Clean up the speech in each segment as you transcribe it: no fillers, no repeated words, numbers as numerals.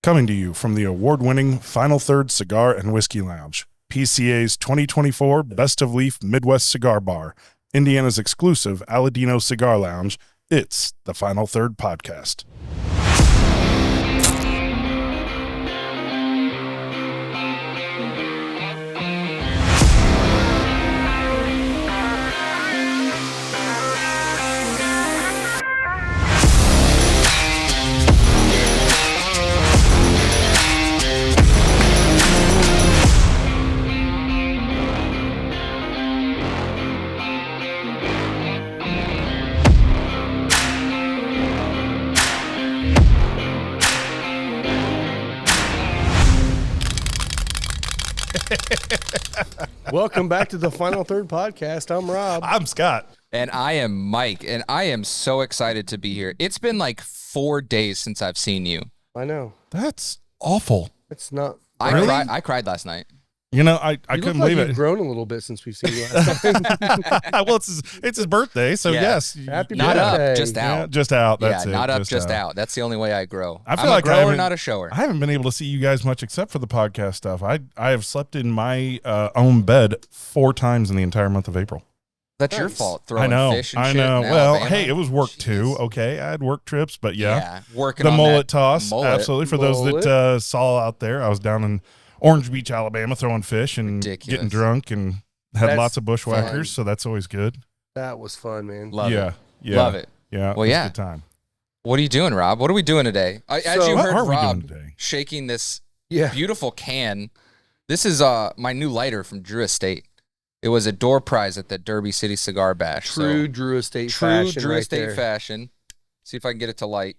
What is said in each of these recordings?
Coming to you from the award-winning Final Third Cigar and Whiskey Lounge, PCA's 2024 Best of Leaf Midwest Cigar Bar, Indiana's exclusive Aladino Cigar Lounge, it's the Final Third Podcast. Welcome back to the Final Third Podcast. I'm Rob. I'm Scott. And I am Mike, and I am so excited to be here. It's been like 4 days since I've seen you. I know. That's awful. It's not. Really? I cried last night. You know, I couldn't believe You've it. grown a little bit since we've seen you last time. Well, it's his birthday, so Yeah. yes. Happy Not birthday. up, just out. Yeah, just out. That's yeah, it. not up, just out. That's the only way I grow. I feel I'm like a grower, not a shower. I haven't been able to see you guys much except for the podcast stuff. I have slept in my own bed 4 times in the entire month of April. That's your Nice. fault. I Throwing know. fish and I shit know. in Well, Alabama. hey, it was work too. Jeez. Okay, I had work trips, but yeah. Working The on mullet that toss, mullet. absolutely. For those Mullet. that saw out there, I was down in Orange Beach, Alabama, throwing fish and Ridiculous. getting drunk and had That's lots of bushwhackers, fun. so that's always good. That was fun, man. Love yeah, it. yeah, Love it. Yeah, Well, it was yeah. a good time. What are you doing, Rob? What are we doing today? As So- you What heard are we Rob doing today? shaking this Yeah. beautiful can, this is my new lighter from Drew Estate. It was a door prize at the Derby City Cigar Bash. True so, Drew Estate true fashion Drew right Estate there. fashion. See if I can get it to light.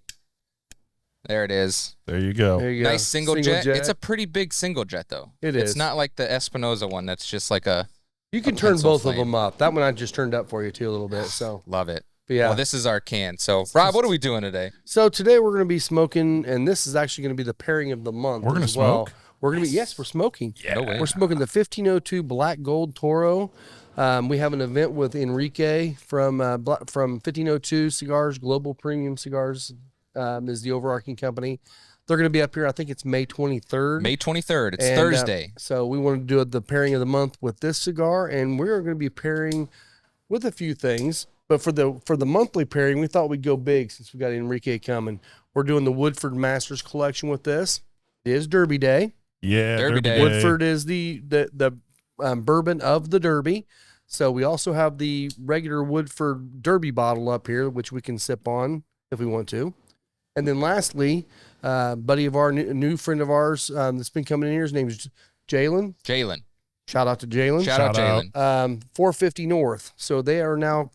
There it is. There you go. There you go. Nice single jet. It's a pretty big single jet, though. It It's is. not like the Espinosa one. That's just like a You can a turn pencil both flame. of them up. That one I just turned up for you too a little bit. So, love it. but yeah. Well, this is our can. So, Rob, what are we doing today? So today we're going to be smoking, and this is actually going to be the pairing of the month. We're gonna as well. smoke? We're going to be we're smoking. No way. We're smoking the 1502 Black Gold Toro. We have an event with Enrique from 1502 Cigars, Global Premium Cigars is the overarching company. They're going to be up here. I think it's May 23rd. May 23rd. It's And, Thursday. So we want to do the pairing of the month with this cigar, and we're going to be pairing with a few things. But for the monthly pairing, we thought we'd go big since we got Enrique coming. We're doing the Woodford Masters collection with this. It is Derby Day. Yeah, Derby Day. Woodford is the bourbon of the Derby. So we also have the regular Woodford Derby bottle up here, which we can sip on if we want to. And then lastly, buddy of our new friend of ours that's been coming in here, his name is Jalen. Jalen. Shout out to Jalen. Shout out, Shout Jalen. 450 North. So they are now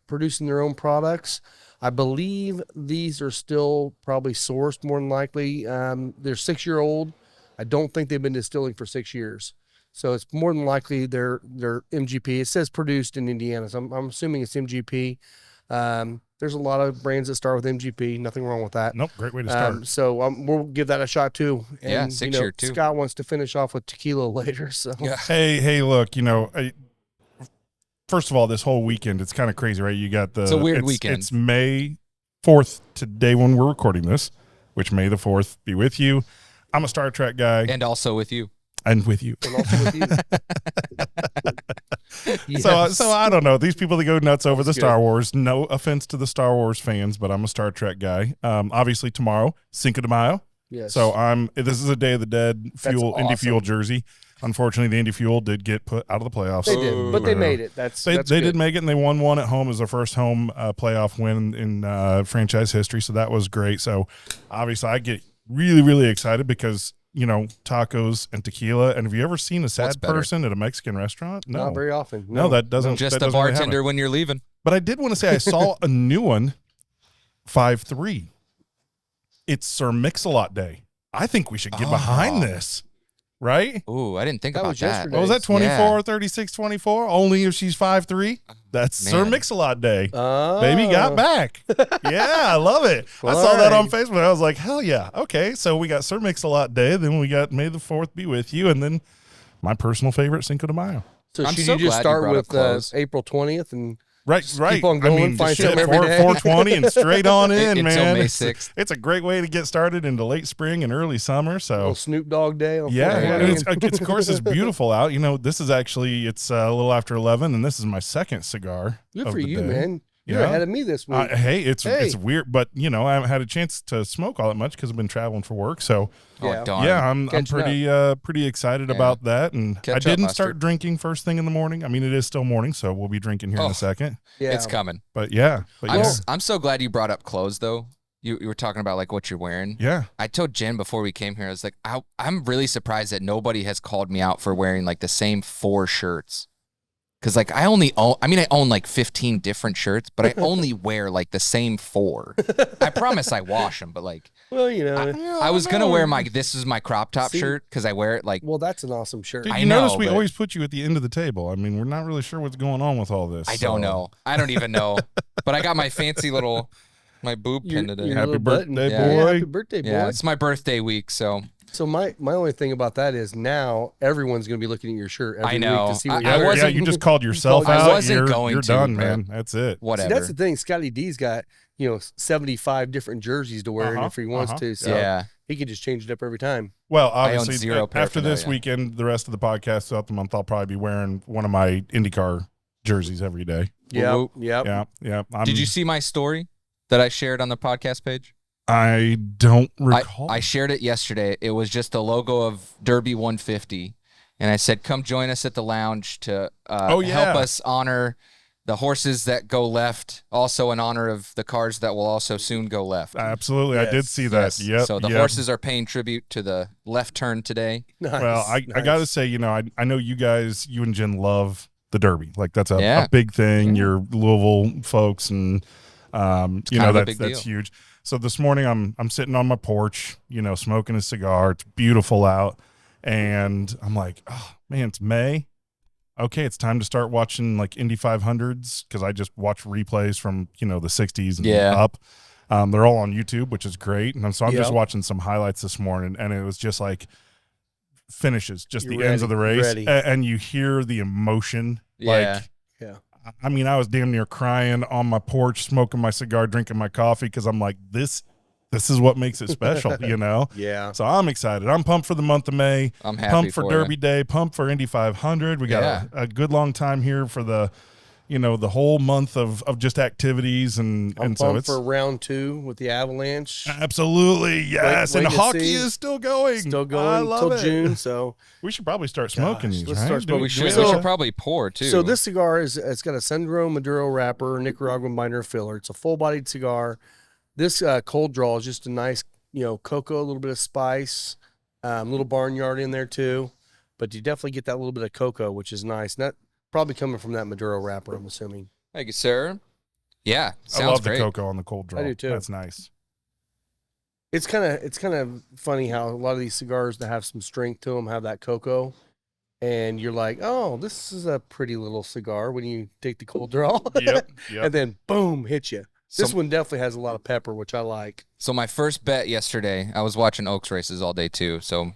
producing their own products. I believe these are still probably sourced more than likely. They're 6-year-old. I don't think they've been distilling for 6 years. So it's more than likely they're MGP. It says produced in Indiana, so I'm assuming it's MGP. There's a lot of brands that start with MGP. Nothing wrong with that. Nope, great way to start. So we'll give that a shot too. And, Yeah, 6-year too. Scott wants to finish off with tequila later. So Yeah. Hey, look, first of all, this whole weekend, it's kind of crazy, right? You got It's a weird weekend. It's May 4th today when we're recording this, which May the 4th be with you. I'm a Star Trek guy And also with you. and with you. and also with you. Yes. So I don't know. These people that go nuts over the That's Star Wars, no offense to the Star Wars fans, but I'm a Star Trek guy. Obviously tomorrow, Cinco de Mayo. Yes. So this is a Day of the Dead fuel, Indy awesome. Fuel jersey. Unfortunately, the Indy Fuel did get put out of the playoffs. They did, but they made it. That's They good. did make it, and they won one at home as their first home playoff win in franchise history. So that was great. So obviously, I get really, really excited because tacos and tequila. And have you ever seen a What's sad better? person at a Mexican restaurant? No, Not very often. no, that doesn't. Just that the doesn't really bartender happen. when you're leaving. But I did want to say I saw a new one, 5-3. It's Sir Mix-a-Lot Day. I think we should get behind this, right? Ooh, I didn't think That about was that. yesterday. What was that, 24, Yeah. 36, 24? Only if she's 5'3"? That's Sir Man. Mix-a-Lot Day. Oh. Baby got back. Yeah, I love it. I All saw that on right. Facebook. I was like, hell yeah. Okay, so we got Sir Mix-a-Lot Day. Then we got May the 4th be with you. And then my personal favorite, Cinco de Mayo. So I'm should so you just glad you start brought up with clothes. April 20th and Right. Keep on going, I mean, find just shit, something every day. 420 and straight on in, Until man. May It's, 6th. it's a great way to get started into late spring and early summer. So Little Snoop Dogg Day. On yeah, 420. and it's of course it's beautiful out. You know, this is actually it's a little after 11, and this is my second cigar. Good of for the you, day. man. You're Yeah. ahead of me this week. Hey, it's Hey. weird, but you know, I haven't had a chance to smoke all that much because I've been traveling for work. So Yeah. Oh, darn. yeah, I'm Catching pretty excited Yeah. about that. And Catch I up, didn't Lester. start drinking first thing in the morning. I mean, it is still morning, so we'll be drinking here in Oh. a second. Yeah. It's coming. But yeah, I'm so glad you brought up clothes, though. You were talking about like what you're wearing. yeah. I told Jen before we came here, I was like, I'm really surprised that nobody has called me out for wearing like the same 4 shirts. Cause like I own like 15 different shirts, but I only wear like the same 4. I promise I wash them, but like Well, you know. I was gonna wear this is my crop top See? shirt because I wear it like Well, that's an awesome shirt. Did I you notice know, we but- always put you at the end of the table? I mean, we're not really sure what's going on with all this. I don't know. I don't even know. But I got my fancy my boob Your- pin today. your Happy little button. birthday, Yeah. Yeah, boy. happy birthday, boy. Yeah, it's my birthday week, so So my only thing about that is now everyone's going to be looking at your shirt every I know. week to see what I you're Yeah, wasn't- you just called yourself I out. wasn't you're, going you're to, done, but- man. That's it. See, whatever. that's the thing. Scotty D's got 75 different jerseys to wear, and if he wants to, so yeah. he can just change it up every time. Well, I own obviously, 0 after this paraphernalia. weekend, the rest of the podcast throughout the month, I'll probably be wearing one of my IndyCar jerseys every day. Yeah, whoop. yeah. Yeah. Did you see my story that I shared on the podcast page? I don't recall. I shared it yesterday. It was just the logo of Derby 150. And I said, come join us at the lounge to help us honor the horses that go left, also in honor of the cars that will also soon go left. Absolutely. I did Yes, see that. Yes. Yep. So the yep. horses are paying tribute to the left turn today. Nice. Well, I got to say, you know, I know you and Jen love the Derby. Like that's a big thing. Yeah. You're Louisville folks, and you kind know of a that's big huge. So this morning I'm sitting on my porch, you know, smoking a cigar. It's beautiful out, and I'm like, oh man, it's May. Okay, it's time to start watching like Indy 500s because I just watch replays from the 60s and up. They're all on YouTube, which is great, and so I'm just watching some highlights this morning, and it was just like finishes, just You're the ends of the race, ready. and you hear the emotion. Yeah. Yeah. I mean, I was damn near crying on my porch, smoking my cigar, drinking my coffee, because I'm like, this is what makes it special, you know? Yeah. So I'm excited. I'm pumped for the month of May. I'm happy Pumped for for Derby you. Day. Pumped for Indy 500. We got Yeah. a good long time here for the whole month of just activities, and I'm so pumped it's for round 2 with the Avalanche. absolutely yes. wait and to hockey see. is still going. Still I going love till it. June. So We should probably start smoking Gosh, these. let's Right? start Do smoking. We should, So- we should probably pour too. So this cigar it's got a sun-grown Maduro wrapper, Nicaraguan binder filler. It's a full-bodied cigar. This cold draw is just a nice, cocoa, a little bit of spice, little barnyard in there too. But you definitely get that little bit of cocoa, which is nice. And that probably coming from that Maduro wrapper, I'm assuming. Thank you, sir. Yeah, I sounds love great. the cocoa on the cold draw. I do, too. That's nice. It's kind of funny how a lot of these cigars that have some strength to them have that cocoa, and you're like, oh, this is a pretty little cigar when you take the cold draw. Yep. And then boom, hit you. This So- one definitely has a lot of pepper, which I like. So my first bet yesterday, I was watching Oaks races all day too. So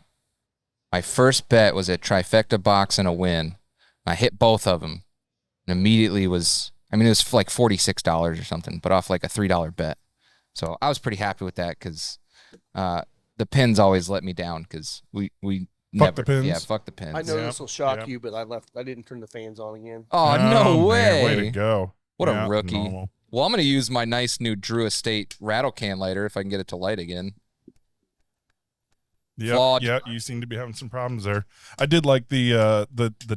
my first bet was a trifecta box and a win. I hit both of them, and immediately it was like $46 or something, but off like a $3 bet. So I was pretty happy with that because the pins always let me down because we Fuck the pins. Yeah, fuck the pins. I know Yeah, this will shock yeah. you, but I didn't turn the fans on again. Oh, no man, way. way to go. What Yeah, a rookie. normal. Well, I'm going to use my nice new Drew Estate rattle can lighter if I can get it to light again. Yeah, Flawed. yeah, you seem to be having some problems there. I did like the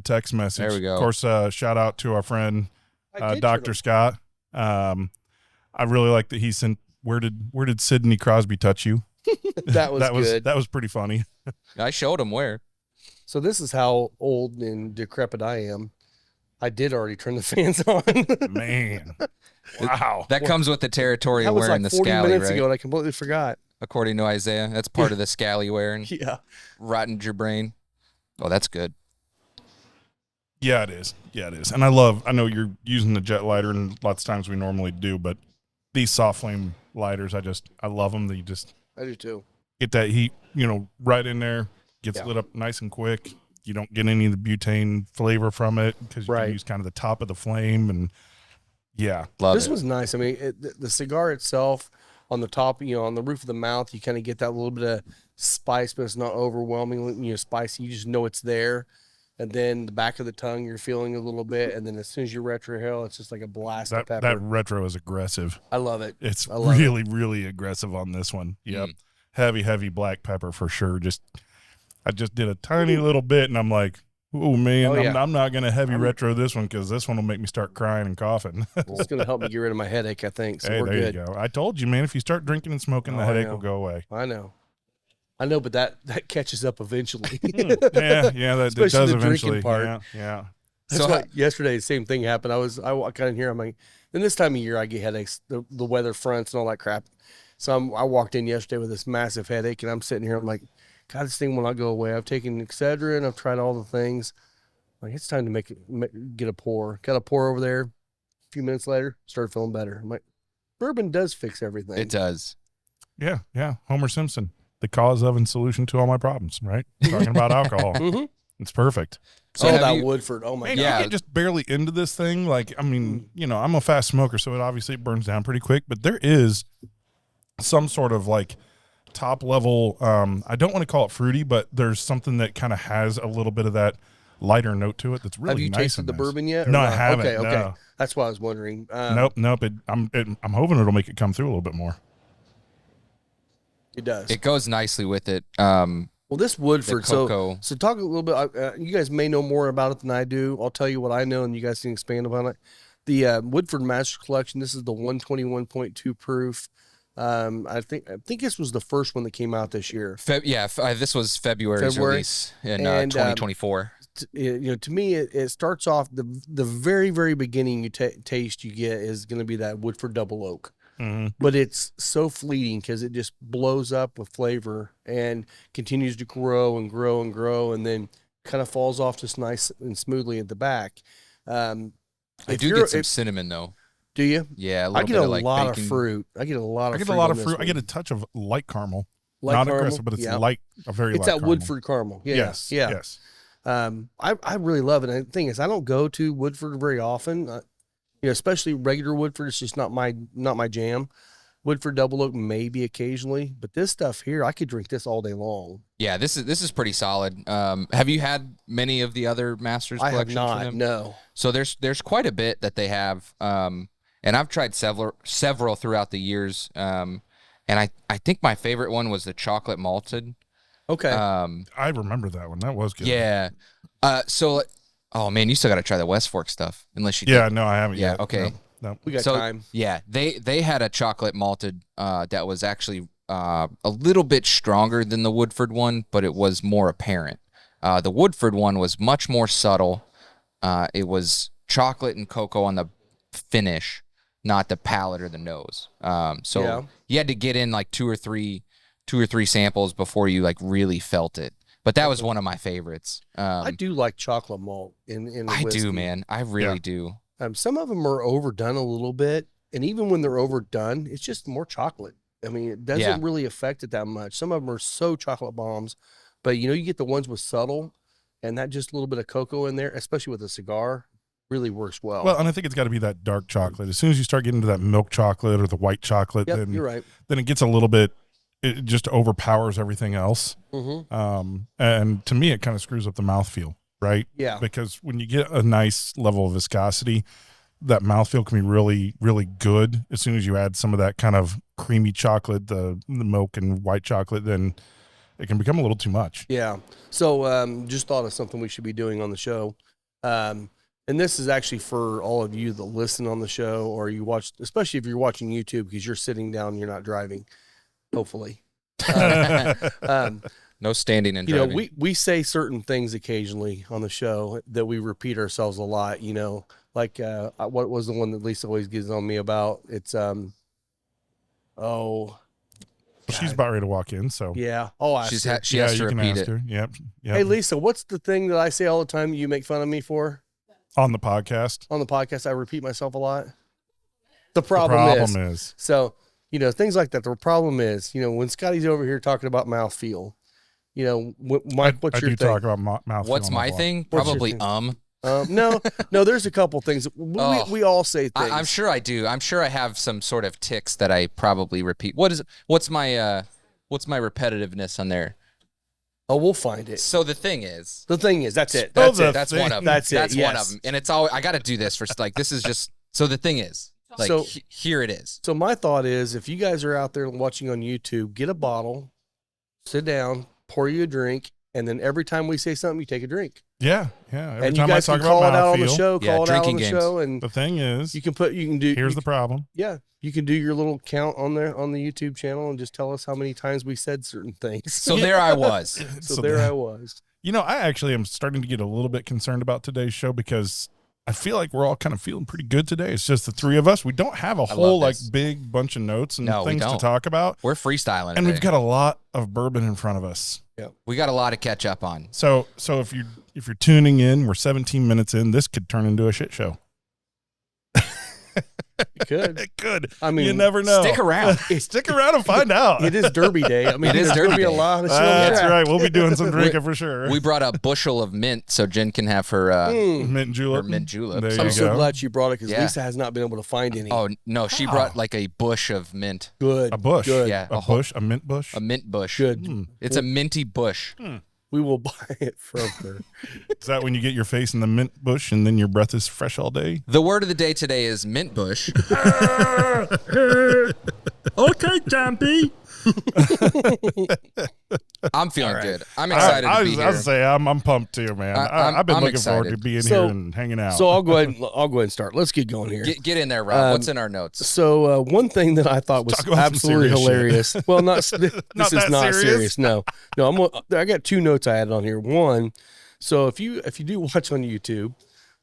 text message. There we go. Of course, shout out to our friend I did Dr. turn Scott. I really like that he sent. Where did Sidney Crosby touch you? That was good. That was pretty funny. I showed him where. So this is how old and decrepit I am. I did already turn the fans on. Man, wow. That comes with the territory That of was wearing like the 40 scally, minutes right? ago, and I completely forgot. According to Isaiah, that's part of the scally wearing. Yeah. Rotted your brain. Oh, that's good. Yeah, it is. Yeah, it is. And I know you're using the jet lighter, and lots of times we normally do, but these soft flame lighters, I love them. You just I do too. get that heat, right in there, gets Yeah. lit up nice and quick. You don't get any of the butane flavor from it because you Right. can use kind of the top of the flame, and Yeah. Love This it. was nice. I mean, the cigar itself on the top, on the roof of the mouth, you kind of get that little bit of spice, but it's not overwhelmingly, spicy. You just know it's there. And then the back of the tongue, you're feeling a little bit. And then as soon as you retrohale, it's just like a blast of pepper. That retro is aggressive. I love it. It's love really, really aggressive on this one. Yep. Heavy black pepper for sure. I just did a tiny little bit, and I'm like, oh, man, I'm not going to heavy retro this one because this one will make me start crying and coughing. It's going to help me get rid of my headache, I think. So hey, we're there good. you go. I told you, man, if you start drinking and smoking, the headache will go away. I know, but that catches up eventually. yeah, that does the eventually. drinking part. Yeah. That's why yesterday the same thing happened. I walk in here. I'm like, and this time of year I get headaches, the weather fronts and all that crap. So I walked in yesterday with this massive headache, and I'm sitting here. I'm like, God, this thing will not go away. I've taken Excedrin. I've tried all the things. Like, it's time to get a pour. Got a pour over there. A few minutes later, started feeling better. I'm like, bourbon does fix everything. It does. Yeah. Homer Simpson, the cause of and solution to all my problems, right? Talking about alcohol. It's perfect. So that Woodford. Oh, my God. I get just barely into this thing. Like, I mean, I'm a fast smoker, so it burns down pretty quick. But there is some sort of like top level, I don't want to call it fruity, but there's something that kind of has a little bit of that lighter note to it that's really nice. Have you tasted the bourbon yet? No, I haven't. Okay. No. That's why I was wondering. Nope. I'm hoping it'll make it come through a little bit more. It does. It goes nicely with it. Well, this Woodford, cocoa. so talk a little bit. You guys may know more about it than I do. I'll tell you what I know, and you guys can expand upon it. The Woodford Master Collection. This is the 121.2 proof. I think this was the first one that came out this year. This was February's release in 2024. To me, it starts off the very, very beginning. Taste you get is going to be that Woodford Double Oak. But it's so fleeting because it just blows up with flavor and continues to grow and grow and grow, and then kind of falls off just nice and smoothly at the back. I do get some cinnamon though. Do you? Yeah, I get a lot of fruit. I get a lot of fruit. I get a touch of light caramel. Not caramel, aggressive, but it's light, a very light caramel. Woodford caramel. Yeah. Yes. I really love it. And the thing is, I don't go to Woodford very often. Especially regular Woodford. It's just not my jam. Woodford Double Oak maybe occasionally, but this stuff here, I could drink this all day long. Yeah, this is pretty solid. Have you had many of the other Masters collections? I have not. From them? No. So there's quite a bit that they have, and I've tried several throughout the years. And I think my favorite one was the chocolate malted. Okay. I remember that one. That was good. Yeah. Oh man, you still got to try the West Fork stuff, unless you. Yeah, no, I haven't yet. Okay. No. We got time. Yeah, they had a chocolate malted that was actually a little bit stronger than the Woodford one, but it was more apparent. The Woodford one was much more subtle. It was chocolate and cocoa on the finish, not the palate or the nose. You had to get in like two or three samples before you like really felt it. But that was one of my favorites. I do like chocolate malt in I whiskey. do, man. I really do. Some of them are overdone a little bit, and even when they're overdone, it's just more chocolate. I mean, it doesn't really affect it that much. Some of them are so chocolate bombs, but you get the ones with subtle, and that just a little bit of cocoa in there, especially with a cigar, really works well. Well, and I think it's got to be that dark chocolate. As soon as you start getting to that milk chocolate or the white chocolate, then you're right. Then it gets a little bit. It just overpowers everything else. And to me, it kind of screws up the mouthfeel, right? Yeah. Because when you get a nice level of viscosity, that mouthfeel can be really, really good. As soon as you add some of that kind of creamy chocolate, the milk and white chocolate, then it can become a little too much. Yeah. So just thought of something we should be doing on the show. And this is actually for all of you that listen on the show, or you watch, especially if you're watching YouTube because you're sitting down and you're not driving. Hopefully. No standing and driving. We say certain things occasionally on the show that we repeat ourselves a lot, like what was the one that Lisa always gets on me about? It's she's about ready to walk in, so yeah. She has to repeat it. Yep. Hey Lisa, what's the thing that I say all the time you make fun of me for? On the podcast? On the podcast, I repeat myself a lot. The problem is so things like that. The problem is, when Scotty's over here talking about mouthfeel, Mike, what's your thing? Talk about mouthfeel. What's my thing? Probably No, there's a couple things. We all say things. I'm sure I do. I'm sure I have some sort of tics that I probably repeat. What's my repetitiveness on there? Oh, we'll find it. So the thing is, that's it. That's it. That's one of them. That's it. That's one yes. of them. And it's all I got to do this for like this is just. So the thing is, like So- here it is. So my thought is, if you guys are out there watching on YouTube, get a bottle, sit down, pour you a drink, and then every time we say something, you take a drink. Yeah. Every And you time guys I can talk call about it how out I on the feel, show. Yeah, Call it out on drinking the games. show, and the thing is, you can do. here's the problem. Yeah, you can do your little count on there on the YouTube channel and just tell us how many times we said certain things. So there I was. So there I was. You know, I actually am starting to get a little bit concerned about today's show because I feel like we're all kind of feeling pretty good today. It's just the three of us. We don't have a whole like this. big bunch of notes and No, we things to don't. talk about. We're freestyling, And we've today. got a lot of bourbon in front of us. we got a lot to catch up on. So if you're tuning in, we're 17 minutes in. This could turn into a shit show. It could. It could. I mean, you never know. Stick around. Stick around and find out. It is Derby Day. I mean, It is there's gonna Derby be a Day. lot of shit on the That's track. right. We'll be doing some drinking for sure. We brought a bushel of mint so Jen can have her. mint julep. Or mint julep. There So you I'm so go. glad you brought it because Yeah. Lisa has not been able to find any. Oh no, she brought like a bush of mint, Good. A bush. Good. Yeah. A bush. A mint bush. a mint bush. Good. It's a minty bush. We will buy it from her. Is that when you get your face in the mint bush and then your breath is fresh all day? The word of the day today is mint bush. Okay, Jumpy. I'm feeling good. I'm excited to be I here. was say I'm pumped too, man. I've been I'm looking forward to excited. being So- here and hanging out. So I'll go ahead and start. Let's get going here. Get in there, Rob. What's in our notes? So one thing that I thought was Talk about some absolutely serious shit. hilarious. Well, this Not is that not serious? serious. No. I got two notes I added on here. One, so if you do watch on YouTube,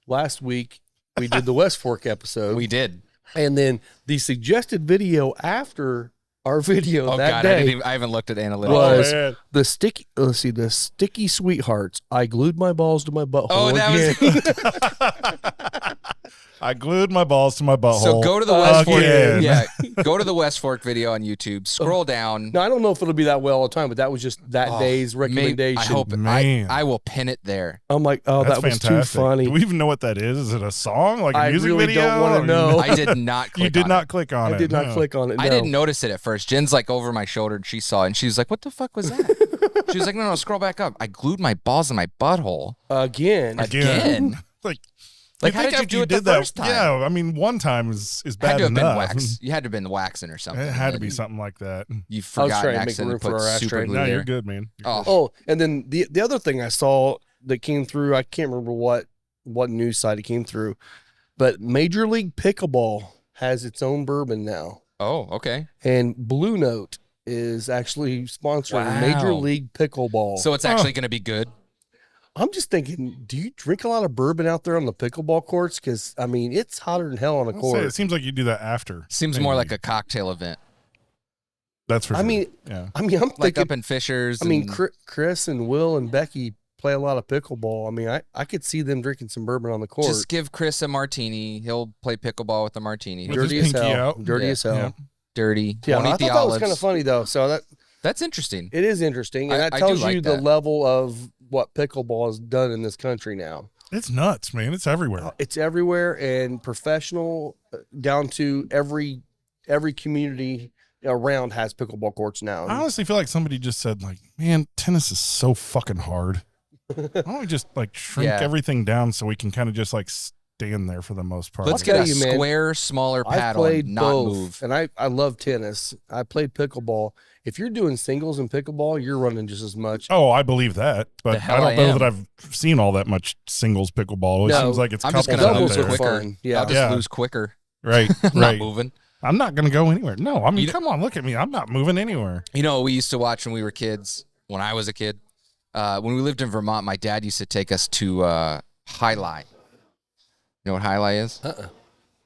last week we did the West Fork episode, We did. and then the suggested video after our video Oh that God, day I haven't looked at analytics. was man. the sticky. Let's see, the sticky sweethearts. I glued my balls to my butthole. Oh, that again. I glued my balls to my butthole. So go to the West Fork. Again. Yeah, go to the West Fork video on YouTube. Scroll down. Now I don't know if it'll be that well all the time, but that was just that day's recommendation. I hope Man. I will pin it there. I'm like, oh, That's that was fantastic. too funny. Do we even know what that is? Is it a song? Like a I music really video? don't wanna Or- know. I did not click You did on not it. click on it. I did not no. click on it. I no. didn't notice it at first. Jen's like over my shoulder and she saw it and she was like, "What the fuck was that?" She was like, "No, scroll back up." I glued my balls in my butthole Again. again. Like, Like, how did you after do it the did that, first time? Yeah, I mean, one time is Had bad to have been enough. wax. You had to have been waxing or something. It had to Like, be something like that. You I was forgot trying and to make accidentally room for put our super ashtray. glue No, there. you're good, man. You're Oh, Oh, and then the other thing I saw that came through, I can't remember what news site it came through, but Major League Pickleball has its own bourbon now, oh, okay. and Blue Note is actually sponsoring Wow. Major League Pickleball. So it's actually going to be good. I'm just thinking, do you drink a lot of bourbon out there on the pickleball courts? Because I mean, it's hotter than hell on a I'll say court. it seems like you do that after. Seems maybe. more like a cocktail event, That's for I sure. mean, yeah. I'm like thinking. up in Fishers. I mean, and- Chris and Will and Becky play a lot of pickleball. I mean, I could see them drinking some bourbon on the court. just give Chris a martini. He'll play pickleball with a martini. With dirty his as pinky hell. out. Dirty Yeah. as hell. Yeah. Dirty. Yeah, Won't I eat thought the that was olives. kind of funny though. So That's interesting. it is interesting, and I that do tells like you the that. level of what pickleball has done in this country now. It's nuts, man. It's everywhere. It's everywhere and professional down to every community around has pickleball courts now. I honestly feel like somebody just said, like, man, tennis is so fucking hard. Why don't we just like shrink Yeah. everything down so we can kind of just like stand there for the most part? Let's I'll get a tell you, man, square, smaller I've paddle played and not both, move. and I love tennis. I played pickleball. If you're doing singles in pickleball, you're running just as much. Oh, I believe that, The but hell I don't I know am. that I've seen all that much singles pickleball. It No, seems like it's I'm just couples gonna out doubles lose there. are quicker. fun. Yeah. I'll just Yeah. lose quicker. Right, I'm right. not moving. I'm not going to go anywhere. No, I mean, You- come on, look at me. I'm not moving anywhere. You know, we used to watch when we were kids. When I was a kid, when we lived in Vermont, my dad used to take us to High Lie. You know what High Lie is?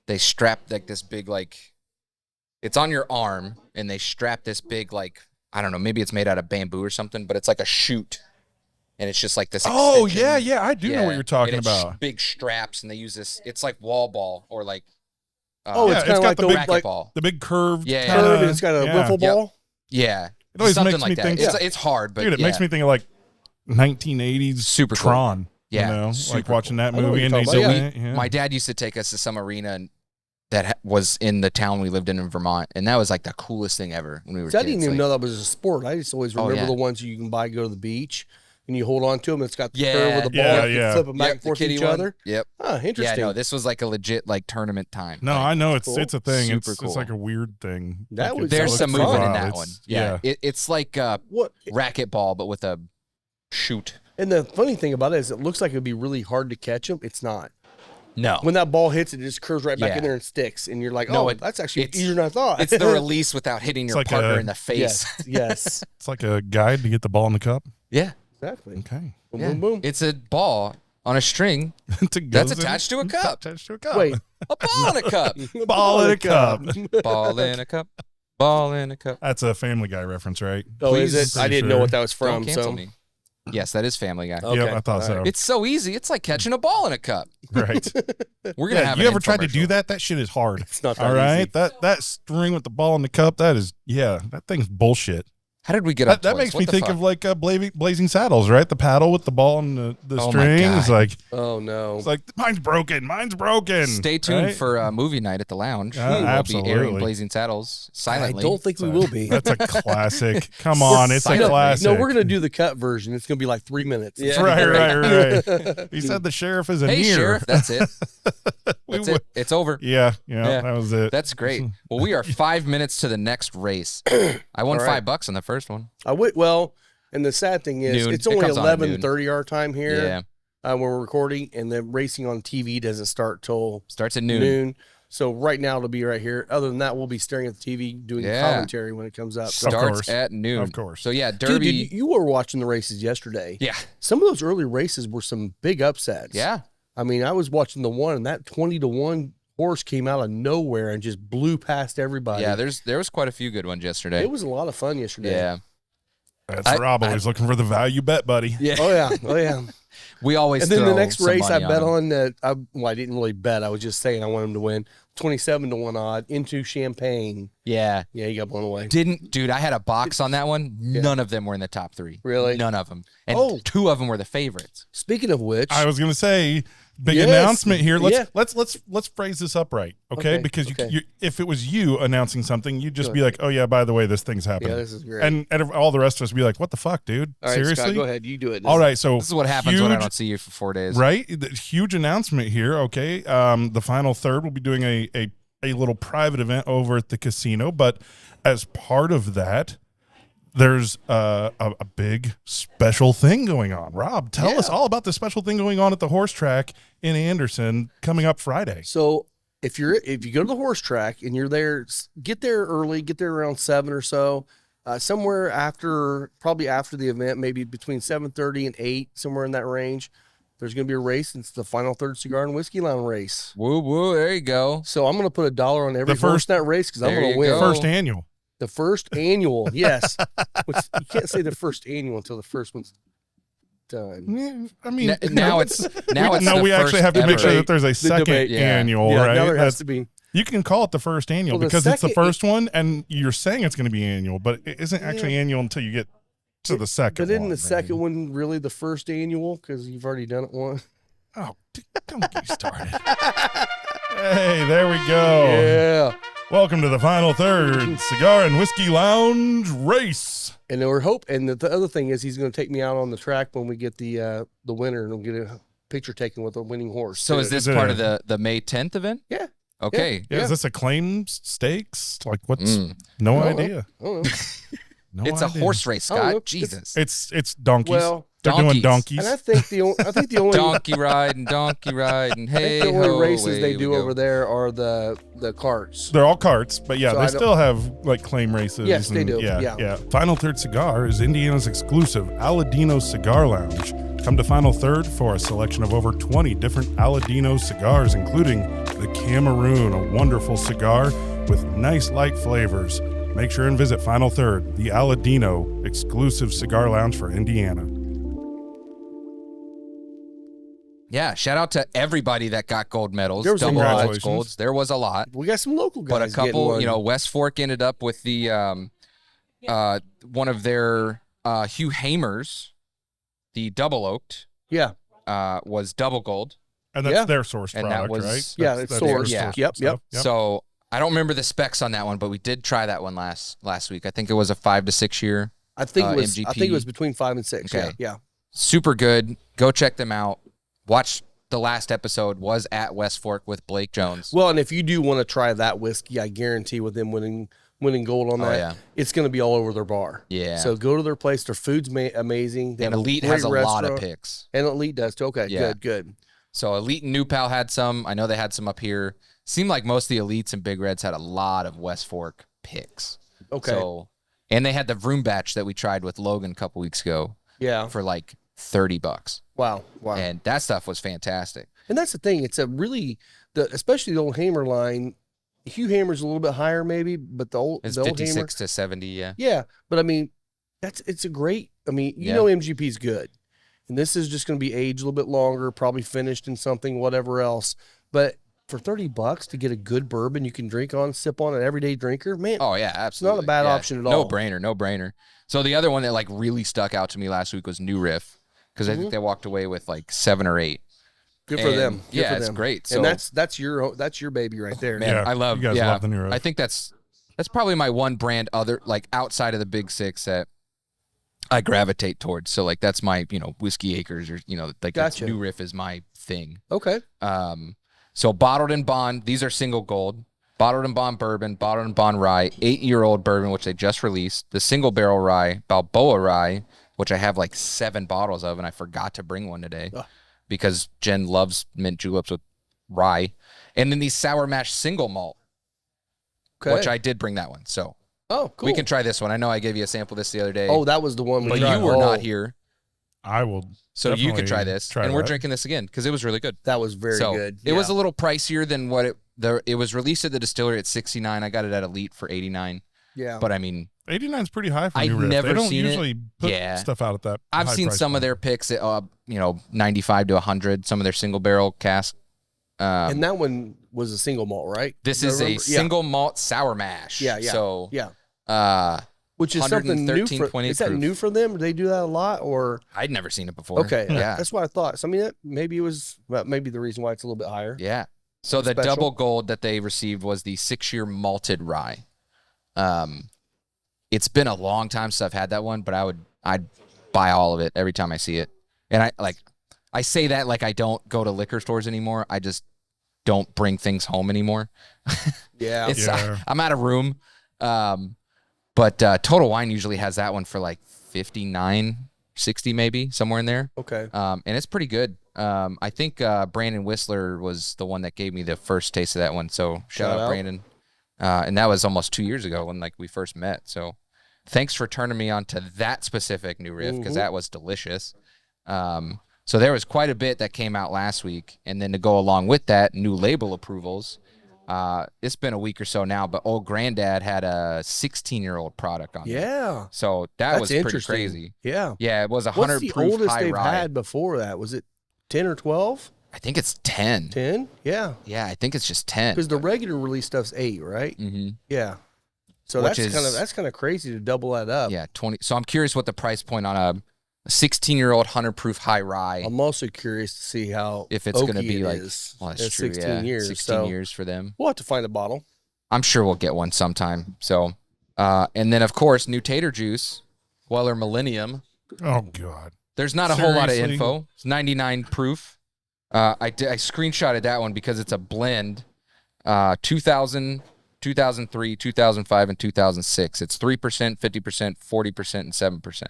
They strap like this big it's on your arm, and they strap this big I don't know, maybe it's made out of bamboo or something, but it's like a chute, and it's just like this. Oh, extension. yeah. I do know what you're talking And it's about. big straps, and they use this. It's like wall ball or like. Oh, Yeah, it's kind of got like the the big, racket ball. The big curved Yeah, kinda- curve, and it's got a yeah. wiffle Yep. ball. Yeah, It always something makes like me that. think- It's hard, but Dude, it makes me think of like 1980s Super cool. Tron. Yeah, you know, super like watching that I know what movie you're and talking about, enjoying it. Yeah. My dad used to take us to some arena that was in the town we lived in Vermont, and that was like the coolest thing ever when we were So I kids. didn't even Like, know that was a sport. I just always remember yeah. the ones you can buy, go to the beach, and you hold on to them. And it's got the Yeah, curve of the ball. yeah, you yeah. can flip them back Yep, and the forth to kitty each one. other. Yep. Ah, interesting. Yeah, no, this was like a legit like tournament time. No, Like, I know cool. it's a thing. Super It's cool. like a weird thing. That Like, was- there's that some looks movement fun. in that It's- one. yeah. It's like What? racquetball, but with a shoot. And the funny thing about it is, it looks like it'd be really hard to catch them. It's not. No, When that ball hits, it just curves right back Yeah. in there and sticks, and you're like, No, "Oh, that's actually it's- easier than I thought." it's the release without hitting your like partner a- in the face. yes, yes, It's like a guide to get the ball in the cup. Yeah, exactly. Okay. Boom, yeah. boom, boom. It's a ball on a string That's that's attached to a cup. Attached to a cup. Wait, A ball in a cup. Ball in a cup. Ball in a cup. Ball in a cup. That's a Family Guy reference, right? Oh, is Please, it? I didn't know sure. what that was from. Don't cancel So me. Yes, that is Family Guy. Okay, Yep, I thought all so. right. It's so easy. It's like catching a ball in a cup. Right. We're gonna Yeah, have. you an ever tried to do infomercial. that? That shit is hard. it's not that All right, easy. that string with the ball in the cup, that is, yeah, that thing's bullshit. How did we get up? That makes me think of like Blazing Saddles, right? The paddle with the ball and the Oh my string. God. It's like Oh no! it's like mine's broken. Stay tuned right? for movie night at the lounge. Yeah, We'll be airing absolutely. Blazing Saddles I silently. don't think we will be. That's a classic. Come on, it's a silently. classic. No, we're gonna do the cut version. It's gonna be like 3 minutes. Yeah. right. He said the sheriff is a Hey, near. sheriff, that's it. We That's would- it. It's over. Yeah, Yeah. that was it. That's great. Well, we are 5 minutes to the next race. I won All right. $5 on the first one. I would. Well, and the sad thing is, Noon. it's It only comes on at noon. 11:30 our time here. Yeah, When we're recording, and the racing on TV doesn't start till starts at noon. noon. So right now it'll be right here. Other than that, we'll be staring at the TV doing Yeah. commentary when it comes up. So, Of Starts course. at noon. Of course. So yeah, dude, Derby. you were watching the races yesterday. Yeah, Some of those early races were some big upsets. yeah. I mean, I was watching the one, and that 20-1 horse came out of nowhere and just blew past everybody. Yeah, there was quite a few good ones yesterday. It was a lot of fun yesterday. Yeah, That's Rob always looking for the value bet, buddy. yeah. Oh yeah. Oh yeah. We always. And then the throw next some race I money bet them. on that. I didn't really bet. I was just saying I want him to win. 27-1 odd into Champagne. Yeah, Yeah, he got blown away. dude. I had a box on that one. None of them were in the top 3. Really? None of them. And Oh. 2 of them were the favorites. Speaking of which, I was gonna say big Yes. announcement here. Yeah. Let's phrase this up right, okay? Okay, Because okay. You, if it was you announcing something, you'd just Go be like, "Oh yeah, by the way, this thing's yeah, happening," this is great. and all the rest of us would be like, "What the fuck, dude? All right, Seriously?" Scott, go ahead. You do it. All right, so This is what happens when I huge- don't see you for 4 days. Right, the huge announcement here. Okay, the final third will be doing a little private event over at the casino, but as part of that, there's a big special thing going on. Rob, tell us all about the special thing going on at the horse track in Anderson coming up Friday. So if you go to the horse track and you're there, get there early. Get there around 7 or so. Somewhere probably after the event, maybe between 7:30 and 8, somewhere in that range. There's going to be a race. It's the final third cigar and whiskey lounge race. Woo woo. There you go. So I'm going to put $1 on every The horse first- in that race because I'm There going to you win. go. First annual. The first annual, yes. Which you can't say the first annual until the first one's done. Yeah, I mean, Now it's no, we actually have to make sure that there's a second debate, yeah. annual, Yeah, right? now there has That's- to be. You can call it the first annual Well, the because it's the second- first one, and you're saying it's going to be annual, but it isn't actually annual until you get to the second. But isn't one, the second right? one really the first annual because you've already done it once? Oh, don't get you started. Hey, there we go. Yeah. Welcome to the final third cigar and whiskey lounge race. And the other thing is he's going to take me out on the track when we get the winner and we'll get a picture taken with a winning horse. So too. is this Is it part a- of the May 10th event? Yeah. Okay. Yeah, Yeah. is this a claims stakes? Like what's Mm. no I don't idea. know. No It's a idea. horse race, I don't know. Scott. Jesus. It's donkeys. Well, They're doing donkeys. donkeys. and I think the only donkey riding. Hey, the only ho, races away they we do go. over there are the carts. They're all carts, but yeah, So they I don't- still have like claim races. Yes, they and- do. Yeah, Yeah. Final Third Cigar is Indiana's exclusive Aladino Cigar Lounge. Come to Final Third for a selection of over 20 different Aladino cigars, including the Cameroon, a wonderful cigar with nice light flavors. Make sure and visit Final Third, the Aladino exclusive cigar lounge for Indiana. Yeah, shout out to everybody that got gold medals. There was a double lot. golds, golds. There was a lot. We got some local guys. But a getting couple, one. West Fork ended up with the one of their Hugh Hamers, the double oaked. Yeah. was Double Gold. And that's their sourced And product, that was, right? Yeah, That's it's their sourced. Yeah. Yep. stuff. So I don't remember the specs on that one, but we did try that one last week. I think it was a 5 to 6 year. I think it was. MGP. I think it was between 5 and 6. Okay. Yeah. Super good. Go check them out. Watch the last episode was at West Fork with Blake Jones. Well, and if you do want to try that whiskey, I guarantee with them winning gold on that, it's going to be all over their bar. Yeah. So go to their place. Their food's amazing. They And have Elite great has a lot of restaurant. picks. And Elite does too. Okay, Yeah. good. So Elite and New Pal had some. I know they had some up here. Seemed like most of the Elites and Big Reds had a lot of West Fork picks. Okay. So, and they had the Vroom batch that we tried with Logan a couple weeks ago Yeah. for like $30. Wow. And that stuff was fantastic. And that's the thing. It's a really especially the old Hammer line. Hugh Hammer's a little bit higher maybe, but the old It's the old 56 Hammer, to 70, yeah. yeah. But I mean, it's a great. I mean, you know, MGP's good, and this is just going to be aged a little bit longer, probably finished in something, whatever else. But for $30 to get a good bourbon you can sip on, an everyday drinker, man. Oh yeah, absolutely. not a bad option at all. No brainer. So the other one that like really stuck out to me last week was New Riff, because I think they walked away with like 7 or 8. Good for them. Good Yeah, for it's them. great. So And that's your baby right there. man, Yeah, I love. you guys love the New Riff. I think that's probably my one brand other like outside of the big 6 that I gravitate towards. So like that's my Whiskey Acres or like that's Gotcha. New Riff is my thing. Okay. So bottled and bond, these are single gold. Bottled and bond bourbon, bottled and bond rye, 8-year-old bourbon which they just released. The single barrel rye, Balboa rye, which I have like 7 bottles of, and I forgot to bring one today. Because Jen loves mint juleps with rye. And then these sour mash single malt, which I did bring that one. So cool. we can try this one. I know I gave you a sample of this the other day. Oh, that was the one. but you were not here. I will. So you can try definitely this. try and we're that. drinking this again because it was really good. That was very good. It was a little pricier than what it was released at the distillery at $69. I got it at Elite for $89. Yeah. But I mean, 89 is pretty high for I've New Riff. never They don't seen it. usually put Yeah. stuff out at that. I've high seen price some of point. their picks at 95 to 100. Some of their single barrel cask. And that one was a single malt, right? This I is a remember? single malt sour mash. Yeah. So Yeah. Which is something new for, 113.8 is that proof. new for them? Do they do that a lot or? I'd never seen it before. Okay. Yeah. That's what I thought. So, I mean, maybe it was, maybe the reason why it's a little bit higher. Yeah. So the Special. double gold that they received was the 6-year malted rye. It's been a long time since I've had that one, but I'd buy all of it every time I see it. And I say that like I don't go to liquor stores anymore. I just don't bring things home anymore. Yeah. I'm out of room. But Total Wine usually has that one for like 59, 60 maybe, somewhere in there. Okay. And it's pretty good. I think Brandon Whistler was the one that gave me the first taste of that one. So shout out Brandon. And that was almost 2 years ago when we first met. So thanks for turning me on to that specific New Riff because that was delicious. So there was quite a bit that came out last week. And then to go along with that, new label approvals. It's been a week or so now, but Old Granddad had a 16-year-old product on there. Yeah. So that was pretty crazy. Yeah. Yeah, it was a What's 100 the proof oldest high they've rye. had before that? Was it 10 or 12? I think it's 10. 10? Yeah. Yeah, I think it's just 10. Because the regular release stuff's 8, right? Mm-hmm. Yeah. So Which that's kind of crazy to double that up. Yeah, 20. So I'm curious what the price point on a 16-year-old 100 proof high rye. I'm also curious to see how If it's going to oaky be it like, is well, at that's true, 16 yeah, years. 16 so years for them. we'll have to find a bottle. I'm sure we'll get one sometime. So, and then of course, new tater juice, Weller Millennium. Oh God. There's not a whole lot of Seriously? info. It's 99 proof. I screenshotted that one because it's a blend. 2000, 2003, 2005, and 2006. It's 3%, 50%, 40%, and 7%.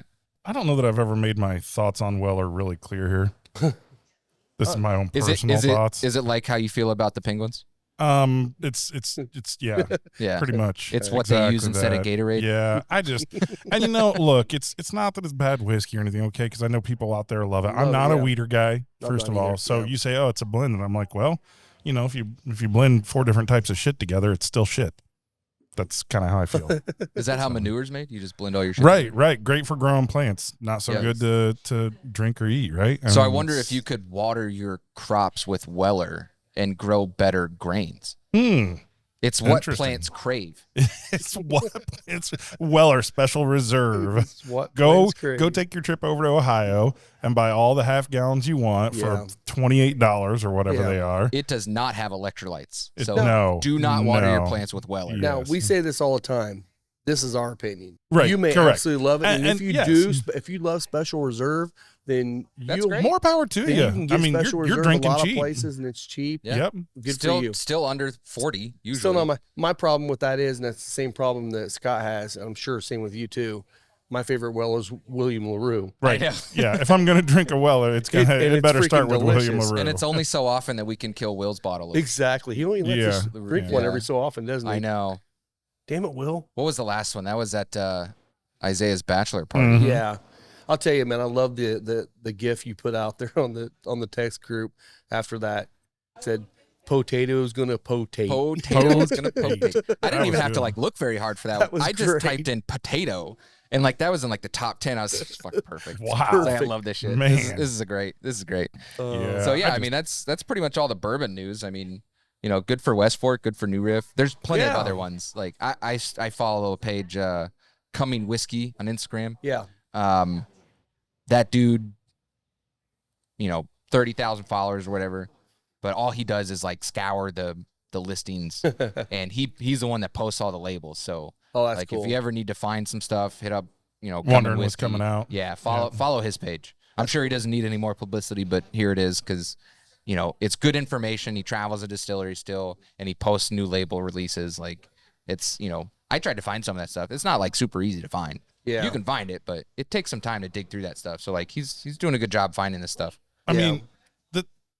I don't know that I've ever made my thoughts on Weller really clear here. This is my own personal thoughts. Is it like how you feel about the Penguins? It's yeah, Yeah. pretty much. It's what they use instead of Gatorade. Yeah, and look, it's not that it's bad whiskey or anything, okay? Because I know people out there love it. I'm not a weeder guy, first of all. So you say, oh, it's a blend, and I'm like, well, if you blend 4 different types of shit together, it's still shit. That's kind of how I feel. Is that how manure's made? You just blend all your shit Right, together? right. Great for growing plants. Not so good to drink or eat, right? So I mean, wonder if you could water your crops with Weller and grow better grains. It's what Interesting. plants crave. it's Weller Special Reserve. It's what Go plants crave. take your trip over to Ohio and buy all the half gallons you want Yeah. for $28 or whatever Yeah. they are. It does not have electrolytes. So No, do not water your no. plants with Weller. Yeah. Now Yes. we say this all the time. This is our opinion. Right, You may correct. absolutely love it, and, And if you yes. do, if you love Special Reserve, then That's you'll great. More power to then you. you can I get mean, Special you're Reserve drinking a lot cheap. of places, and it's cheap. Yeah. Yep. Good still, for you. Still under 40 usually. Still not my problem with that is, and that's the same problem that Scott has. And I'm sure same with you too. My favorite well is William LaRue. Right. know. Yeah. If I'm gonna drink a Weller, And it it's better start freaking with William delicious. LaRue. And it's only so often that we can kill Will's bottle. Exactly. He only lets us Yeah. drink Yeah. one every so often, doesn't he? I know. Damn it, Will. What was the last one? That was at Isaiah's bachelor party. Mhm. Yeah. I'll tell you, man, I love the gif you put out there on the text group after that. It said potato's gonna potate. Potato's gonna potate. I That didn't even was have to good. like look very hard for that. That was I just great. typed in potato, and like that was in like the top 10. I was just fucking perfect. Wow. I was like, I love this shit. Man. This is great. This is great. Yeah. So yeah, I I mean that's pretty much all the bourbon news. I mean, you know, good for West Fork, good for New Riff. There's plenty of Yeah. other ones. Like I follow a page, Coming Whiskey on Instagram. Yeah. That dude, you know, 30,000 followers or whatever, but all he does is like scour the listings, and he's the one that posts all the labels. So Oh, that's like cool. if you ever need to find some stuff, hit up, you know, Coming Wondering what's Whiskey. coming out. Yeah, follow his page. I'm sure he doesn't need any more publicity, but here it is because, you know, it's good information. He travels a distillery still, and he posts new label releases. Like it's, you know, I tried to find some of that stuff. It's not like super easy to find. Yeah. You can find it, but it takes some time to dig through that stuff. So like he's doing a good job finding this stuff. I Yeah. mean,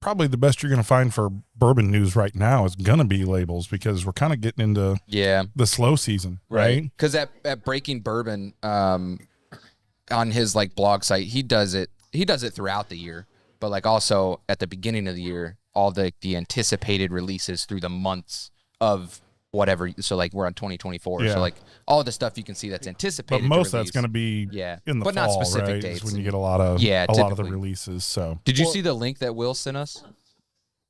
probably the best you're going to find for bourbon news right now is going to be labels because we're kind of getting into Yeah. the slow season, right? Because at Breaking Bourbon, on his like blog site, he does it throughout the year, but like also at the beginning of the year, all the anticipated releases through the months of whatever. So like we're on 2024. Yeah. So like all the stuff you can see that's But anticipated. most to of that's going to be Yeah. in the But fall, not specific right? dates. Is when you get a lot of Yeah, a lot of the typically. releases. So Did you see the link that Will sent us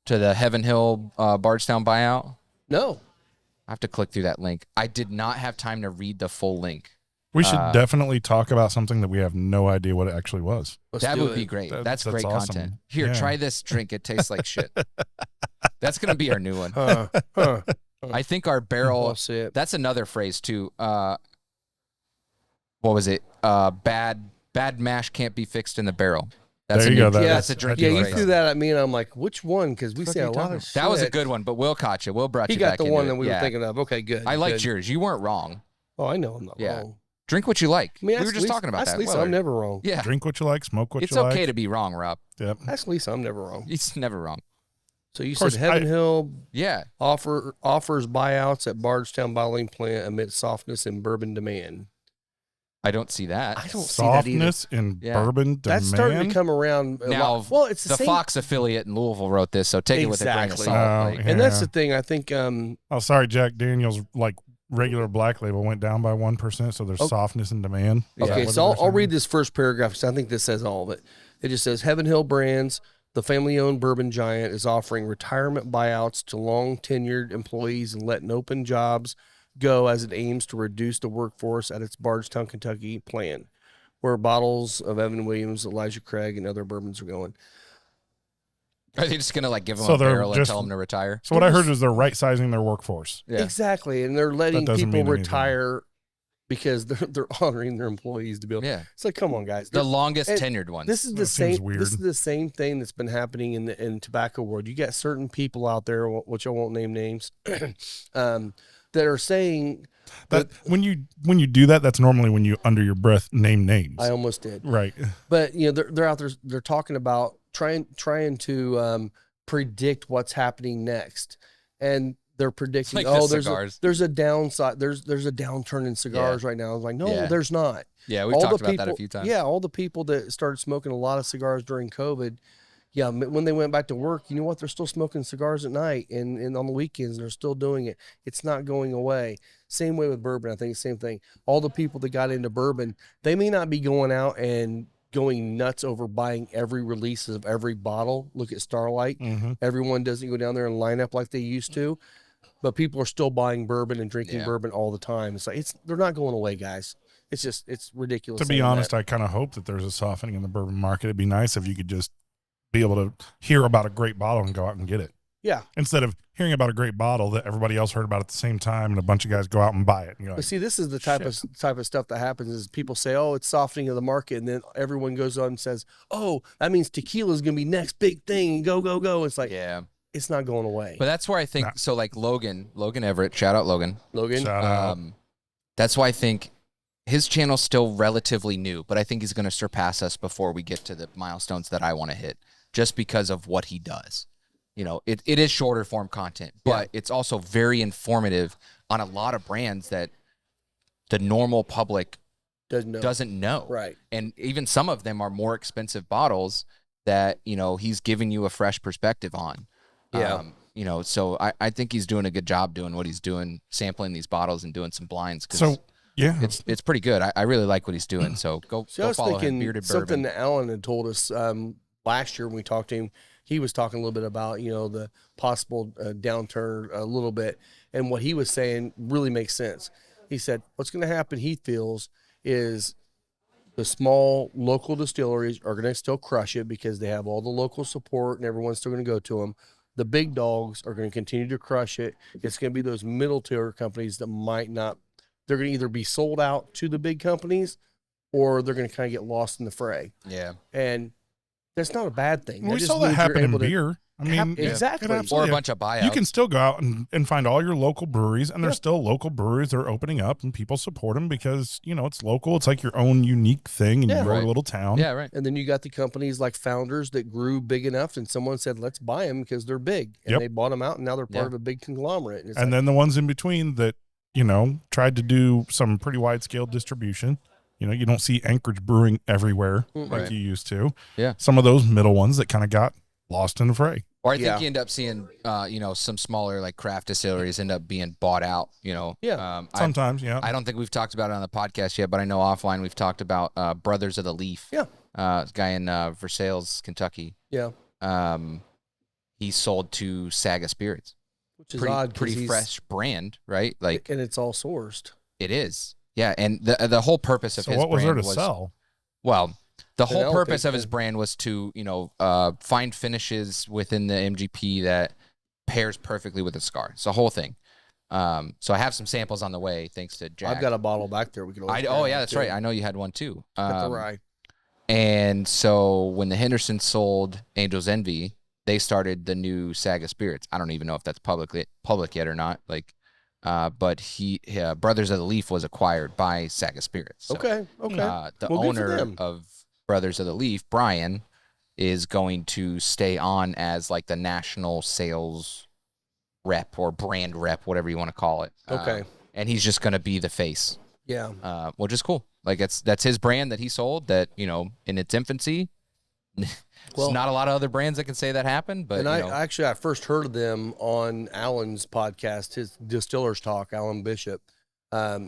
to the Heaven Hill Bardstown buyout? No. I have to click through that link. I did not have time to read the full link. we should definitely talk about something that we have no idea what it actually was. Let's That do would it. be great. That's great awesome. content. Here, Yeah. try this drink. It tastes like shit. That's gonna be our new one. Huh. I think our barrel. I'll see it. That's another phrase too. What was it? Bad mash can't be fixed in the barrel. That's There a you new, go. That's a I do drinking Yeah, you like phrase. threw that at me, and I'm like, which one? Because we What say are a you lot talking of about? That was a shit. good one, but Will caught you. Will brought He you got back the into one it. that we Yeah. were thinking of. Okay, good. I liked good. yours. You weren't wrong. Oh, I know I'm not Yeah. wrong. Drink what you like. I mean, we were ask just Lisa- talking about ask that. Lisa, Weller. I'm never wrong. Yeah. Drink what you like, smoke what It's you like. okay to be wrong, Rob. Yep. Ask Lisa, I'm never wrong. It's never wrong. So you course, said Heaven Hill Yeah. offers buyouts at Bardstown bottling plant amid softness in bourbon demand. I don't see that. I don't see that either. Softness in Yeah. bourbon demand. That's starting to come around. Now, well, it's the, the same. Fox affiliate in Louisville wrote this, so take it with a grain of Exactly. salt. Oh, like- yeah. And that's the thing. I think Oh, sorry, Jack Daniels. Like regular black label went down by 1%, so there's Okay. softness in demand. Is that Okay, what so they're I'll saying? read this first paragraph because I think this says all of it. It just says Heaven Hill Brands, the family-owned bourbon giant, is offering retirement buyouts to long-tenured employees and letting open jobs go as it aims to reduce the workforce at its Bardstown, Kentucky plant, where bottles of Evan Williams, Elijah Craig, and other bourbons are going. Are they just gonna like give them So a they're barrel and just- tell them to retire? So what I heard is they're right sizing their workforce. Yeah. Exactly, and they're letting doesn't people mean anything. retire because they're honoring their employees to be able. Yeah. It's like, come on, guys. The longest and tenured ones. This is the That seems same. weird. This is the same thing that's been happening in the tobacco world. You got certain people out there, which I won't name names, that are saying That when you do that, that's normally when you under your breath name names. I almost did, Right. but you know they're out there. They're talking about trying to predict what's happening next, and they're predicting. Like the there's cigars. there's a downside. There's a downturn in cigars right now. I was like, no, Yeah. there's not. yeah, we've talked about that a few times. Yeah, all the people that started smoking a lot of cigars during COVID, when they went back to work, you know what? They're still smoking cigars at night and on the weekends, and they're still doing it. It's not going away. Same way with bourbon. I think the same thing. All the people that got into bourbon, they may not be going out and going nuts over buying every release of every bottle. Look at Starlight. Mm-hmm. Everyone doesn't go down there and line up like they used to. but people are still buying bourbon and drinking Yeah. bourbon all the time. It's like they're not going away, guys. It's ridiculous. To be saying honest, that. I kind of hope that there's a softening in the bourbon market. It'd be nice if you could just be able to hear about a great bottle and go out and get it, Yeah. instead of hearing about a great bottle that everybody else heard about at the same time and a bunch of guys go out and buy it. And you're But like, see, this is the type of stuff that happens is people say, "Oh, it's softening of the market," and then everyone goes on and says, "Oh, that means tequila is going to be next big thing. And go, go, go." It's like, Yeah. it's not going away. But that's where I think, so like Logan Everett, shout out Logan. Logan, shout out. That's why I think his channel's still relatively new, but I think he's going to surpass us before we get to the milestones that I want to hit, just because of what he does. You know, it is shorter form content, but it's also very informative on a lot of brands that the normal public doesn't know. Right. And even some of them are more expensive bottles that, you know, he's giving you a fresh perspective on. Yeah. You know, so I think he's doing a good job doing what he's doing, sampling these bottles and doing some blinds. So yeah, it's pretty good. I really like what he's doing. So go See, I was follow him. thinking Bearded something Bourbon. that Alan had told us last year when we talked to him. He was talking a little bit about, you know, the possible downturn a little bit. And what he was saying really makes sense. He said, what's going to happen, he feels, is the small local distilleries are going to still crush it because they have all the local support and everyone's still going to go to them. The big dogs are going to continue to crush it. It's going to be those middle tier companies that might not, they're going to either be sold out to the big companies or they're going to kind of get lost in the fray. Yeah. And that's not a bad thing. we just saw that means you're happen in able to- beer. I mean, exactly. it absolutely- Or a bunch of buyouts. You can still go out and find all your local breweries, and there's still local breweries that are opening up, and people support them because, you know, it's local. It's like your own unique thing in Yeah. your Right. little town. Yeah, right. And then you got the companies like Founders that grew big enough, and someone said, "Let's buy them because they're big." And Yep. they bought them out, and now they're part Yeah. of a big conglomerate. And, it's And like, then the ones in between that, you know, tried to do some pretty wide scale distribution. You know, you don't see Anchorage Brewing everywhere like Right. you used to. Yeah. Some of those middle ones that kind of got lost in the fray. Or I think Yeah. you end up seeing, you know, some smaller like craft distilleries end up being bought out. You know, Yeah. Sometimes, yeah. I don't think we've talked about it on the podcast yet, but I know offline we've talked about Brothers of the Leaf. Yeah. This guy in Versailles, Kentucky. yeah, He sold to Saga Spirits. which is Pretty odd. 'cause pretty he's- fresh brand, right? Like and it's all sourced. it is. Yeah, and the whole purpose of So his what was brand there to sell? Well, the whole Vanilla purpose of his tasting. brand was to, you know, find finishes within the MGP that pairs perfectly with a cigar. It's the whole thing. So I have some samples on the way, thanks to Jack. I've got a bottle back there. We can. always Oh grab yeah, that's too. right. I know you had one too. Got the rye. And so when the Hendersons sold Angel's Envy, they started the new Saga Spirits. I don't even know if that's public yet or not. Like, but Brothers of the Leaf was acquired by Saga Spirits. So, Okay. Okay. the Well, good for owner them. of Brothers of the Leaf, Brian, is going to stay on as like the national sales rep or brand rep, whatever you want to call it. Okay. And he's just going to be the face, Yeah. which is cool. Like that's his brand that he sold that, you know, in its infancy. Well- There's not a lot of other brands that can say that happened, but And you I know, actually I first heard of them on Alan's podcast, his Distillers Talk, Alan Bishop.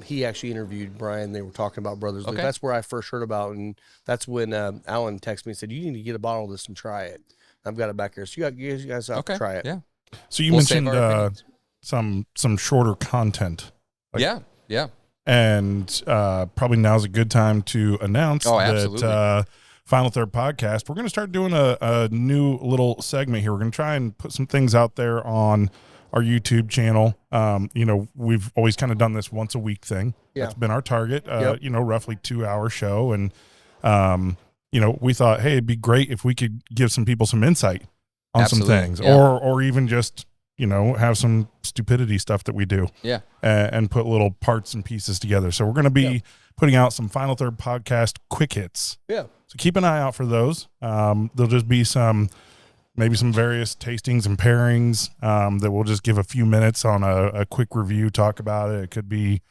He actually interviewed Brian. They were talking about Brothers. Leaf. Okay. That's where I first heard about, and that's when Alan texted me and said, "You need to get a bottle of this and try it." I've got it back here, so you guys have to try it. Yeah. So you We'll save mentioned our opinions. some shorter content. Like- Yeah. And probably now's a good time to announce Oh, that absolutely. Final Third Podcast, we're going to start doing a new little segment here. We're going to try and put some things out there on our YouTube channel. You know, we've always kind of done this once a week thing. Yeah. That's been our target, Yep. you know, roughly 2-hour show. And, you know, we thought, hey, it'd be great if we could give some people some insight on Absolutely, some things yeah. or even just, you know, have some stupidity stuff that we do Yeah. and put little parts and pieces together. So we're going to be putting out some Final Third Podcast quick hits. Yeah. So keep an eye out for those. There'll just be maybe some various tastings and pairings that we'll just give a few minutes on a quick review, talk about it. It could be,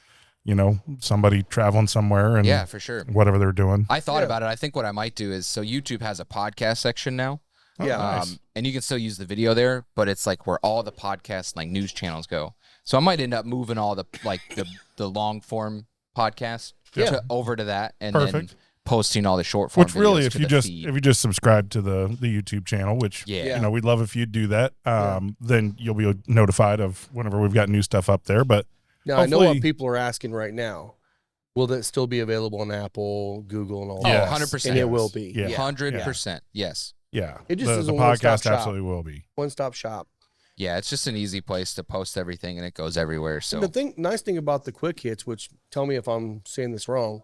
you know, somebody traveling somewhere and Yeah, for sure. whatever they're doing. I thought Yeah. about it. I think what I might do is, so YouTube has a podcast section now. Oh, Yeah. nice. And you can still use the video there, but it's like where all the podcasts, like news channels go. So I might end up moving all the, like the long form podcasts Yeah. over to that. And Perfect. then posting all the short form Which really, videos if to you the just feed. if you just subscribe to the YouTube channel, which Yeah. you know we'd love if you do that, then you'll be notified of whenever we've got new stuff up there. But Now, I know hopefully- what people are asking right now. Will that still be available on Apple, Google, and all Yes. that? 100%. And it will be. Yeah. 100%. Yes. yeah, It just is the a one-stop podcast shop. absolutely will be. One-stop shop. Yeah, it's just an easy place to post everything, and it goes everywhere. So And the nice thing about the quick hits, which tell me if I'm saying this wrong,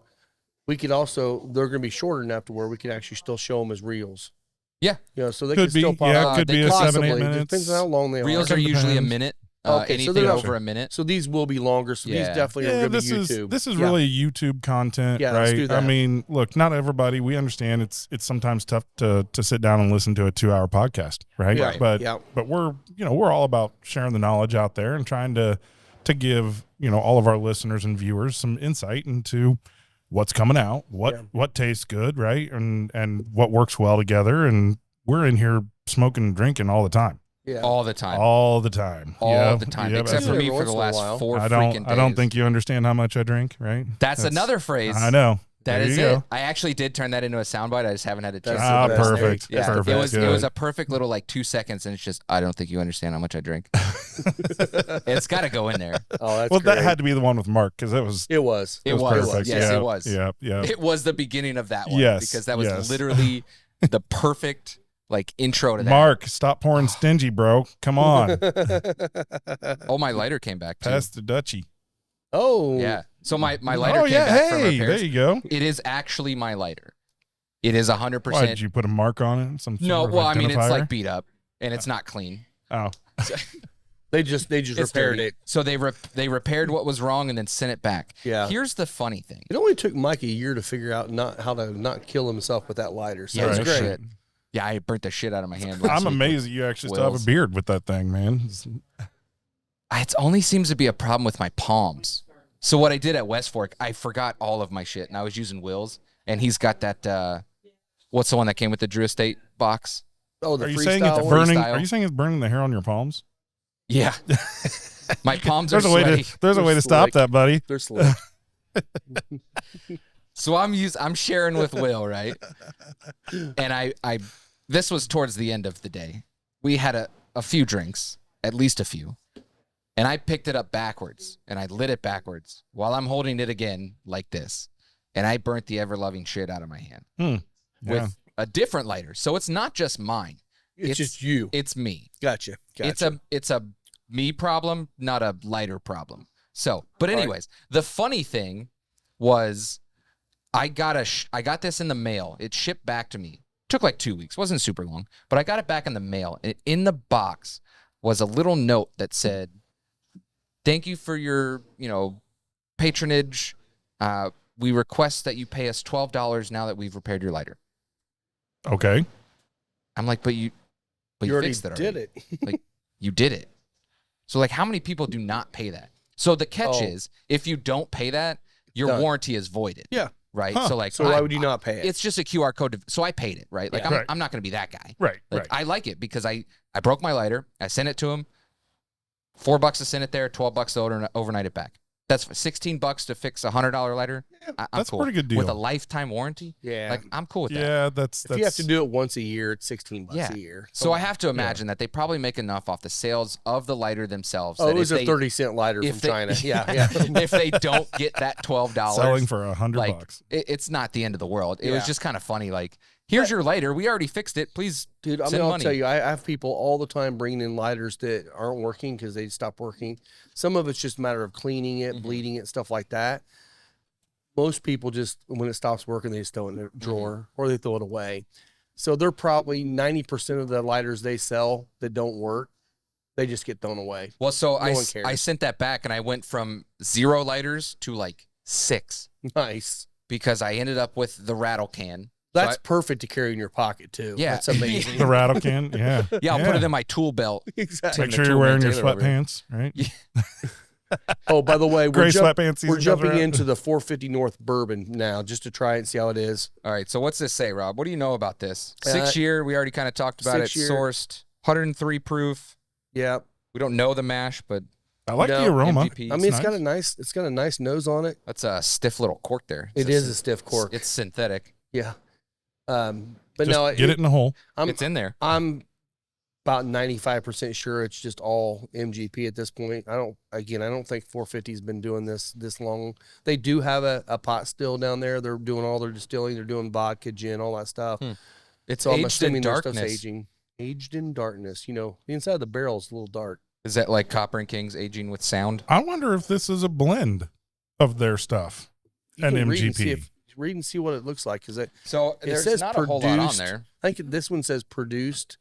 we could also, they're going to be shorter enough to where we can actually still show them as reels. Yeah. You know, so they Could can still be, pop yeah, out. could be a Possibly. 7-8 minutes. Depends on how long they reels are. are usually a Depends. minute. Okay, so Anything they're not- over a minute. So these will be longer. So these Yeah. definitely are Yeah, going to this be is YouTube. this is Yeah. really YouTube content, Yeah, let's right? do I that. mean, look, not everybody. We understand it's sometimes tough to sit down and listen to a 2-hour podcast, right? Yeah. But Yeah. we're all about sharing the knowledge out there and trying to give all of our listeners and viewers some insight into what's coming out, what tastes good, right, and what works well together. And we're in here smoking and drinking all the time. Yeah. All the time. All the time. All Yep, the time. yep, Except for Every me for once the in a last while. 4 I freaking don't. days. I don't think you understand how much I drink, right? That's another phrase. I know. That There is you it. go. I actually did turn that into a soundbite. I just haven't had a chance. That's to the do it. best. Perfect. Yeah, Perfect. it was Good. a perfect little like 2 seconds, and it's just I don't think you understand how much I drink. It's got to go in there. Oh, that's Well, great. that had to be the one with Mark because it was. It was. It was. perfect. Yes, yeah, it was. Yeah, yeah. It was the beginning of that one. Yes, because that was yes. literally the perfect like intro to that. Mark, stop pouring stingy, bro. Come on, Oh, my lighter came back too. pass the Dutchie. Oh. Yeah. So my lighter Oh came yeah, back from hey, repairs. there you go. It is actually my lighter. It is 100%. Why did you put a mark on it? Some No, sort of well, I mean it's identifier? like beat up and it's not clean. Oh, They just It's repaired dirty. it. So they repaired what was wrong and then sent it back. Yeah. Here's the funny thing. It only took Mike a year to figure out how to not kill himself with that lighter. So Yeah, it's no great. shit. Yeah, I burnt the shit out of my hand. last I'm week amazed that you actually still have a Will's. beard with that thing, man. It only seems to be a problem with my palms. So what I did at West Fork, I forgot all of my shit, and I was using Will's, and he's got that. What's the one that came with the Drew Estate box? Oh, the Are you freestyle saying it's one? burning? Freestyle. Are you saying it's burning the hair on your palms? Yeah, my palms are There's a way sweaty. to. There's a They're way to stop slick. that, buddy. They're slick. So I'm sharing with Will, right? And I this was towards the end of the day. We had a few drinks, at least a few. And I picked it up backwards and I lit it backwards while I'm holding it again like this. And I burnt the ever-loving shit out of my hand Yeah. with a different lighter. So it's not just mine. It's just you. It's me. Gotcha. It's a me problem, not a lighter problem. So, but anyways, the funny thing was I got this in the mail. It shipped back to me. Took like 2 weeks. Wasn't super long, but I got it back in the mail. And in the box was a little note that said, "Thank you for your, patronage. We request that you pay us $12 now that we've repaired your lighter." Okay. I'm like, but you already fixed it did already. it. Like, you did it. So like, how many people do not pay that? So the catch Oh. is, if you don't pay that, your Done. warranty is voided. Yeah. Right. Huh. So like, So why would you not pay it? It's just a QR code. So I paid it. Right. Like Yeah. I'm not going to be that guy. Right. Like Right. I like it because I broke my lighter. I sent it to him. $4 to send it there. $12 to overnight it back. That's $16 to fix a $100 lighter. I'm that's a cool. pretty good With a deal. lifetime warranty. Yeah. Like I'm cool with that. Yeah, that's. If you have to do it once a year, it's $16 Yeah. a year. So I have to imagine that they probably make enough off the sales of the lighter themselves. Oh, that it was if a they- 30-cent lighter if from they- China. Yeah. if they don't get that $12, selling for $100. like it's not the end of the world. It was Yeah. just kind of funny. Like, here's your lighter. We already fixed it. Please, Dude, send I'll money. tell you, I have people all the time bringing in lighters that aren't working because they stopped working. Some of it's just a matter of cleaning it, bleeding it, stuff like that. Most people just, when it stops working, they just throw it in their drawer or they throw it away. So they're probably 90% of the lighters they sell that don't work, they just get thrown away. Well, so No I one cares. I sent that back and I went from 0 lighters to like 6 Nice. because I ended up with the rattle can. That's So perfect to carry in your pocket, too. Yeah. That's amazing. The rattle can. Yeah. yeah, I'll put it in my tool belt. Exactly. Make the sure you're tool wearing man your Taylor over here. sweatpants, right? Oh, by the way, Gray sweatpants. we're season jumping comes around. into the 450 North bourbon now just to try and see how it is. All right. So what's this say, Rob? What do you know about this? Uh, 6 year. We already kind of talked about it. 6 year. Sourced 103 proof. Yeah. We don't know the mash, but I like No, the aroma. MGP. I mean, It's it's got a nice nose on it. That's a stiff little cork there. It is a stiff cork. It's synthetic. Yeah. But Just no, get it in the hole. It's in there. I'm about 95% sure it's just all MGP at this point. I don't think 450's been doing this long. They do have a pot still down there. They're doing all their distilling. They're doing vodka, gin, all that stuff. It's So I'm aged in assuming their stuff's darkness. aging. Aged in darkness. You know, the inside of the barrel is a little dark. Is that like Copper and King's aging with sound? I wonder if this is a blend of their stuff You and can read and see MGP. read and see what it looks like, because it There's says not produced. a whole lot on there. I think this one says produced,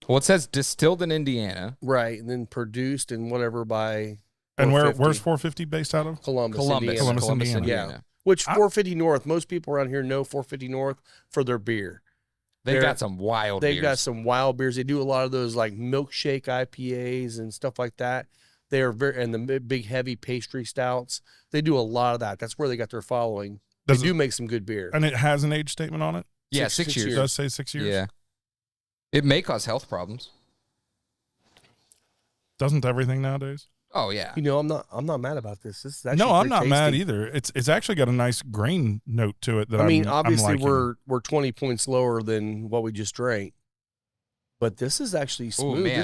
Well, it says distilled in Indiana. right, and then produced and whatever by And 450. where's 450 based out of? Columbus, Columbus, Indiana. Columbus, Indiana. Yeah. Which 450 North, most people around here know 450 North for their beer. They've They're- got some wild They've got beers. some wild beers. They do a lot of those like milkshake IPAs and stuff like that. They are and the big heavy pastry stouts. They do a lot of that. That's where they got their following. Does They do it- make some good beer. And it has an age statement on it? Yeah, six 6 years. It does say 6 years? Yeah. It may cause health problems. Doesn't everything nowadays? Oh, yeah. You know, I'm not mad about this. This is actually No, I'm pretty not mad tasty. either. It's actually got a nice grain note to it that I mean, I'm obviously liking. we're 20 points lower than what we just drank, but this is actually smooth. man.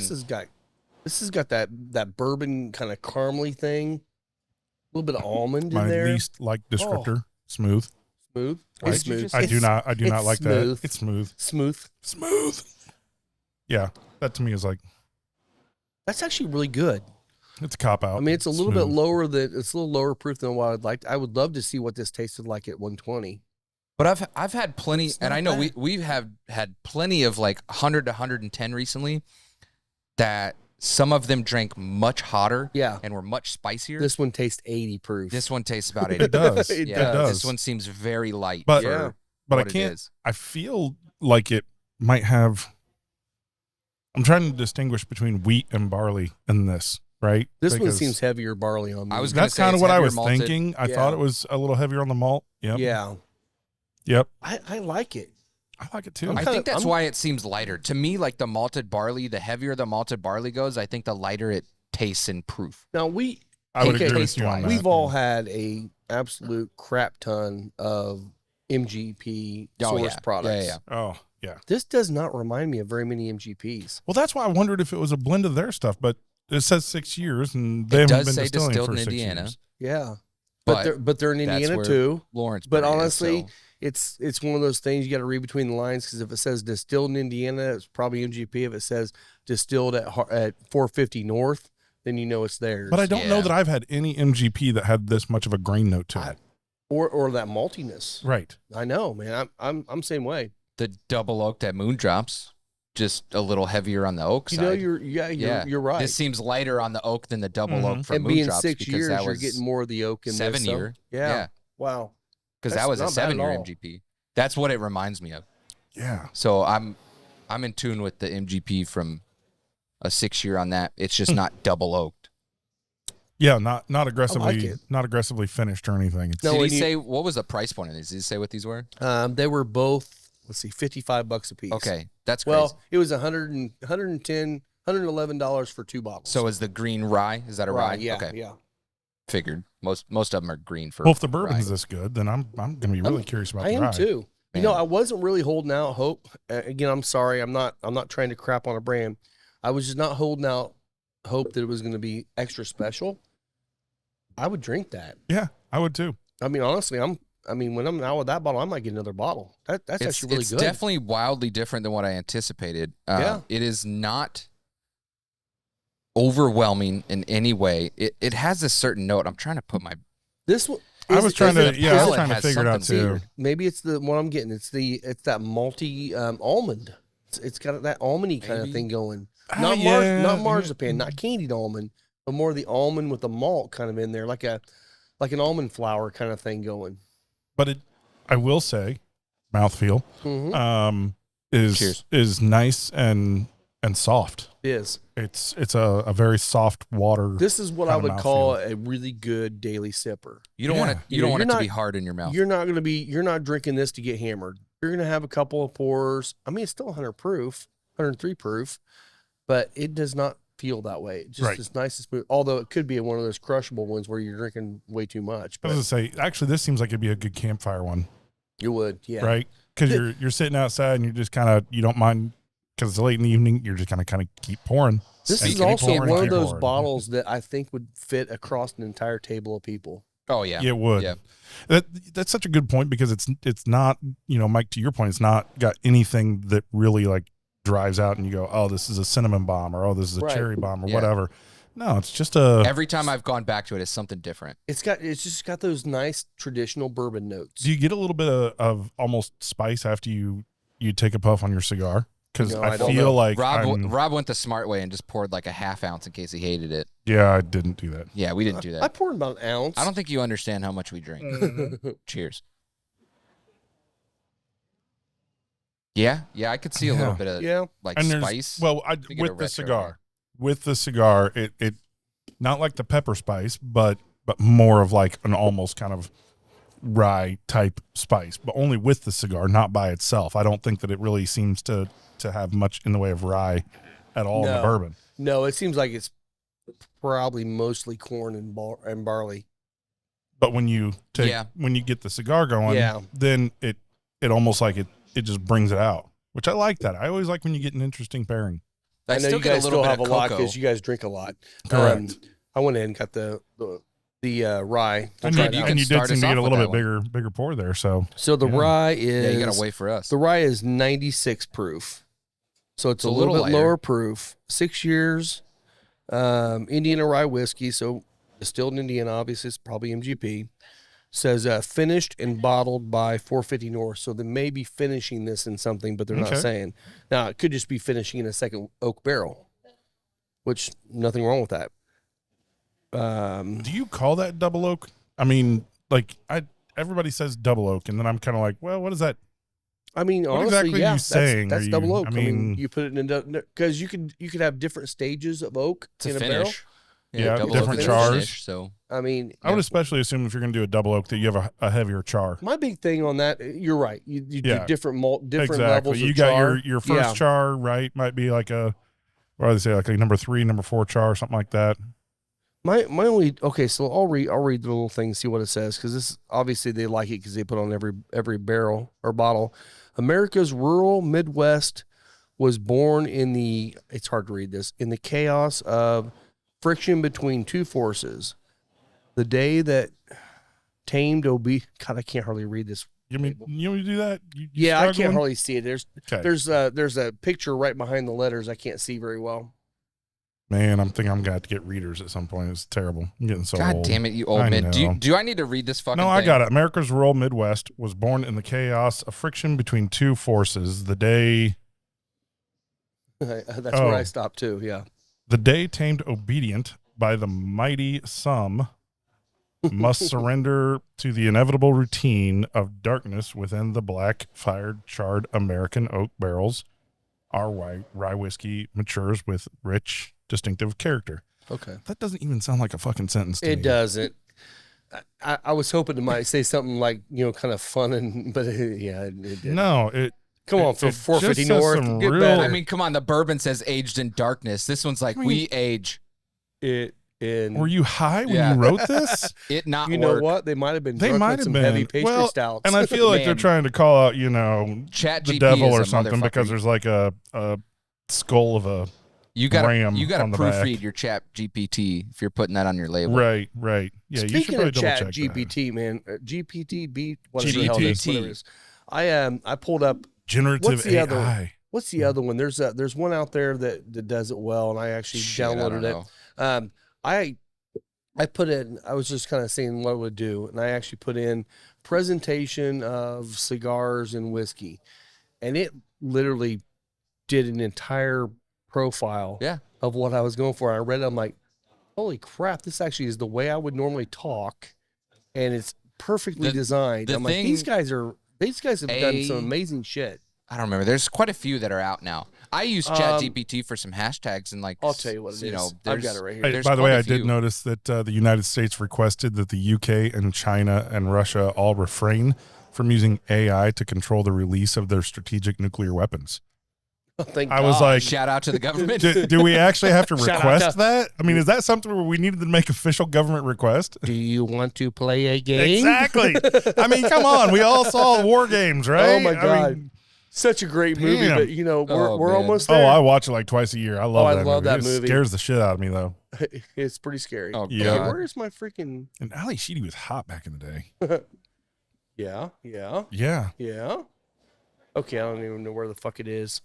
This has got that bourbon kind of caramely thing, a little bit of almond my in there. least like descriptor. Smooth. Smooth. Right. It's smooth. I do It's- not it's like smooth. that. It's smooth. Smooth. Smooth. Yeah. That to me is like That's actually really good. it's a cop out. I mean, it's a little bit Smooth. lower it's a little lower proof than what I'd like. I would love to see what this tasted like at 120. But I've had plenty, It's and not I know bad. we have had plenty of like 100 to 110 recently that some of them drank much hotter Yeah. and were much spicier. This one tastes 80 proof. This one tastes about 80. It does. It Yeah, does. this one seems very light. But- for Yeah. but I what it can't is. I feel like it might have I'm trying to distinguish between wheat and barley in this, right? This one Because seems heavier barley on me. I was gonna that's say kind of it's what I heavier was malted. thinking. I Yeah. thought it was a little heavier on the malt. Yep. Yeah. Yep. I like it. I like it too. I'm I kinda- think that's I'm- why it seems lighter. To me, like the malted barley, the heavier the malted barley goes, I think the lighter it tastes in proof. Now I would okay, agree with you on that. we've all had a absolute crap ton of MGP Oh, source yeah. products. Yeah, Oh, yeah. This does not remind me of very many MGPs. Well, that's why I wondered if it was a blend of their stuff, but it says 6 years and they It haven't does been say distilling distilled for in 6 Indiana. years. Yeah. But But they're in that's Indiana where too. Lawrence, But honestly, it's one of those things you got to read between the lines, because if it says distilled in Indiana, it's probably MGP. If it says distilled at 450 North, then you know it's theirs. But I don't know Yeah. that I've had any MGP that had this much of a grain note to it. or that maltiness. Right. I know, man. I'm same way. the double oaked at Moondrops, just a little heavier on the oak You side. know, you're right. This seems lighter on the oak than the double Mhm. oak from and being Moondrops 6 because years, that you're was getting more of the oak in 7 this. so- year. Yeah. Wow. Because That's that was a not bad at 7-year all. MGP. That's what it reminds me of. Yeah. So I'm in tune with the MGP from a 6-year on that. It's just not double oaked. Yeah, not aggressively it. not aggressively finished or anything. It's, No, Did when he you- say what was the price point of these? Did he say what these were? They were both, let's see, $55 a piece. Okay, that's crazy. Well, it was $110, $111 for 2 bottles. So is the green rye? Is that a rye? Yeah. Okay, Yeah. figured. Most of them are green for. well, if the bourbon's rye. this good, then I'm going to be really curious about I the am rye. too. Man. You know, I wasn't really holding out hope. Again, I'm sorry. I'm not trying to crap on a brand. I was just not holding out hope that it was going to be extra special. I would drink that. Yeah, I would too. I mean, honestly, when I'm out with that bottle, I might get another bottle. That's actually really it's good. definitely wildly different than what I anticipated. Yeah. It is not overwhelming in any way. It has a certain note. I'm trying to put my. This one. I was trying is it to a yeah, I was palate trying to has figure it out something too. weird? Maybe it's the one I'm getting. It's that malty almond. It's got that almondy kind of Maybe. thing going. Ah, Not yeah. not marzipan, not candied almond, but more the almond with the malt kind of in there, like an almond flour kind of thing going. But I will say, mouthfeel Mm-hmm. Cheers. is nice and soft. It is. It's a very soft water. This is what I Kinda would call a really good daily sipper. You don't Yeah. want it. You You know, don't want it you're to be not- hard in your mouth. You're not drinking this to get hammered. You're gonna have a couple of pours. I mean, it's still 100 proof, 103 proof, but it does not feel that way. Just Right. it's nice and smooth. Although it could be one of those crushable ones where you're drinking way too much. I But was gonna say, actually, this seems like it'd be a good campfire one, you would, yeah. right? Because you're sitting outside and you're just kind of, you don't mind, because it's late in the evening, you're just kind of keep pouring. This And is keep also pouring, one of keep those pouring. bottles that I think would fit across an entire table of people. Oh yeah. It would. Yeah. That's such a good point, because it's not, Mike, to your point, it's not got anything that really like drives out and you go, oh, this is a cinnamon bomb, or oh, this is a Right. cherry bomb, or Yeah. whatever. No, it's just a. Every time I've gone back to it, it's something different. It's just got those nice traditional bourbon notes. Do you get a little bit of almost spice after you take a puff on your cigar? Because No, I I don't feel know. like Rob went the smart way and just poured like a half ounce in case he hated it. yeah, I didn't do that. Yeah, we didn't do I that. poured about an ounce. I don't think you understand how much we drink. Mm. Cheers. Yeah, I could see a little bit of yeah. like And there's spice. well, get a with the retro cigar, it not like the pepper spice, but more of like an almost kind of rye type spice, but only with the cigar, not by itself. I don't think that it really seems to have much in the way of rye at all in the No. bourbon. No, it seems like it's probably mostly corn and barley. But when you Yeah. when you get the cigar going, Yeah. then it almost like it just brings it out, which I like that. I always like when you get an interesting pairing. I know still you get guys a little still bit have of a lot cocoa. because you guys drink a lot. Correct. I went in and got the rye. And try you, it out. and you did Start seem us to get a off with little bit that bigger pour there. So So the Yeah. rye Yeah, is you gotta wait for us. the rye is 96 proof, so it's a little bit lighter. lower proof. 6 years, Indiana rye whiskey. So distilled in Indiana, obviously it's probably MGP. Says finished and bottled by 450 North. So they may be finishing this in something, but they're not Okay. saying. Now it could just be finishing in a second oak barrel, which nothing wrong with that. do you call that double oak? I mean, like everybody says double oak, and then I'm kind of like, well, what is that? I mean, What honestly, exactly are yeah, you saying? that's Are double you- oak. I I mean, mean- you put it in because you could have different stages of oak It's in a a barrel. finish. Yeah, double different oak is a chars. finish, so I mean, I would especially assume if you're going to do a double oak that you have a heavier char. my big thing on that, you're right. You Yeah. do different different Exactly. levels You of got char. your first Yeah. char, right? Might be like what do they say, like a number 3, number 4 char, something like that. My only so I'll read the little thing, see what it says, because this obviously they like it because they put on every barrel or bottle. America's rural Midwest was born in the it's hard to read this in the chaos of friction between two forces. The day that tamed God, I can't hardly read this. You want me to do that? You Yeah, I can't struggling? hardly see it. Okay. There's a picture right behind the letters I can't see very well. Man, I'm thinking I'm going to have to get readers at some point. It's terrible. I'm getting so God old. damn it, you old I man. know. Do I need to read this fucking No, thing? I got it. America's rural Midwest was born in the chaos of friction between two forces. The day That's where I stopped too. Yeah. tamed obedient by the mighty some must surrender to the inevitable routine of darkness within the black-fired, charred American oak barrels. Our rye whiskey matures with rich, distinctive character. Okay. That doesn't even sound like a fucking sentence to me. It doesn't. I was hoping it might say something like, kind of fun, but yeah, it didn't. No, it. Come on, it for just 450 says North, some get real- better. I mean, come on. The bourbon says aged in darkness. This one's like, I mean- we age. Were you high when Yeah. you wrote this? It not You work. know what? They might have been They drunk might with have some been. heavy pastry Well, stouts. And I feel like they're Man. trying to call out, Chat the GP devil is or a something because motherfucker. there's like a skull of a You got ram to on the back. proofread your Chat GPT if you're putting that on your label. right. Yeah, you should Speaking probably of double Chat check that. GPT, man, GPT, whatever the hell it is, GPT. whatever it is. I pulled up. Generative What's the AI. other- What's the other one? There's one out there that does it well, and I actually Shit, I downloaded don't it. know. I put in. I was just kind of seeing what it would do, and I actually put in presentation of cigars and whiskey, and it literally did an entire profile Yeah. of what I was going for. I read it. I'm like, holy crap! This actually is the way I would normally talk, and it's perfectly The- designed. the I'm like, these thing- guys have done some amazing shit. I don't remember. There's quite a few that are out now. I use Chat GPT for some hashtags and like. I'll tell you what it is. I've there's- got it right here. Hey, There's by the way, quite a I did few. notice that the United States requested that the UK and China and Russia all refrain from using AI to control the release of their strategic nuclear weapons. Thank I was God. like, Shout out to the government. do we actually have to Shout out request to- that? I mean, is that something where we needed to make official government request? Do you want to play a game? Exactly. I mean, come on. We all saw War Games, right? Oh my God. I mean, Such a great movie, Damn. but you know, we're man. almost oh, there. I watch it like twice a year. I love I that love movie. that It movie. scares the shit out of me, though. It's pretty scary. Oh, Yeah. God. Where's my freaking? And Ali Sheedy was hot back in the day. Yeah. Yeah. Okay, I don't even know where the fuck it is.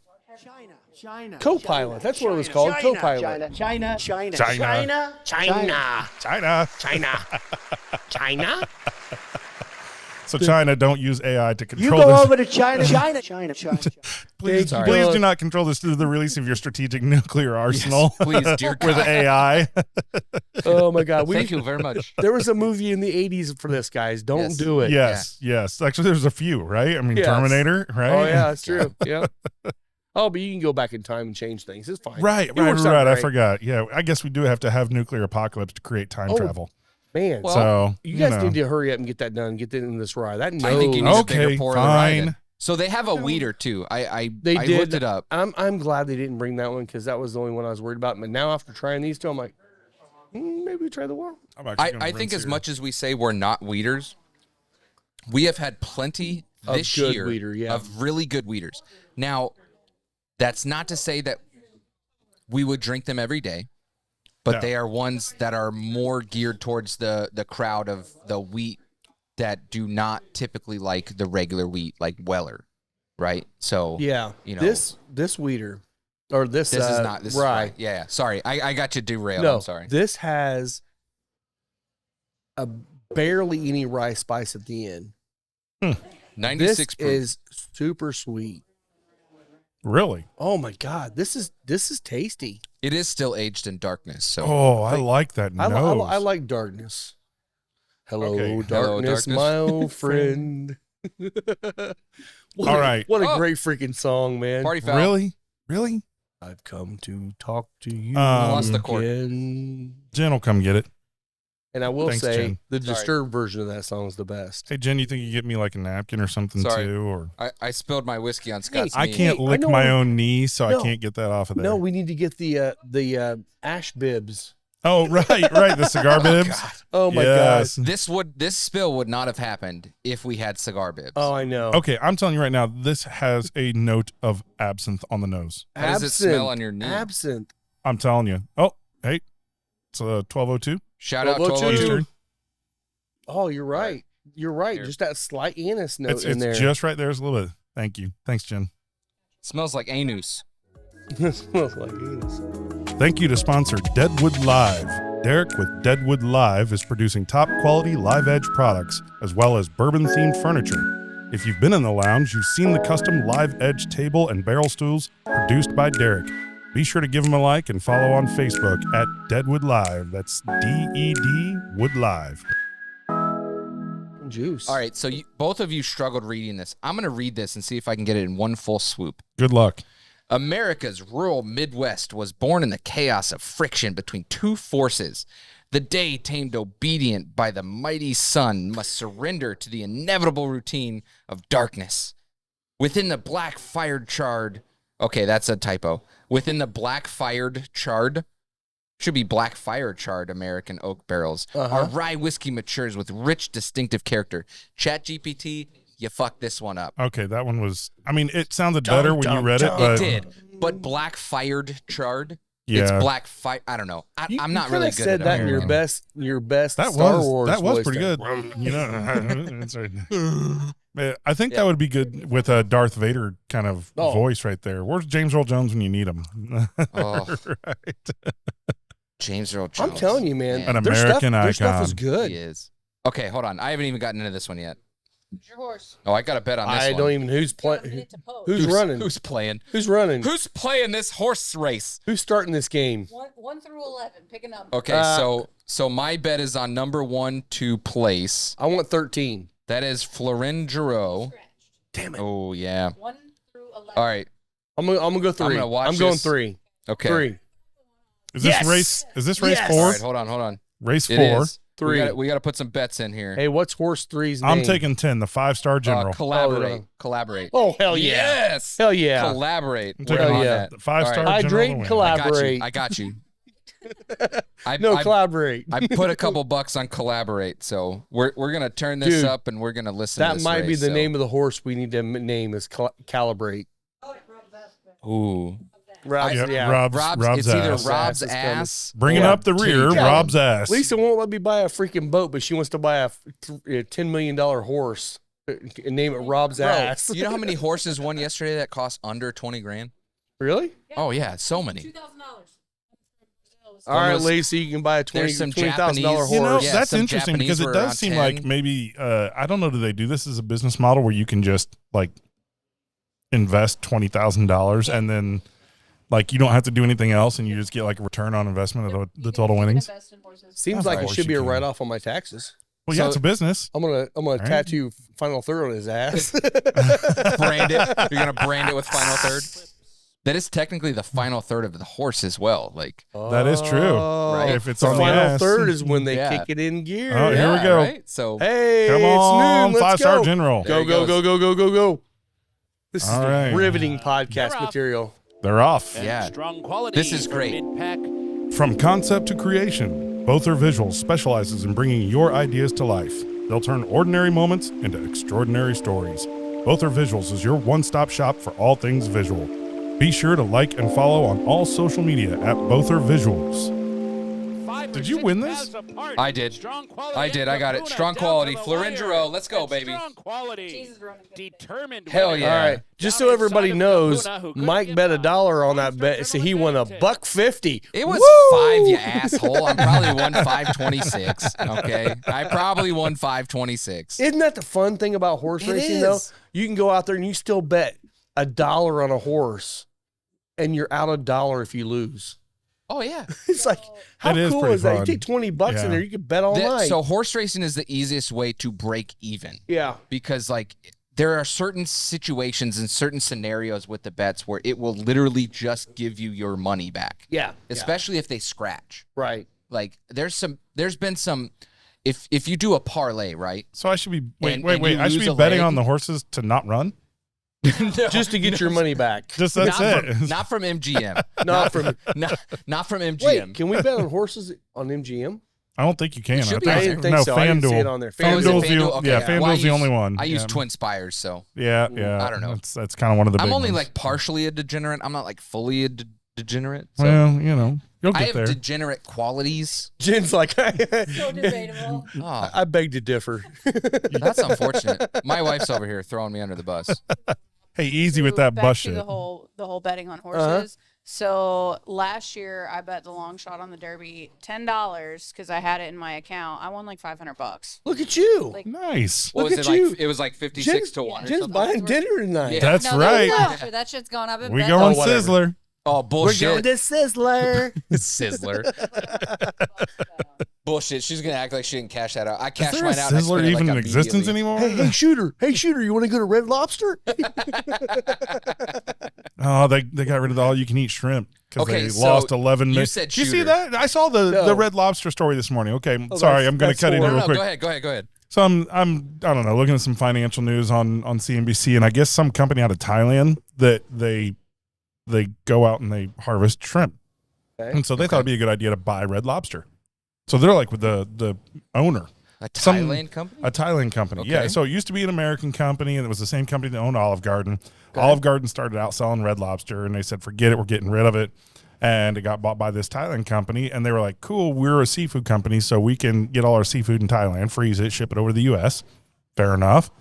China. Co-pilot. That's what it was called. Co-pilot. China. China. So China, don't use AI to You control go this. over to China. Please, Thank you, please God. do not control this through the release of your strategic nuclear arsenal. Please, dear With God. AI. Oh my God. Thank you very much. There was a movie in the 80s for this, guys. Don't Yes. do it. Yes. Actually, there's a few, right? I mean, Yes. Terminator, right? Oh yeah, it's true. Yeah. Oh, but you can go back in time and change things. It's fine. Right. It works out I great. forgot. Yeah, I guess we do have to have nuclear apocalypse to create time Oh, travel. Man, Well, So you guys know. need to hurry up and get that done. Get that in this ride. That I think you need knows. a bigger Okay, pour of the rye fine. then. So they have a weeder too. I They I did. looked it up. I'm glad they didn't bring that one because that was the only one I was worried about. But now after trying these two, I'm like, maybe we try the war. I'm actually gonna I think rinse as here. much as we say we're not weeders, we have had plenty Of this good year weeder, yeah. of really good weeders. Now, that's not to say that we would drink them every day, but No. they are ones that are more geared towards the crowd of the wheat that do not typically like the regular wheat, like Weller, right? So Yeah, you know, this weeder or this this is not this rye. is rye. Yeah, sorry, I got you derailed. No, I'm sorry. this has a barely any rye spice at the end. 96 This proof. is super sweet. Really? Oh my God, this is tasty. It is still aged in darkness. So Oh, I like that I, nose. I like darkness. Hello, Okay. darkness, Hello, darkness. my old friend. What All a- right. What a Oh. great freaking song, man. party foul. Really? I've come to talk to you Lost the chord. again. Jen will come get it. And I will Thanks, say Jen. the Sorry. Disturbed version of that song is the best. Hey, Jen, you think you get me like a napkin or something Sorry. too? Or I spilled my whiskey on Scott's I knee. can't Hey, I lick know my we- own knee, so No. I can't get that off of there. No, we need to get the ash bibs. Oh, right. The cigar bibs. Oh my Yes. God. This spill would not have happened if we had cigar bibs. Oh, I know. Okay, I'm telling you right now, this has a note of absinthe on the nose. How does it smell on your knee? Absinthe. I'm telling you. Oh, hey, it's 12:02 Shout out 1202. 1202. Eastern. Oh, you're right. You're right. Here. Just that slight anise note It's in there. just right there. It's a little bit. Thank you. Thanks, Jen. Smells like anus. smells like anus. Thank you to sponsor Deadwood Live. Derek with Deadwood Live is producing top quality live edge products as well as bourbon themed furniture. If you've been in the lounge, you've seen the custom live edge table and barrel stools produced by Derek. Be sure to give him a like and follow on Facebook at Deadwood Live. That's DED Wood Live. Juice. All right, so both of you struggled reading this. I'm going to read this and see if I can get it in one full swoop. Good luck. America's rural Midwest was born in the chaos of friction between two forces. The day tamed obedient by the mighty sun must surrender to the inevitable routine of darkness. Within the black-fired charred... Okay, that's a typo. Within the black-fired charred... Should be black-fired charred American oak barrels. Our rye whiskey matures with rich, distinctive character. ChatGPT, you fucked this one up. Okay, that one was. I mean, it sounded better when you read it, dum. but It did, but black-fired charred... Yeah. It's black fire. I don't know. I'm not really good said at that in your American. best that Star was Wars voice pretty there. good. You know, it's right. I think that would be good with a Darth Vader kind of Oh. voice right there. Where's James Earl Jones when you need him? Oh. Right. James Earl Jones. I'm telling you, man. Man, An their American their stuff is icon. good. he is. Okay, hold on. I haven't even gotten into this one yet. Your horse. Oh, I got a bet on this I one. don't even who's Got a playing. minute to pose. Who's running? Who's playing? Who's running? Who's playing this horse race? Who's starting this game? 1 through 11. Pick a number. Okay, so my bet is on number 1 to place. I want 13. That is Florin Giroux. Scratched. Damn it. Oh yeah. 1 through 11. All right. I'm gonna go 3. gonna watch I'm going this. 3. Okay. 3. Is this Yes! race? Is this race Yes! All 4? right. Hold on. Race It 4. is. 3. We got to put some bets in here. Hey, what's horse 3's name? I'm taking 10, the 5-star general. Collaborate. Oh, Collaborate. Oh, hell yeah. Yes. Hell yeah. Collaborate. I'm We're taking Hell on yeah. that. the 5-star All right. general. Hydrate to and win. collaborate. I got you. No, collaborate. I put a couple bucks on collaborate, so we're gonna turn this Dude, up and we're gonna listen. to That this might be race, the so. name of the horse we need to name is Calibrate. Ooh, Rob's, Yep, yeah. Rob's it's either ass. Rob's Ass is coming. ass. Bringing or up the rear, TJ. Rob's ass. Lisa won't let me buy a freaking boat, but she wants to buy a $10 million horse and name it Rob's Bro, ass. you know how many horses won yesterday that cost under 20 grand? Really? Oh yeah, so many. $2,000. All right, was- Lacey, you can buy a There's some $20,000 Japanese- horse. You know, Yeah, that's some interesting Japanese because it were does around seem 10. like maybe, I don't know, do they do this as a business model where you can just like invest $20,000 and then like you don't have to do anything else and you just get like a return on investment of the total winnings? Seems Of like it course should be you a can. write-off on my taxes. Well, yeah, So- it's a business. I'm gonna Right. tattoo Final Third on his ass. Brand it. You're gonna brand it with final third. That is technically the final third of the horse as well. Like, That is true. Right. If it's The on the final ass. third is when they Yeah. kick it in gear. Oh, here we go. Right? So Hey, Come it's on, noon. Let's 5-star go. general. There Go, he go, goes. go, go, go, go, go. This is All right. riveting podcast material. They're off. Yeah. Strong quality. This is great. Mid-pack. From concept to creation, Bother Visuals specializes in bringing your ideas to life. They'll turn ordinary moments into extraordinary stories. Bother Visuals is your one-stop shop for all things visual. Be sure to like and follow on all social media at Bother Visuals. 5 or Did you 6 win this? paths apart. I did. Strong quality. I did. I got it. Laguna Strong down quality. to the Florindero. wire. Let's go, And baby. Strong quality. Jesus running good. Determined. Hell winner. yeah. All right. Just so Down everybody inside of knows, Laguna, who couldn't Mike get bet by. $1 on that Armstrong bet, so he General won a Bennington. $1.50. It was Woo! 5, you asshole. I probably won 526. Okay. I probably won 526. Isn't that the fun thing about horse It racing, is. though? You can go out there and you still bet $1 on a horse, and you're out $1 if you lose. Oh yeah. It's like, how It is cool pretty is that? You fun. take $20 Yeah. in there, you can bet all night. So horse racing is the easiest way to break even yeah. because like there are certain situations and certain scenarios with the bets where it will literally just give you your money back, Yeah. especially if they scratch. Right. Like there's been some if you do a parlay, right? So I should be And you I should lose be a betting leg? on the horses to not run. Just to get your money back. Just that's not it. From, not from MGM. Not from. not from MGM. Wait, can we bet on horses on MGM? I don't think you can. It should I be think, on I didn't think no, so. I didn't see FanDuel. it on there. Oh, is it FanDuel's the, FanDuel? Okay, yeah, well, I FanDuel's the use- only one. I use yeah. Twin Spires, so Yeah. I don't know. That's kind of one of the big I'm only ones. like partially a degenerate. I'm not like fully a degenerate. So Well, you'll I get have there. degenerate qualities. Jen's like, So debatable. Oh, I beg to differ. that's unfortunate. My wife's over here throwing me under the bus. Hey, easy with that Back bus to shit. the whole betting on horses. So last year I bet the long shot on the Derby $10 because I had it in my account. I won like $500. Look at you. Like, Nice. What Look was at it you. like? It was like 56 to 1 or Jen's something. buying dinner tonight. Yeah. That's no, right. After that shit's going up in We bed. go on Oh, whatever. Sizzler. Oh, We're bullshit. going to Sizzler. Sizzler. Bullshit. She's going to act like she didn't cash that out. I Is cashed there a mine out. and I Sizzler spent it, even like, in existence immediately. anymore? Hey, shooter, you want to go to Red Lobster? Oh, they got rid of the all-you-can-eat shrimp because Okay, they so lost 11 you million. said Did you see shooter. that? I saw the No. Red Lobster story this morning. Okay, Oh, sorry, I'm going to that's cut in No, real no, quick. go ahead. So I don't know, looking at some financial news on CNBC, and I guess some company out of Thailand that they go out and they harvest shrimp, Okay. and so they thought it'd be a good idea to buy Red Lobster. So they're like with the owner, A Some- Thailand company? a Thailand company. Okay. Yeah, so it used to be an American company, and it was the same company that owned Olive Garden. Olive Garden started out selling Red Lobster, and they said, forget it, we're getting rid of it. And it got bought by this Thailand company, and they were like, cool, we're a seafood company, so we can get all our seafood in Thailand, freeze it, ship it over to the U.S. Fair enough.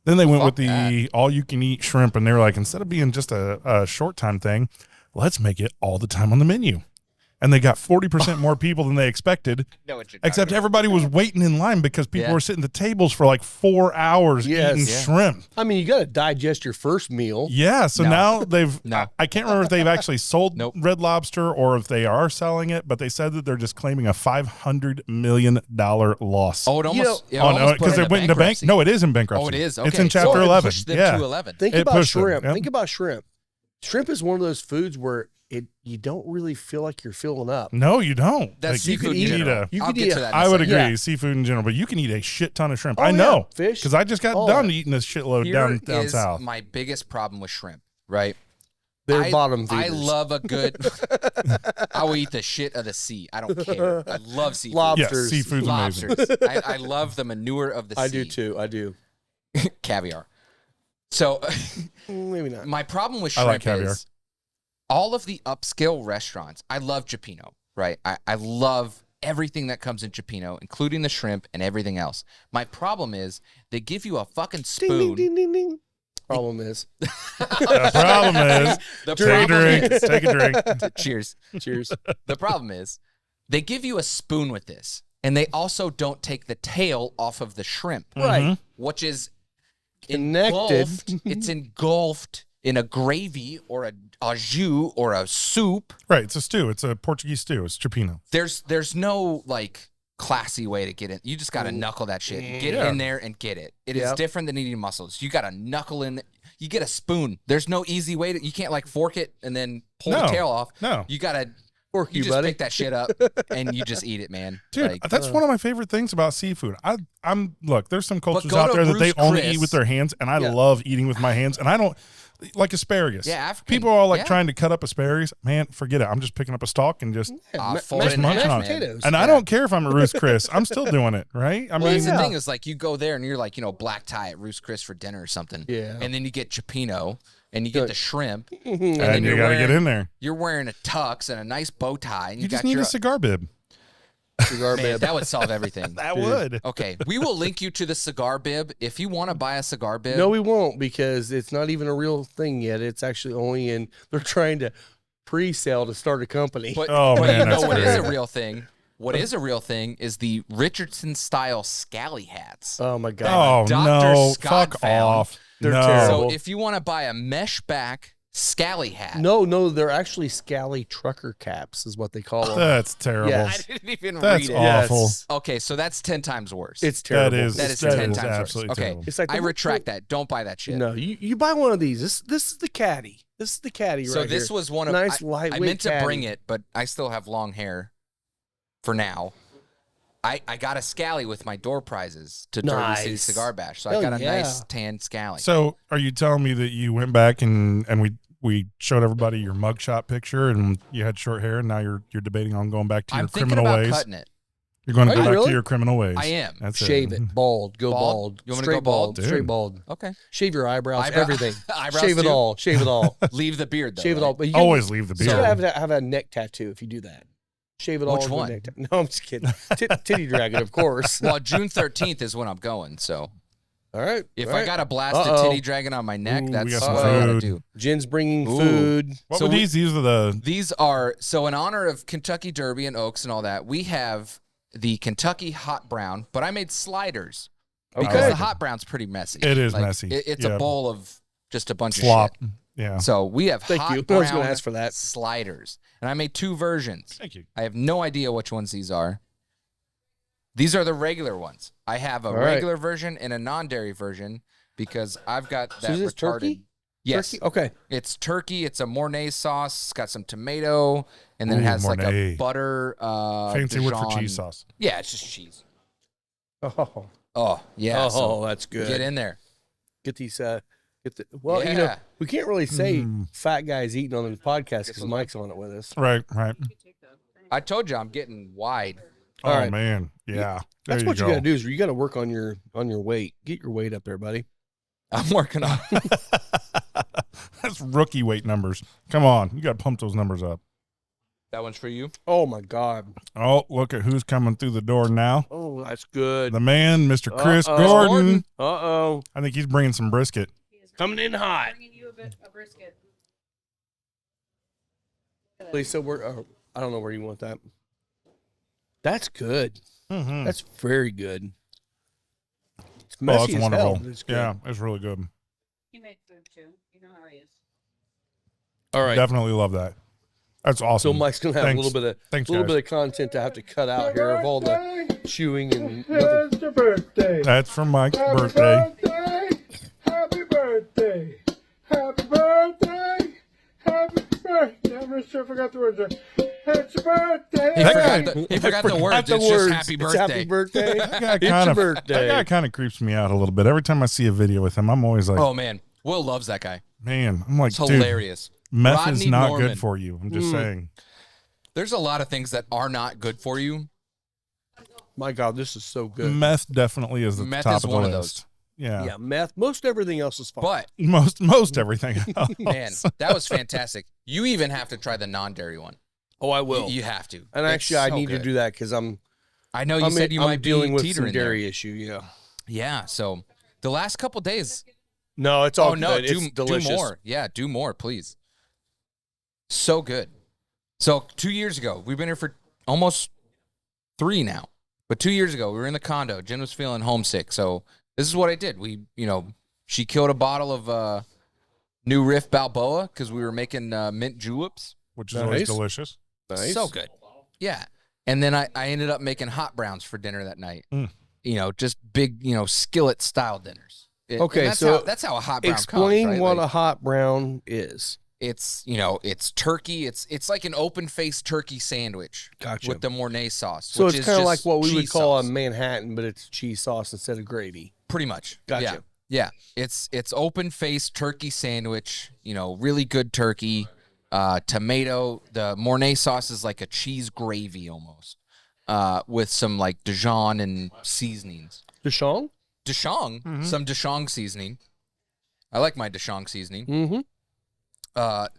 Then they went with Fuck the all-you-can-eat shrimp, and they were like, instead of being just a short-time thing, let's make it all the time on the menu. And they got 40% more people than they expected, No, it's except everybody was waiting in line because people Yeah. were sitting at the tables for like 4 hours Yes. eating Yeah. shrimp. I mean, you got to digest your first meal. Yeah, so No. now they've. No. I can't remember if they've actually sold Nope. Red Lobster or if they are selling it, but they said that they're just claiming a $500 million loss. Oh, it almost, it on almost put because it it went into bank. No, it is in bankruptcy. Oh, it is. Okay. It's in So Chapter it 11. pushed them Yeah, to 11. Think It about pushed them, shrimp. yep. Think about shrimp. shrimp is one of those foods where you don't really feel like you're filling up. No, you don't. That's you seafood could in eat general. you I'll could get eat to a- that. In a I would second. agree, Yeah. seafood in general, but you can eat a shit ton of shrimp. Oh, I yeah. know. Fish. Because I just got All done that. eating this shitload Here down is south. my biggest problem with shrimp, right? They're I bottom I feeders. love a good. I will eat the shit of the sea. I don't care. I love seafood. Yeah, Lobsters. seafood's amazing. Lobsters. I love the manure of the sea. I do too. I do. Caviar. So Maybe not. my problem with I shrimp like caviar. is all of the upscale restaurants. I love Cioppino, right? I love everything that comes in Cioppino, including the shrimp and everything else. My problem is they give you a fucking Ding, spoon. ding, ding, ding, ding. Problem is. The problem is, The take a problem drink. is- Take a drink. Cheers. Cheers. The problem is they give you a spoon with this, and they also don't take the tail off of the shrimp, Right. which is Connected. engulfed. It's engulfed in a gravy or a jus or a soup. Right, it's a stew. It's a Portuguese stew. It's Cioppino. There's no like classy way to get it. You just got to knuckle that shit. Get Yeah. in there and get it. It is Yep. different than eating mussels. You got to knuckle in. You get a spoon. There's no easy way to. You can't like fork it and then pull the No. tail off. No. You got to. Fork You you, just buddy. pick that shit up and you just eat it, man. Dude, Like, that's one of my favorite things about seafood. I'm look, there's some cultures go out to there that they Ruth's only Chris. eat with their hands, and I Yeah. love eating with my hands. And I don't like asparagus. Yeah, African. People are all like Yeah. trying to cut up asparagus. Man, forget it. I'm just picking up a stalk and just fold it just in munching half, on man. it. potatoes. And I don't care if I'm a Ruth's Chris. I'm still doing it, right? I Well, mean, that's the thing is like you go there and you're like, black tie at Ruth's Chris for dinner or something. Yeah. And then you get Cioppino and you get Good. the shrimp. and then you you're got to get wearing- in there. You're wearing a tux and a nice bow tie. And You just got need your, a cigar bib. Cigar Man, bib. that would solve everything. That would. Okay, we will link you to the cigar bib. If you want to buy a cigar bib, No, we won't because it's not even a real thing yet. It's actually only in. They're trying to pre-sale to start a company. but, Oh, but man, you know that's what is a great. real thing? What is a real thing is the Richardson style scally hats. Oh my god. Oh, Dr. no. Scott Fuck found. off. They're no. terrible. So if you want to buy a mesh back scally hat, No, they're actually scally trucker caps, is what they call them. That's terrible. Yes. I didn't even That's read it. awful. Yes. Okay, so that's 10 times worse. It's terrible. That is 10 times worse. absolutely Okay, terrible. It's like I the- retract that. Don't buy that shit. No, you buy one of these. This is the caddy. This is the caddy So right this here. was one of Nice I lightweight meant to caddy. bring it, but I still have long hair for now. I got a scally with my door prizes to Derby City Nice. Cigar Bash. So I Hell got a yeah. nice tan scally. So, are you telling me that you went back and we showed everybody your mugshot picture and you had short hair and now you're debating on going back to your I'm thinking criminal about ways? cutting it. You're going to Are go you back really? to your criminal ways. I am. That's Shave it. Bald. Go Bald? bald. You wanna Straight go bald? Dude. Straight bald. Okay. Shave your eyebrows. Eyebrow- everything. eyebrows Shave it too? all. Shave it all. Leave the beard though. Shave it right? all. But you Always leave the You beard. gotta have a neck tattoo if you do that. Shave it all. Which into a one? neck No, I'm just kidding. Titty dragon, of course. Well, June 13th is when I'm going. So All right. if all I right. got a blasted Uh-oh. titty dragon on my neck, Ooh, we that's got what some I gotta food. do. Jen's bringing Ooh. food. What So were we- these are the These are so in honor of Kentucky Derby and Oaks and all that. We have the Kentucky Hot Brown, but I made sliders because Okay. the Hot Brown's pretty messy. It is messy. It's Yeah. a bowl of just a bunch slop. of shit. Yeah. So we have Thank hot you. I brown was gonna ask for that. sliders, and I made 2 versions. Thank you. I have no idea which ones these are. These are the regular ones. I have a All right. regular version and a non-dairy version because I've got that So is this retarded. turkey? Yes, Turkey? Okay. it's turkey. It's a Mornay sauce. It's got some tomato, and then Ooh, it has like Mornay. a butter. Fancy word for Dijon- cheese sauce. Yeah, it's just cheese. Oh, Oh yeah. so that's good. get in there. Get these. Well, you know, Yeah. we can't really say Mm. fat guys eating on the podcast because Mike's on it with us. Right, right. I told you I'm getting wide. Oh All right. man. Yeah. There That's what you go. got to do is you got to work on your weight. Get your weight up there, buddy. I'm working on. That's rookie weight numbers. Come on. You got to pump those numbers up. That one's for you. Oh my God. Oh, look at who's coming through the door now. Oh, that's good. The man, Mr. Chris Uh-oh. Gordon. Uh-oh. I think he's bringing some brisket. Coming in hot. Bringing you a brisket. Lisa, I don't know where you want that. That's good. Mm-hmm. That's very good. It's Oh, messy that's as wonderful. hell, but it's good. Yeah, it's really good. He made food too. You know how he is. All right. Definitely love that. That's awesome. So Mike's gonna have Thanks. a little Thanks, bit guys. of content to have to cut out here of all the chewing and nothing. It's your birthday. That's for Mike's Happy birthday. birthday. Happy birthday. Happy birthday. sorry. Never sure forgot the words. It's your birthday. He forgot the words. It's just happy It's happy birthday. birthday. That It's guy your birthday. That guy kind of creeps me out a little bit. Every time I see a video with him, I'm always like, Oh man, Will loves that guy. man, I'm like, It's dude, hilarious. meth Rodney is not Norman. good for you. I'm just saying. There's a lot of things that are not good for you. My God, this is so good. Meth definitely is at the Meth top is of the one of list. those. Yeah. Yeah, meth. Most everything else is fine. But Most everything else. man, that was fantastic. You even have to try the non-dairy one. Oh, I will. You have to. And It's actually, I so need to good. do that because I know you said you might dealing be with teetering some there. dairy issue. Yeah. Yeah. So the last couple days. No, it's all Oh no, good. It's delicious. do more. Yeah, do more, please. So good. So 2 years ago, we've been here for almost 3 now. But 2 years ago, we were in the condo. Jen was feeling homesick. So this is what I did. She killed a bottle of New Riff Balboa because we were making mint juleps. Which is always Nice. delicious. Nice. So good. Yeah. And then I ended up making hot browns for dinner that night. Just big, skillet style dinners. Okay, and so that's how a hot brown Explain comes, right? what Like, a hot brown is. it's turkey. It's like an open faced turkey sandwich. Gotcha. With the Mornay sauce. So which it's is kind of just like what we would cheese call sauce. a Manhattan, but it's cheese sauce instead of gravy. Pretty much. Gotcha. Yeah. It's open faced turkey sandwich, really good turkey, tomato. The Mornay sauce is like a cheese gravy almost, with some like Dijon and seasonings. Dijon? Some Dijon seasoning. I like my Dijon seasoning. Mm-hmm.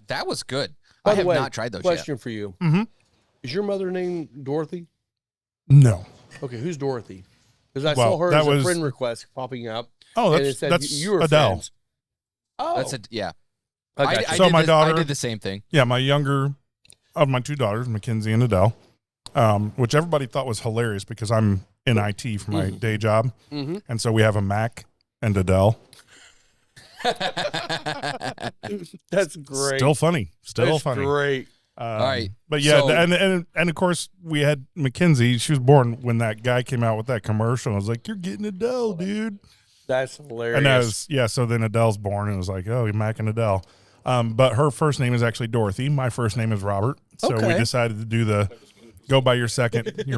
That was good. By I the have way, not tried those question yet. for you. Mhm. Is your mother named Dorothy? No. Okay, who's Dorothy? Because I Well, saw her that as was- a friend request popping up. Oh, and it that's said that's you were Adele. friends. Oh, Yeah. I got I you. So did my I daughter- did the same thing. Yeah, my younger of my 2 daughters, Mackenzie and Adele, which everybody thought was hilarious because I'm in IT for my day job. Mhm. And so we have a Mac and Adele. That's great. Still funny. Still That's funny. great. All right. But yeah, So- and of course we had Mackenzie. She was born when that guy came out with that commercial. I was like, "You're getting Adele, dude." That's hilarious. And that was so then Adele's born, and it was like, "Oh, you're Mac and Adele." But her first name is actually Dorothy. My first name is Robert. So we Okay. decided to do go by your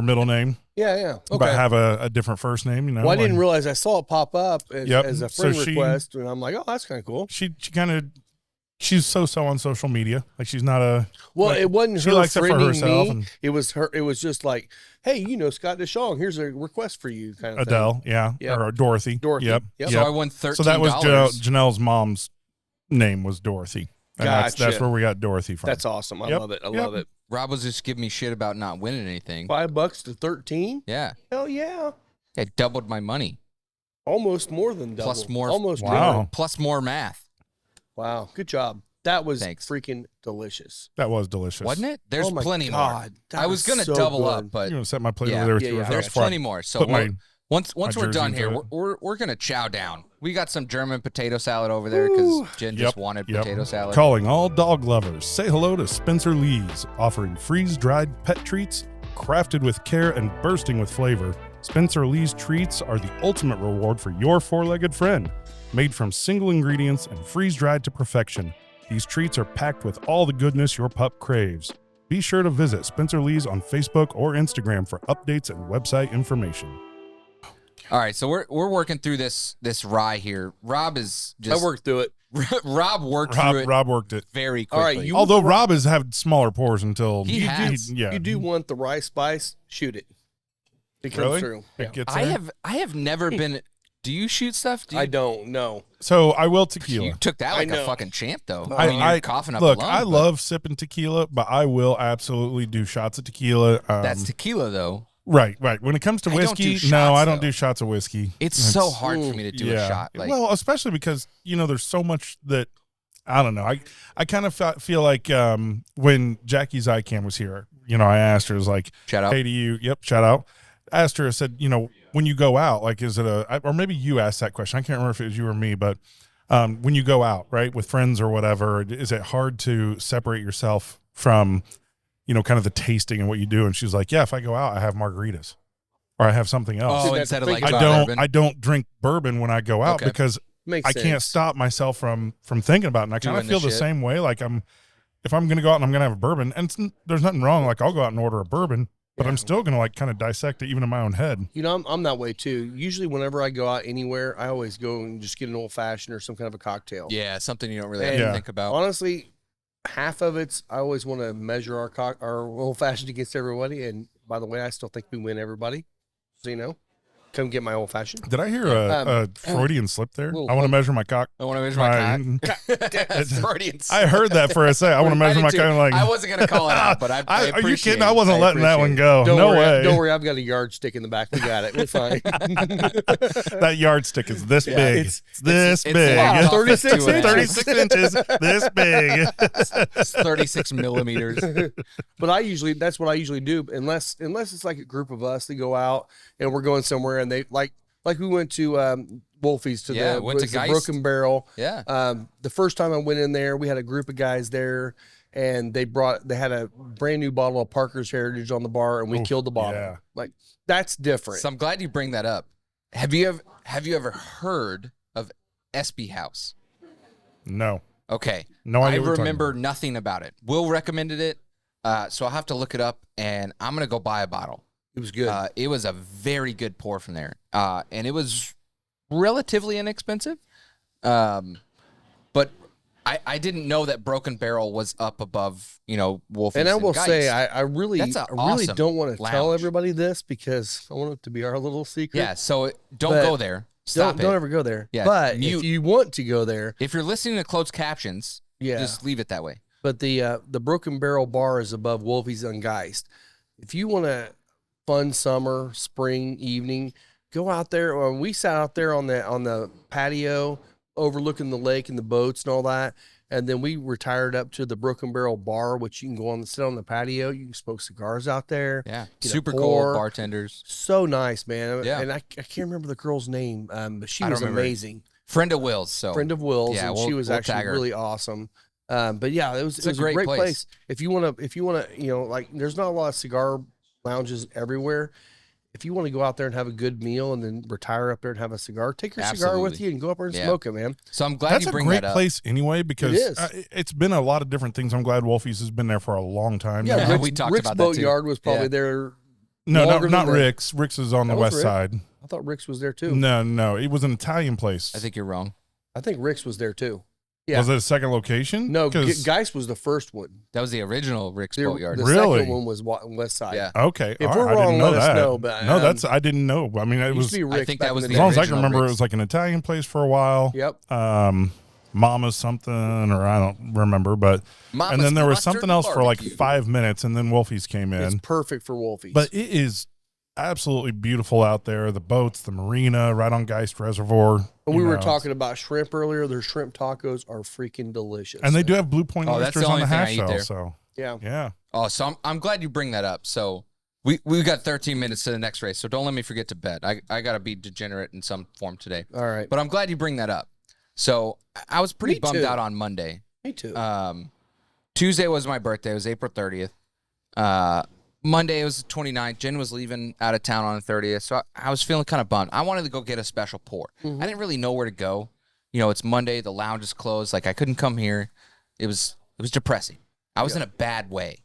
middle name, yeah. but Okay. have a different first name. Well, I didn't and realize I saw it pop up as, Yep. as a So friend she- request, and I'm like, oh, that's kind of cool. She kind of she's so on social media. Like she's not a Well, like, it wasn't she her likes it for friending herself me. and It was her. It was just like, hey, Scott DeShong, here's a request for you, kind of Adele, yeah, Yep. or Dorothy. Dorothy. Yep. Yep. So I won $13. So that was Janelle's mom's name was Dorothy. And that's Gotcha. where we got Dorothy from. That's awesome. I Yep. love it. I Yep. love it. Rob was just giving me shit about not winning anything. $5 to 13. Yeah. Hell yeah. I doubled my money. Almost more than double. Plus more- Almost Wow. more. Plus more math. Wow. Good job. That was Thanks. freaking delicious. That was delicious. Wasn't it? There's Oh my plenty God, more. that I was was going to so double good. up, but You want to set my plate Yeah. over there with Yeah, you? yeah. there's before I plenty more. So put we're- my once we're jersey done here, into we're going to chow down. We got some German potato salad over there because Jen just Yep, wanted yep. potato salad. Calling all dog lovers, say hello to Spencer Lee's, offering freeze-dried pet treats, crafted with care and bursting with flavor. Spencer Lee's treats are the ultimate reward for your four-legged friend. Made from single ingredients and freeze-dried to perfection, these treats are packed with all the goodness your pup craves. Be sure to visit Spencer Lee's on Facebook or Instagram for updates and website information. All right, so we're working through this rye here. Rob is just I worked through it. Rob worked through it Rob worked it. very All quickly. right, you- Although Rob has had smaller pours until He has. yeah. You do want the rice spice? Shoot it. It comes Really? through. It Yeah. gets I there? have never been. Do you shoot stuff? Do you, I don't know. So I will tequila. You took that I like a know. fucking champ, though. I, mean, you're coughing up look. a lung, I but love sipping tequila, but I will absolutely do shots of tequila. that's tequila, though. right. When it comes to I don't whiskey, do no, shots, I don't though. do shots of whiskey. It's so hard for me to do a shot. Like, well, especially because there's so much that I don't know. I kind of feel like when Jackie Zycam was here, I asked her, I was like, shout out. hey, do you? Yep, shout out. I asked her, I said, when you go out, like, is it or maybe you asked that question. I can't remember if it was you or me, but when you go out, right, with friends or whatever, is it hard to separate yourself from, kind of the tasting and what you do? And she was like, yeah, if I go out, I have margaritas or I have something else. Oh, See, instead of that's like big I don't drink bourbon when I go out Okay. because Makes I sense. can't stop myself from thinking about it. And I kind of Doing feel the the shit. same way. Like if I'm going to go out and I'm going to have a bourbon, and there's nothing wrong. Like I'll go out and order a bourbon, but I'm still going to like kind of dissect it even in my own head. You know, I'm that way too. Usually whenever I go out anywhere, I always go and just get an old fashioned or some kind of a cocktail. Yeah, something you don't really have to think about. Honestly, half of it's I always want to measure our old fashioned against everybody. And by the way, I still think we win everybody. So you know, come get my old fashioned. Did I hear a Freudian slip there? Little I want to measure my cock. I want to measure my cock. Freudian slip. I heard that for a second. I want to measure my cock. Like, I wasn't gonna call it out, but I are you appreciate kidding? it. I wasn't letting that one go. Don't No worry, way. Don't worry, I've got a yardstick in the back. We got it. We're fine. That yardstick is this big. It's this it's big. locked off at 36 2.5. 36 inches. This big. It's 36 millimeters. But that's what I usually do, unless it's like a group of us that go out and we're going somewhere and they like we went to Wolfie's to the Broken Barrel. Yeah. The first time I went in there, we had a group of guys there, and they had a brand new bottle of Parker's Heritage on the bar, and we killed the bottle. Yeah. Like that's different. So I'm glad you bring that up. Have you ever heard of SB House? No. Okay. No idea I what you're talking remember about. nothing about it. Will recommended it, so I'll have to look it up, and I'm gonna go buy a bottle. It was good. It was a very good pour from there, and it was relatively inexpensive. But I didn't know that Broken Barrel was up above, Wolfie's. And I will Geist. say, I really awesome don't want to tell lounge. everybody this because I want it to be our little secret. Yeah, so don't But go there. Stop Don't it. ever go there. Yeah, but mute. if you want to go there, If you're listening to closed captions, just leave it that way. But the Broken Barrel bar is above Wolfie's on Geist. If you want a fun summer, spring evening, go out there. We sat out there on the patio overlooking the lake and the boats and all that. And then we retired up to the Broken Barrel bar, which you can go sit on the patio. You can smoke cigars out there. Yeah, get a super pour. cool bartenders. So nice, man. Yeah. And I can't remember the girl's name, but she I don't was remember. amazing. Friend of Will's. So Friend of Will's, Yeah, and we'll- she was we'll actually tag her. really awesome. But yeah, it was a a great great place. place. If you want to, like there's not a lot of cigar lounges everywhere. If you want to go out there and have a good meal and then retire up there and have a cigar, take your cigar with Absolutely. you and go up there and Yeah. smoke it, man. So I'm glad That's you a bring great that up. place anyway because It is. It's been a lot of different things. I'm glad Wolfie's has been there for a long time. Yeah, now. Rick's- we talked Rick's about that Boat too. Yard was probably Yeah. there. No, longer not than that. Rick's. Rick's is on the That was west Rick? side. I thought Rick's was there too. No, it was an Italian place. I think you're wrong. I think Rick's was there too. Yeah. Was it a second location? No, 'Cause- Geist was the first one. That was the original Rick's The, Boatyard. the Really? second one was west side. Yeah. Okay. If all we're right, I wrong, didn't know let us that. know, but, No, I didn't know. I mean, it It used was to be Rick's think back that was in the as long as I can original remember, it Rick's. was like an Italian place for a while. Yep. Mama's something, or I don't remember, but Mama's and then there was Mustard something else for like Barbecue. 5 minutes, and then Wolfie's came It's in. perfect for Wolfie's. But it is absolutely beautiful out there. The boats, the marina, right on Geist Reservoir. And we you were know. talking about shrimp earlier. Their shrimp tacos are freaking delicious. and they do have Blue Point Oh, that's oysters the on the only thing I hash eat shell. there. So Yeah. yeah, Oh, so I'm glad you bring that up. So we got 13 minutes to the next race. So don't let me forget to bet. I got to be degenerate in some form today. All right. But I'm glad you bring that up. So I was pretty Me bummed too. out on Monday. Me too. Tuesday was my birthday. It was April 30th. Monday was the 29th. Jen was leaving out of town on the 30th. So I was feeling kind of bummed. I wanted to go get a special pour. Mm-hmm. I didn't really know where to go. It's Monday. The lounge is closed. Like I couldn't come here. It was depressing. I was in a bad way.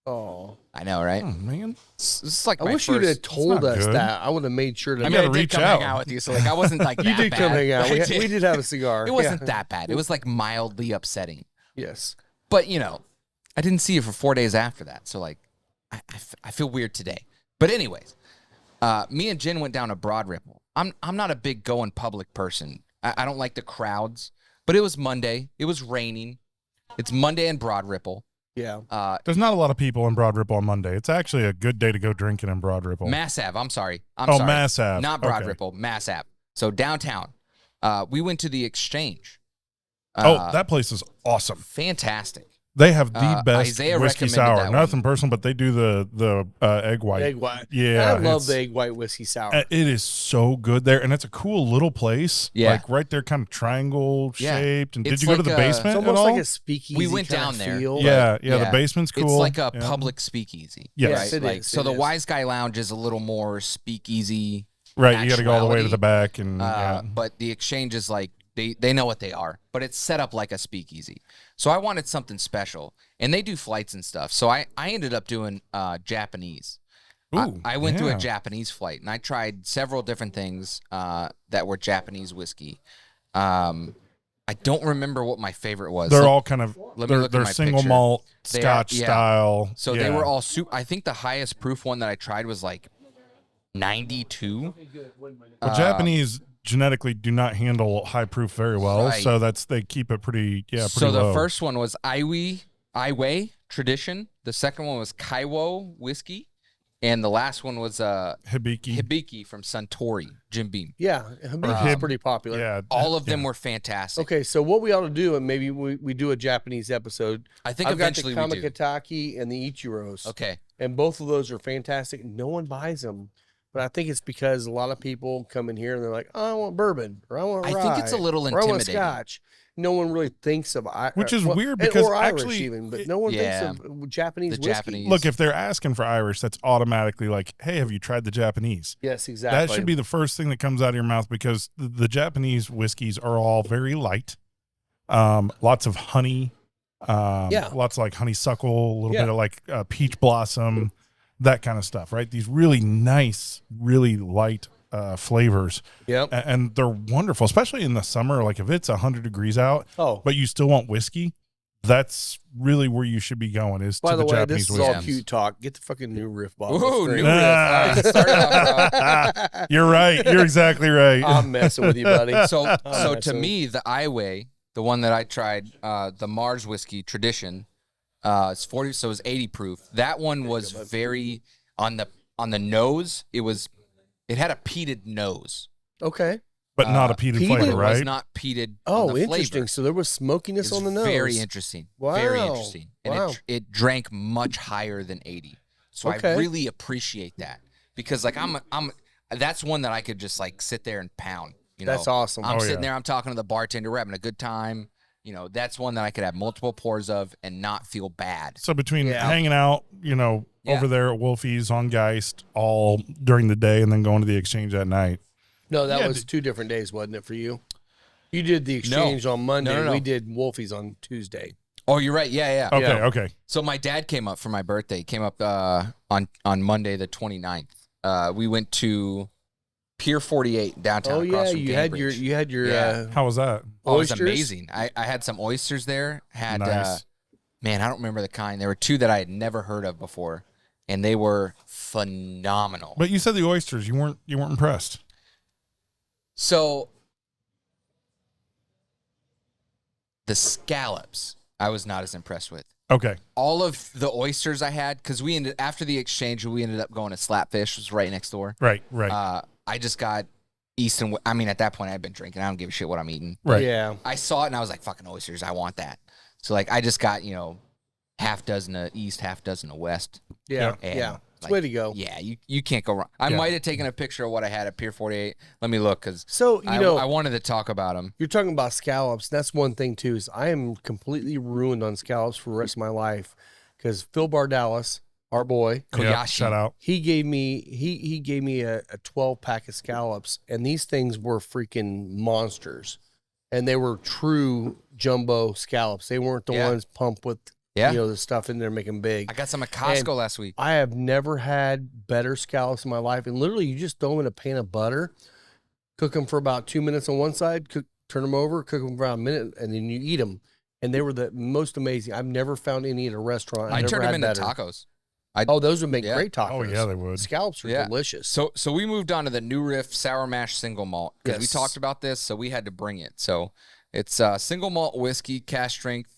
Oh, I know, right? oh, man, It's like I my wish first. you'd have told not us good. that. I would have made sure to. I mean, gotta I did reach come out. hang out with you, so like I wasn't like you that did bad. come hang out. I We did have a cigar. It wasn't Yeah. that bad. It was like mildly upsetting. Yes. But I didn't see you for 4 days after that, so like I feel weird today. But anyways, me and Jen went down to Broad Ripple. I'm not a big go in public person. I don't like the crowds. But it was Monday. It was raining. It's Monday in Broad Ripple. Yeah. there's not a lot of people in Broad Ripple on Monday. It's actually a good day to go drinking in Broad Ripple. Mass Ave. I'm sorry. Mass Ave. Not Broad Okay. Ripple. Mass Ave. So downtown. We went to the Exchange. That place is awesome. Fantastic. They have the best Isaiah whiskey recommended sour. that Nothing personal, but they do the egg white. Egg white. Yeah, I love it's- the egg white whiskey sour. It is so good there, and it's a cool little place. Yeah. Like right there, kind of triangle Yeah. shaped. And did It's you go to like the a- basement It's at almost all? like a speakeasy. We went kinda down there. feel. yeah, Yeah. the basement's cool. It's like a Yeah. public speakeasy. Yes. Yes, right? it Like, is, so it the is. Wise Guy Lounge is a little more speakeasy. Right, you got to go all the way to actuality. the back, and yeah. But the Exchange is like They know what they are, but it's set up like a speakeasy. So I wanted something special, and they do flights and stuff. So I ended up doing Japanese. Ooh, I went to yeah. a Japanese flight, and I tried several different things that were Japanese whiskey. I don't remember what my favorite was. They're all kind of Let me look at they're my single picture. malt They are- Scotch yeah. style. So they were all super. I think the highest proof one that I tried was like 92. Well, Japanese genetically do not handle high proof very well, Right. so they keep it pretty So the low. first one was Iway Tradition. The second one was Kaiwo Whiskey. And the last one was Hibiki. from Suntory, Jim Beam. Yeah, Hibiki's pretty popular. Yeah, All of them were fantastic. Okay, so what we ought to do, and maybe we do a Japanese episode. I think I've got eventually the we do. Kamakataki and the Ichiros. Okay. And both of those are fantastic. No one buys them. But I think it's because a lot of people come in here and they're like, oh, I want bourbon, or I want I rye, think it's a little or I want intimidating. Scotch. No one really thinks of Which is weird and- because or Irish actually- even, but no one Yeah. thinks of Japanese The whiskey. Japanese. Look, if they're asking for Irish, that's automatically like, hey, have you tried the Japanese? Yes, exactly. That should be the first thing that comes out of your mouth because the Japanese whiskeys are all very light. Lots of honey. Yeah. Lots of like honeysuckle, a little Yeah. bit of like peach blossom, that kind of stuff, right? These really nice, really light flavors. Yep. And they're wonderful, especially in the summer. Like if it's 100 degrees out, Oh, but you still want whiskey, that's really where you should be going is by to the the way, Japanese this is all whiskey. cute talk. Get the fucking new riff bottle. Ooh, That's new great. riff. All right, start it off, bro. You're right. You're exactly right. I'm messing with you, buddy. So to messing. me, the Iway, the one that I tried, the Mars whiskey tradition, it's 40, so it's 80 proof. That one was very on the nose. It had a peated nose. Okay. But not a peated peated? flavor, It right? was not peated. Oh, on the interesting. flavor. So there was smokiness It's on the nose. very interesting. Wow. Very interesting. And Wow. it drank much higher than 80. So Okay. I really appreciate that because like I'm that's one that I could just like sit there and pound. You know, That's awesome. I'm Oh, sitting yeah. there. I'm talking to the bartender. We're having a good time. You know, that's one that I could have multiple pours of and not feel bad. So between Yeah. hanging out, Yeah. over there at Wolfie's on Geist all during the day and then going to the exchange at night. No, that Yeah, was 2 different days, wasn't it, for you? You did the exchange on Monday. No. We did Wolfie's on Tuesday. Oh, you're right. Yeah. Okay, Yeah. okay. So my dad came up for my birthday. Came up on Monday the 29th. We went to Pier 48 downtown. Oh across yeah, from you had your Yeah. How was that? Oh, it was oysters? amazing. I had some oysters there. Had Nice. man, I don't remember the kind. There were 2 that I had never heard of before, and they were phenomenal. But you said the oysters, you weren't impressed. So the scallops, I was not as impressed with. Okay. All of the oysters I had, because after the exchange, we ended up going to Slapfish, was right next door. Right. I just got at that point, I'd been drinking. I don't give a shit what I'm eating. Right. Yeah. I saw it and I was like, fucking oysters, I want that. So like I just got, half dozen of east, half dozen of west. Yeah. And, Yeah. It's like, way to go. Yeah, you can't go wrong. I Yeah. might have taken a picture of what I had at Pier 48. Let me look because So, I wanted to talk about them. you're talking about scallops. That's one thing too. Is I am completely ruined on scallops for the rest of my life because Phil Bardalis, our boy, Yeah, Koyashi. shout out. he gave me a 12 pack of scallops, and these things were freaking monsters, and they were true jumbo scallops. They weren't the Yeah. ones pumped with Yeah. the stuff in there making big. I got some at Costco And last week. I have never had better scallops in my life. And literally, you just throw them in a pan of butter, cook them for about 2 minutes on one side, turn them over, cook them for about a minute, and then you eat them. And they were the most amazing. I've never found any at a restaurant. I've I never turned them had into better. tacos. Oh, those would make Yeah. great tacos. Oh, yeah, they would. Scallops are Yeah. delicious. So we moved on to the New Riff Sour Mash Single Malt because we Yes. talked about this, so we had to bring it. So it's single malt whiskey, cask strength,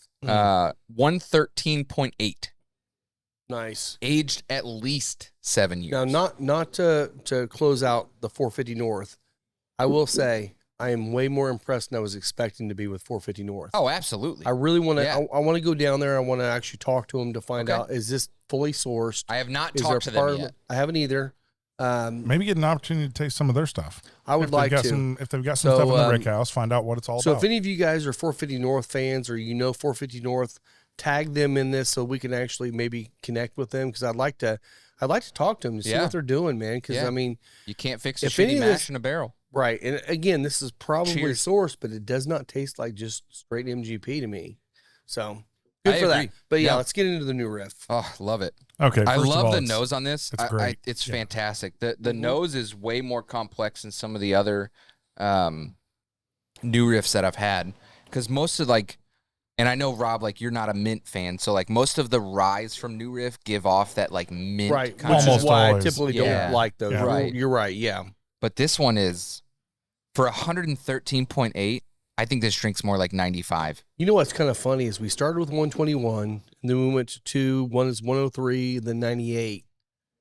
113.8, Nice. aged at least 7 years. Now, not to close out the 450 North, I will say I am way more impressed than I was expecting to be with 450 North. Oh, absolutely. I really want to. Yeah. I want to go down there. I want to actually talk to them to find Okay. out, is this fully sourced? I have not Is talked to them yet. I haven't either. Maybe get an opportunity to taste some of their stuff. I would like to. If they've got some So, stuff in the Rick House, find out what it's all So about. if any of you guys are 450 North fans, or 450 North, tag them in this so we can actually maybe connect with them, because I'd like to talk to them to see Yeah. what they're doing, man. Because Yeah. I mean, You can't fix a If any shitty of mash this- in a barrel. Right. And again, this is probably Cheers. sourced, but it does not taste like just straight MGP to me. So good I for agree. that. But yeah, Yeah. let's get into the new riff. Oh, love it. Okay, I first of love all, the it's- nose on this. it's great. It's Yeah. fantastic. The nose is way more complex than some of the other new riffs that I've had. Because most of and I know, Rob, you're not a mint fan, so most of the ryes from New Riff give off that mint Right. kind Which of. is Almost why always. I typically Yeah. don't like those. Yeah. Right. You're right. Yeah. But this one is, for 113.8, I think this drink's more like 95. You know what's kind of funny is we started with 121, and then we went to 2, one is 103, then 98.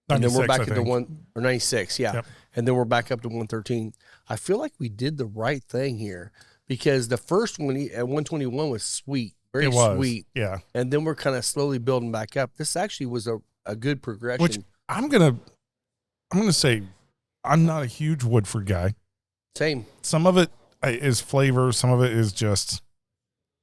And then we're 96, back I at the think. 1 or 96, yeah. Yep. And then we're back up to 113. I feel like we did the right thing here because the first one at 121 was sweet, very It was. sweet. Yeah. And then we're kind of slowly building back up. This actually was a good progression. Which I'm gonna say I'm not a huge Woodford guy. Same. Some of it is flavor. Some of it is just,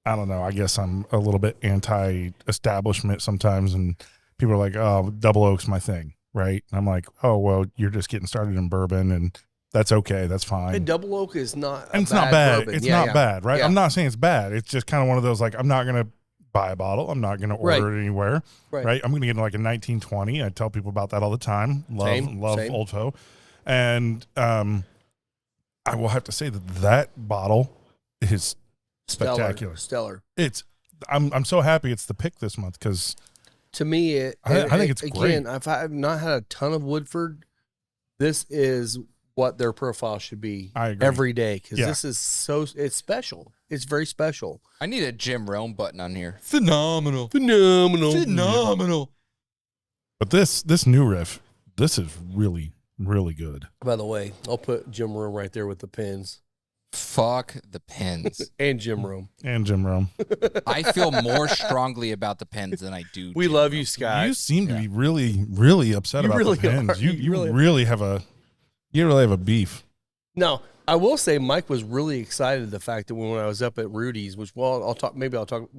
I don't know. I guess I'm a little bit anti-establishment sometimes, and people are like, "Oh, double oak's my thing," right? And I'm like, "Oh, well, you're just getting started in bourbon, and that's okay. That's fine." And double oak is not And it's not bad. bourbon. It's Yeah, not yeah. bad, right? Yeah. I'm not saying it's bad. It's just kind of one of those I'm not gonna buy a bottle. I'm not gonna order Right. it anywhere, Right. right? I'm gonna get like a 1920. I tell people about that all the time. Love Same. Old Foe, and I will have to say that bottle is spectacular. Stellar. It's I'm so happy it's the pick this month because To me, I think it's again, great. if I've not had a ton of Woodford, this is what their profile should be I agree. every day because Yeah. this is it's special. It's very special. I need a Jim Rome button on here. Phenomenal. Phenomenal. but this new riff, this is really really good. By the way, I'll put Jim Rome right there with the pins Fuck the pens. and Jim Rome. And Jim Rome, I feel more strongly about the pens than I do. We Jim love Rome. you, Scott. you seem to be really really upset You about really the pins. are. You You really are. really have a beef. No, I will say Mike was really excited the fact that when I was up at Rudy's, which I'll talk. Did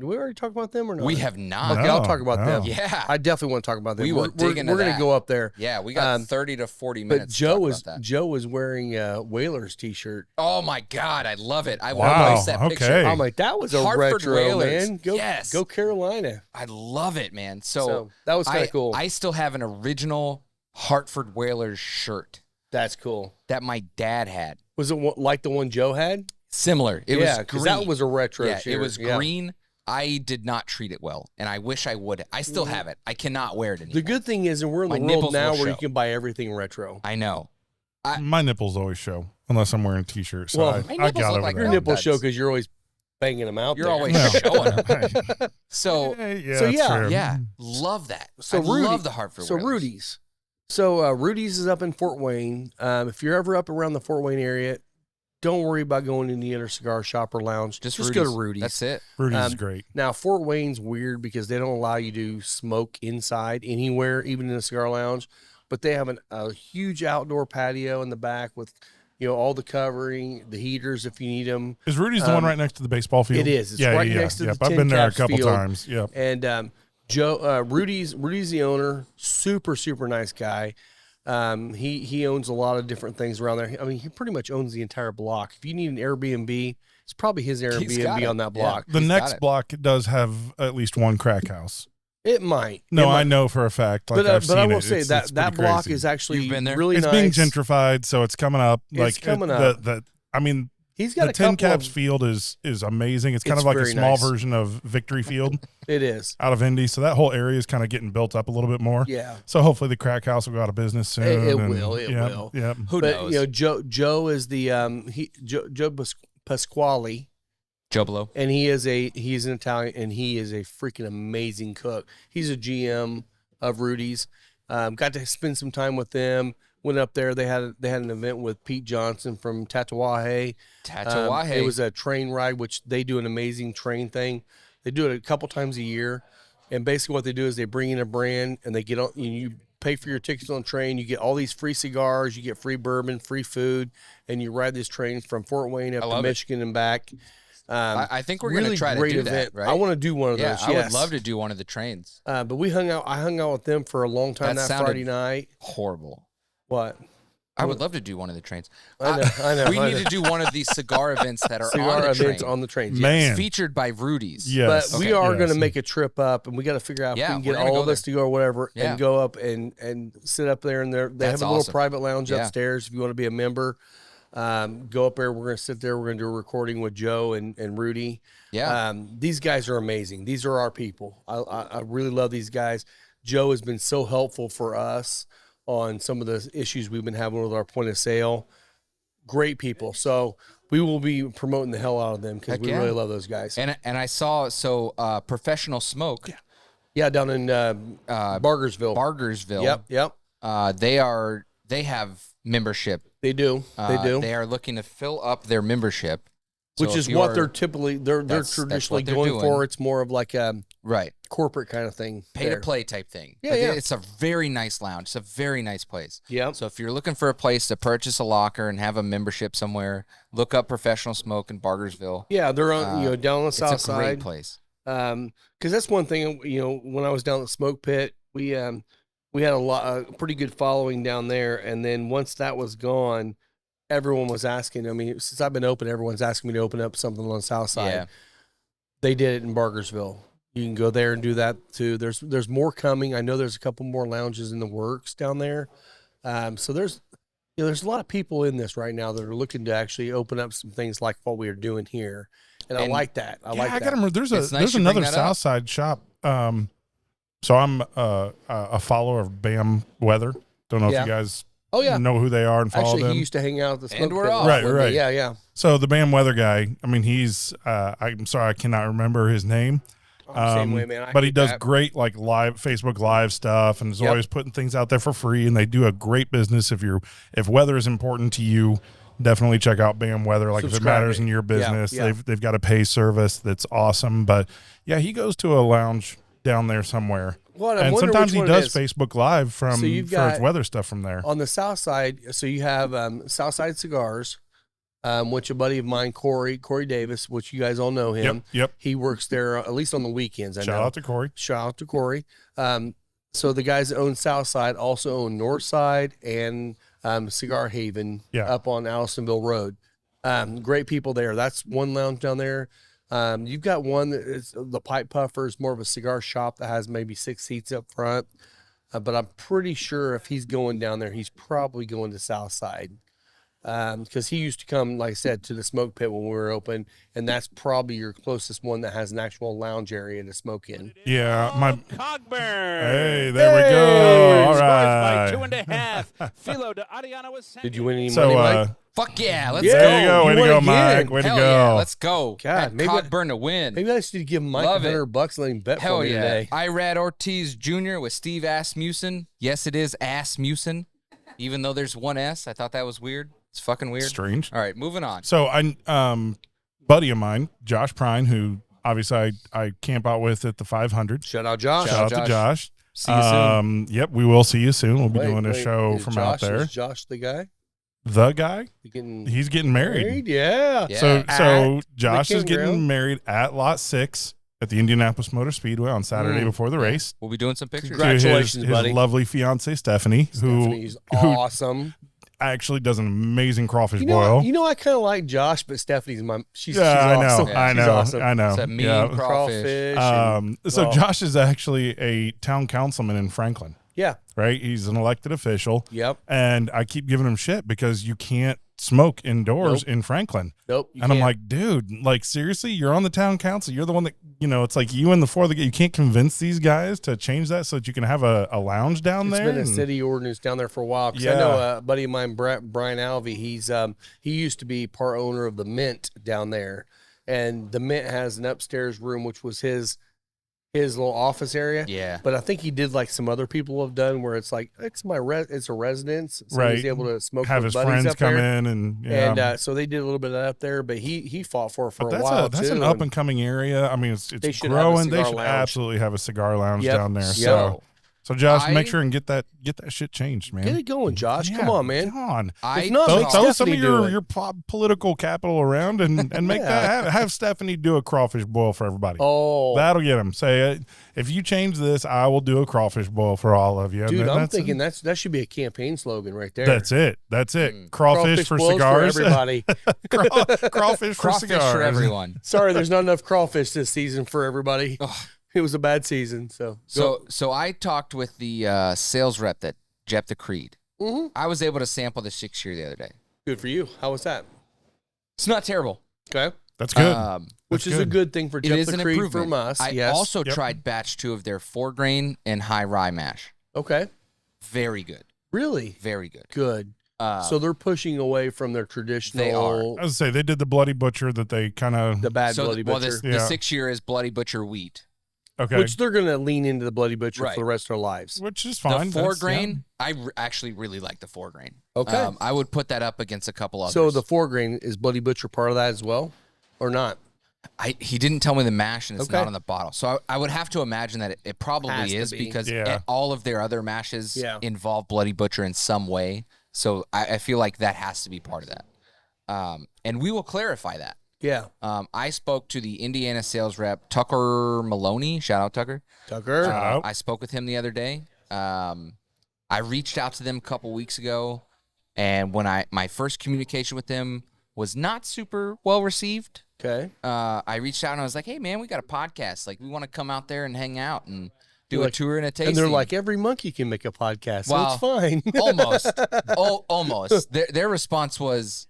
we already talk about them or not? We have not. Okay, I'll talk about No. them. Yeah. I definitely want to talk about them. We will dig into We're going that. to go up there. Yeah, we got 30 to 40 minutes. But to talk Joe about was wearing a Whalers t-shirt. Oh my God, I love it. I Wow, want to that picture. okay. I'm like, that was a Hartford retro, Whalers. man. Go, Yes. go Carolina. I love it, man. So that was kind of cool. I still have an original Hartford Whalers shirt That's cool. that my dad had. Was it like the one Joe had? Similar. It Yeah, was 'cause green. that was a retro Yeah, shirt. it was Yeah. green. I did not treat it well, and I wish I would. I still have it. I cannot wear it anymore. The good thing is, and we're in My the world nipples now will where you show. can buy everything retro. I know. My nipples always show unless I'm wearing a t-shirt. So Well, I my nipples got look over like that. Your milk nipples show duds. because you're always banging them out You're there. always No. showing them. So, Yeah, So that's yeah, true. yeah, love that. So I Rudy- love the Hartford So Whalers. Rudy's. So Rudy's is up in Fort Wayne. If you're ever up around the Fort Wayne area, don't worry about going to any other cigar shop or lounge. Just go to Rudy's. That's it. Rudy's is Um, great. Now, Fort Wayne's weird because they don't allow you to smoke inside anywhere, even in a cigar lounge. But they have a huge outdoor patio in the back with, all the covering, the heaters if you need them. Is Rudy's the one right next to the baseball field? It is. It's yeah, right yeah, next to yep. the I've been Tin there a Caps couple field. times. Yep. And Rudy's the owner. Super, super nice guy. He owns a lot of different things around there. I mean, he pretty much owns the entire block. If you need an Airbnb, it's probably his got Airbnb it. on that Yeah. block. The He's got next it. block does have at least one crack house. It might. No, It might. I know for a fact. Like But I've but I seen will it. say It's that pretty that block crazy. is actually You've been there? really It's nice. being gentrified, so it's coming up. It's Like coming up. I mean, He's got the a Tin couple Caps of, field is amazing. It's kind It's of like a very small nice. version of Victory Field It is. out of Indy. So that whole area is kind of getting built up a little bit more. Yeah. So hopefully the crack house will go out of business soon. It and- will, it yep, will. Yep. Who But knows? Joe is the Joe Pasquale, Joe Blow. and he's an Italian, and he is a freaking amazing cook. He's a GM of Rudy's. Got to spend some time with them. Went up there. They had an event with Pete Johnson from Tatawahe. Tatawahe. It was a train ride, which they do an amazing train thing. They do it a couple times a year, and basically what they do is they bring in a brand and they get on. You pay for your tickets on the train. You get all these free cigars. You get free bourbon, free food, and you ride this train from Fort Wayne up I to love it. Michigan and back. I think we're going Really to try to great do event. that, right? I want to do one of yeah, those. I Yes. would love to do one of the trains. But we hung out. I hung out with them for a long time That that sounded- Friday night. Horrible. What? I would love to do one of the trains. I know. We need to do one of these cigar events that are cigar on the events train. on the trains. Man. It's featured by Rudy's. Yes. But we Okay. are going to Yes. make a trip up, and we got to figure out if Yeah, we can we're get gonna all go of us to go or whatever, Yeah. and go up and sit up there. And they have That's a little awesome. private lounge Yeah. upstairs if you want to be a member. Go up there. We're going to sit there. We're going to do a recording with Joe and Rudy. Yeah. These guys are amazing. These are our people. I really love these guys. Joe has been so helpful for us on some of the issues we've been having with our point of sale. Great people. So we will be promoting the hell out of them because Heck we yeah. really love those guys. And I saw Professional Smoke, Yeah, down in Bargersville. Bargersville. Yep. They have membership. They do. They are looking to fill up their membership, Which So is if what you're- they're typically they're that's traditionally what they're going doing. for. It's more of like a right corporate kind of thing. pay to there. play type thing. Yeah, But yeah. It's a very nice lounge. It's a very nice place. Yeah. So if you're looking for a place to purchase a locker and have a membership somewhere, look up Professional Smoke in Bargersville. Yeah, they're on down on the It's south a great side. place. Because that's one thing. When I was down at the smoke pit, we had a pretty good following down there, and then once that was gone, everyone was asking. I mean, since I've been open, everyone's asking me to open up something on the south side. Yeah. They did it in Bargersville. You can go there and do that too. There's more coming. I know there's a couple more lounges in the works down there. So there's a lot of people in this right now that are looking to actually open up some things like what we are doing here, and I And- like that. I like I that. gotta remember. There's It's nice there's you bring another that up. South Side shop. So I'm a follower of Bam Weather. Don't know Yeah. if you guys Oh yeah. know who they are and follow Actually, them. he used to hang out at the smoke And we're pit a off. lot Right, with me. right. Yeah, yeah. So the Bam Weather guy. I mean, he's. I'm sorry, I cannot remember his name. Same way, man. I But he hate does that. great like live Facebook live stuff, and is Yep. always putting things out there for free. And they do a great business. If weather is important to you, definitely check out Bam Weather. Like if it Subscribe matters it. in your business, Yeah. they've got a pay service that's awesome. But yeah, he goes to a lounge down there somewhere, Well, I and wonder sometimes which he one it does is. Facebook Live from So you've for got- his weather stuff from there. On the south side, so you have Southside Cigars, which a buddy of mine, Corey Davis, which you guys all know him. Yep. He works there at least on the weekends. I Shout know. out to Corey. Shout out to Corey. So the guys that own Southside also own Northside and Cigar Haven Yeah. up on Allisonville Road. Great people there. That's one lounge down there. You've got one that is the Pipe Puffer is more of a cigar shop that has maybe 6 seats up front. But I'm pretty sure if he's going down there, he's probably going to Southside. Because he used to come, like I said, to the smoke pit when we were open, and that's probably your closest one that has an actual lounge area to smoke in. Yeah, my Cogburn. hey, there we go. All By right. 2.5. Philo de Ariana was second. Did you win any So money, Mike? Fuck yeah, let's Yeah. go. there you go. You Way to won go, again. Mike. Way to Hell go. yeah, let's go. God, Had maybe- Cogburn to win. Maybe I should give Mike Love it. $100 and let him bet Hell for me yeah. today. Irad Ortiz Jr. with Steve Asmussen. Yes, it is Asmussen. Even though there's one S, I thought that was weird. It's fucking weird. Strange. All right, moving on. So I buddy of mine, Josh Prine, who obviously I camp out with at the 500. Shout out Josh. Shout out to Josh. See you soon. Yep, we will see you soon. We'll be Wait, doing a wait, show is from Josh, out there. Is Josh the guy? The guy, Getting he's getting married. Yeah. Yeah. So At Josh the is getting campground? married at Lot 6 at the Indianapolis Motor Speedway on Saturday before the race. We'll be doing some pictures. Congrats. Congratulations, to his buddy. lovely fiance Stephanie, Stephanie's who awesome. actually does an amazing crawfish You know, boil. I kind of like Josh, but Stephanie's she's yeah, I know, awesome. Yeah, I She's know, awesome. I know. It's a mean Yeah. crawfish. and- So oh. Josh is actually a town councilman in Franklin, yeah. right? He's an elected official, Yep. and I keep giving him shit because you can't smoke indoors in Franklin. Nope. And I'm like, dude, like seriously, you're on the town council. You're the one that, it's like you and the four that you can't convince these guys to change that so that you can have a lounge down it's there. been a And- city ordinance down there for a while. Because I Yeah. know a buddy of mine, Brian Alvey, he used to be part owner of the Mint down there. And the Mint has an upstairs room, which was his little office area. Yeah. But I think he did like some other people have done where it's like, it's it's a residence. So Right. he's able to smoke have with his buddies friends up come there. in and So they did a little bit of that up there, but he fought for it for but a while that's too. an up and coming area. I mean, it's They should have a growing. They cigar should lounge. absolutely have a cigar lounge Yep. down there. Yep. So So Josh, make sure and get that shit changed, man. Get it going, Josh. Yeah, Come on, man. Come on. If not, make Throw some Stephanie of do it. your political capital around and make that have Stephanie do a crawfish boil for everybody. Oh, That'll get them. Say, if you change this, I will do a crawfish boil for all of you. dude, I'm thinking that should be a campaign slogan right there. That's it. Crawfish for boils cigars. for everybody. Crawfish for cigars. for everyone. Sorry, there's not enough crawfish this season for everybody. It was a bad season. So I talked with the sales rep that Jeff the Creed. Mm-hmm. I was able to sample the 6-year the other day. Good for you. How was that? It's not terrible. Okay. That's good. Which is a good thing for It Jeff is the an Creed improvement. from us. I also tried batch 2 of their 4-grain and high rye mash. Okay. Very good. Really? Very good. Good. So they're pushing away from their traditional. They are. I was say they did the Bloody Butcher that they kind of The bad So Bloody well, Butcher. the 6-year is Bloody Butcher wheat. okay, Which they're going to lean into the Bloody Butcher Right. for the rest of their lives. which is fine. The 4-grain, I actually really like the 4-grain. Okay. I would put that up against a couple others. So the 4-grain, is Bloody Butcher part of that as well? Or not? He didn't tell me the mash, and it's Okay. not on the bottle. So I would have to imagine that it Has probably to is be. because Yeah. all of their other mashes Yeah. involve Bloody Butcher in some way. So I feel like that has to be part of that. And we will clarify that. Yeah. I spoke to the Indiana sales rep, Tucker Maloney. Shout out, Tucker. Tucker. out. I spoke with him the other day. I reached out to them a couple weeks ago, and when my first communication with them was not super well received. Okay. I reached out and I was like, "Hey, man, we got a podcast. Like, we want to come out there and hang out and do You're a like- tour and a tasting." And they're like, every monkey can make a podcast, so Wow. it's fine. almost, almost. Their response was,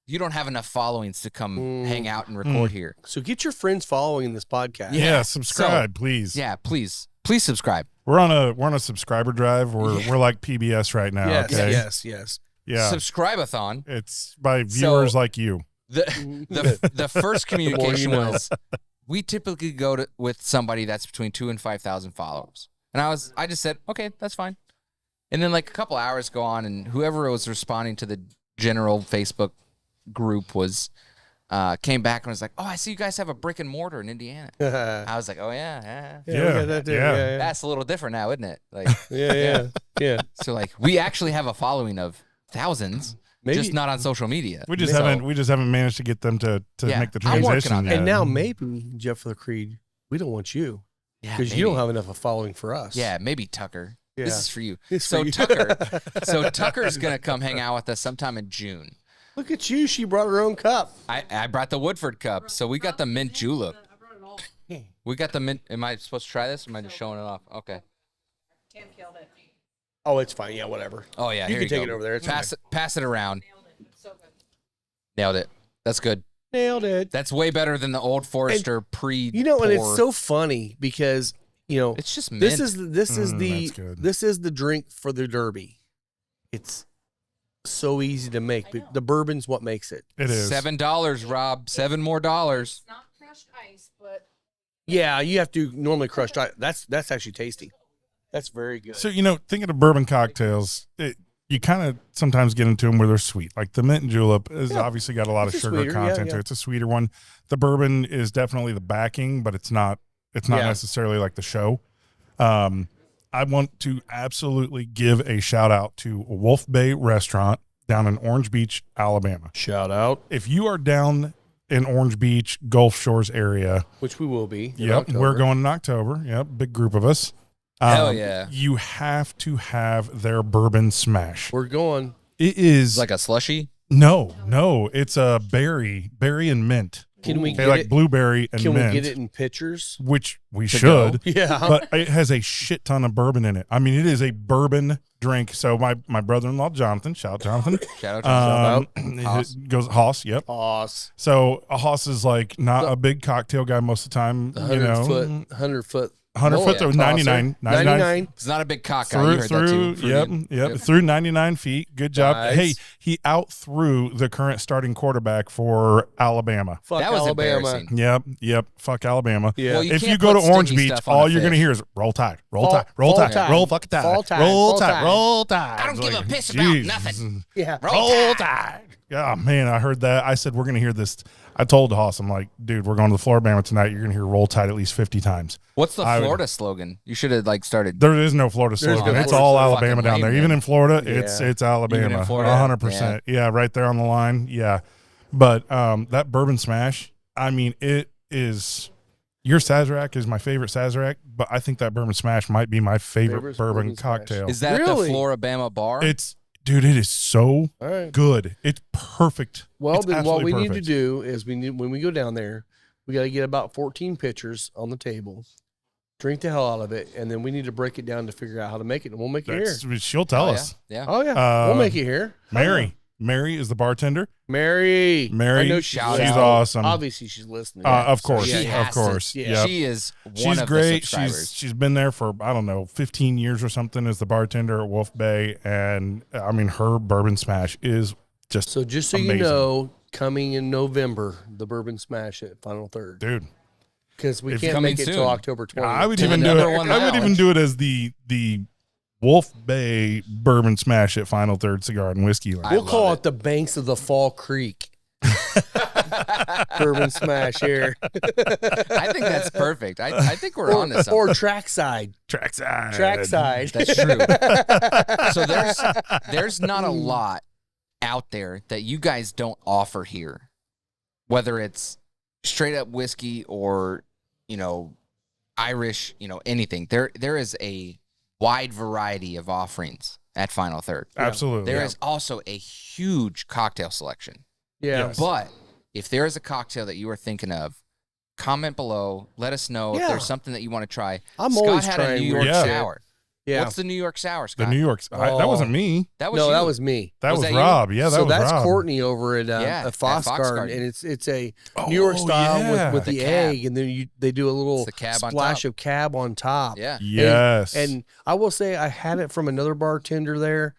"You don't have enough followings to come hang out and record here." So get your friends following this podcast. yeah, subscribe, please. Yeah, please subscribe. We're on a subscriber drive. We're like PBS right now. Yes, okay. yes. Yeah. Subscribe-a-thon. It's by viewers So- like you. The first communication know. was, we typically go with somebody that's between 2,000 and 5,000 followers, and I just said, okay, that's fine. And then like a couple hours go on, and whoever was responding to the general Facebook group was came back and was like, "Oh, I see you guys have a brick and mortar in Indiana." yeah, I was like, "Oh yeah. we got that too. Yeah. That's a little different now, isn't it?" Like, Yeah. so like we actually have a following of thousands, Maybe- just not on social media. We just So- haven't managed to get them to Yeah, make the I'm working transition on that. yet. And now maybe, Jeff the Creed, we don't want you Yeah, because you don't maybe. have enough of a following for us. Yeah, maybe Tucker. Yeah. This is for you. It's so for you. Tucker's gonna come hang out with us sometime in June. Look at you. She brought her own cup. I brought the Woodford cup, so we got the mint julep. We got the mint. Am I supposed to try this? Or am I just showing it off? Okay. Tim killed it. Oh, it's fine. Yeah, whatever. Oh yeah, You here can take go. it over there. It's Pass it around. So good. Nailed it. That's good. Nailed it. That's way better than the Old Forester pre. You know, and it's so funny because It's just mint. this is that's good. this is the drink for the Derby. It's so easy to make, but the bourbon's what makes it. It is. $7, Rob. $7 more dollars. It's not crushed ice, but Yeah, you have to normally crush ice. That's actually tasty. That's very good. So, thinking of bourbon cocktails, you kind of sometimes get into them where they're sweet. Like the mint julep has obviously got a lot of It's a sugar sweeter, content to yeah. it. It's a sweeter one. The bourbon is definitely the backing, but it's not Yeah. necessarily like the show. I want to absolutely give a shout out to Wolf Bay Restaurant down in Orange Beach, Alabama. Shout out, If you are down in Orange Beach, Gulf Shores area, which we will be. in yep, October. we're going in October. Yep, big group of us. Hell yeah. You have to have their bourbon smash. We're going. It is It's like a slushy. no, it's a berry and mint. Can we Okay, get like it? blueberry and Can mint, we get it in pitchers? which we To should. Yeah. But it has a shit ton of bourbon in it. I mean, it is a bourbon drink. So my brother-in-law Jonathan, shout out Jonathan, Shout out to Hoss. goes Hoss. Yep. Hoss. So a Hoss is like not a big cocktail guy most of the time. The 100 foot. 100 mullet foot, though, tosser. 99. 99. It's not a big cock guy. You heard that too. Yep, through 99 feet. Good job. Nice. Hey, he outthrew the current starting quarterback for Alabama. Fuck That was Alabama. embarrassing. Yep. Fuck Alabama. Yeah. Well, you If can't you go to put Orange stingy Beach, stuff on all a you're going to fish. hear is roll tide, roll Fall- tide, roll fall tide, tide. roll fucking Fall tide, tide, roll fall tide, tide. roll tide. I don't It's give a like, piss about Jesus. nothing. Yeah. Roll tide. Yeah, man, I heard that. I said, we're going to hear this. I told Hoss, I'm like, dude, we're going to the Floribama tonight. You're going to hear Roll Tide at least 50 times. What's the Florida slogan? You should have like started. There is no Florida slogan. no It's Florida all slogan. Alabama Fucking down there. lame, Even man. in Florida, Yeah. it's Alabama. Even in Florida, 100%. Yeah, right there on the line. Yeah. But that bourbon smash, I mean, it is. Your Sazerac is my favorite Sazerac, but I think that bourbon smash might be my favorite bourbon cocktail. Is that Really? the Floribama bar? Dude, it is so All right. good. It's perfect. Well, It's then what we absolutely need to perfect. do is when we go down there, we got to get about 14 pitchers on the table, drink the hell out of it, and then we need to break it down to figure out how to make it, and we'll make it here. She'll tell Oh, us. Yeah. Oh yeah, we'll make it here. Mary is the bartender. Mary, Mary, I know she's listening. awesome. Obviously, she's listening. Of course, She of has to. course. Yeah. Yep. She is one She's of great. the subscribers. She's been there for, I don't know, 15 years or something as the bartender at Wolf Bay. And I mean, her bourbon smash is just So just so amazing. you know, coming in November, the Bourbon Smash at Final Third, dude. because we If can't coming make it soon. till October 20th. I would To even the do it. number one I would even lounge. do it as the Wolf Bay bourbon smash at Final Third Cigar and Whiskey Lounge. I We'll call love it the Banks of the Fall Creek. Bourbon Smash here. I think that's perfect. I think we're on to something. Or Trackside. Trackside. Trackside. That's true. So there's not a lot out there that you guys don't offer here, whether it's straight up whiskey or, you know, Irish, you know, anything. There is a wide variety of offerings at Final Third. Absolutely. There is also a huge cocktail selection. Yeah. Yes. But if there is a cocktail that you are thinking of, comment below. Let us know if Yeah. there's something that you want to try. I'm Scott always had a trying New York weird shit. sour. Yeah. What's the New York sour, The Scott? New York. That wasn't me. That was No, you. that was me. That Was was that you? Rob. Yeah, that So was that's Rob. Courtney over at Yeah, at Fox at Fox Garden, Garden. and it's a New York Oh, style yeah. with The the cab. egg, and then they do a little It's the cab on splash top. of cab on top. Yeah. Yes. And I will say I had it from another bartender there,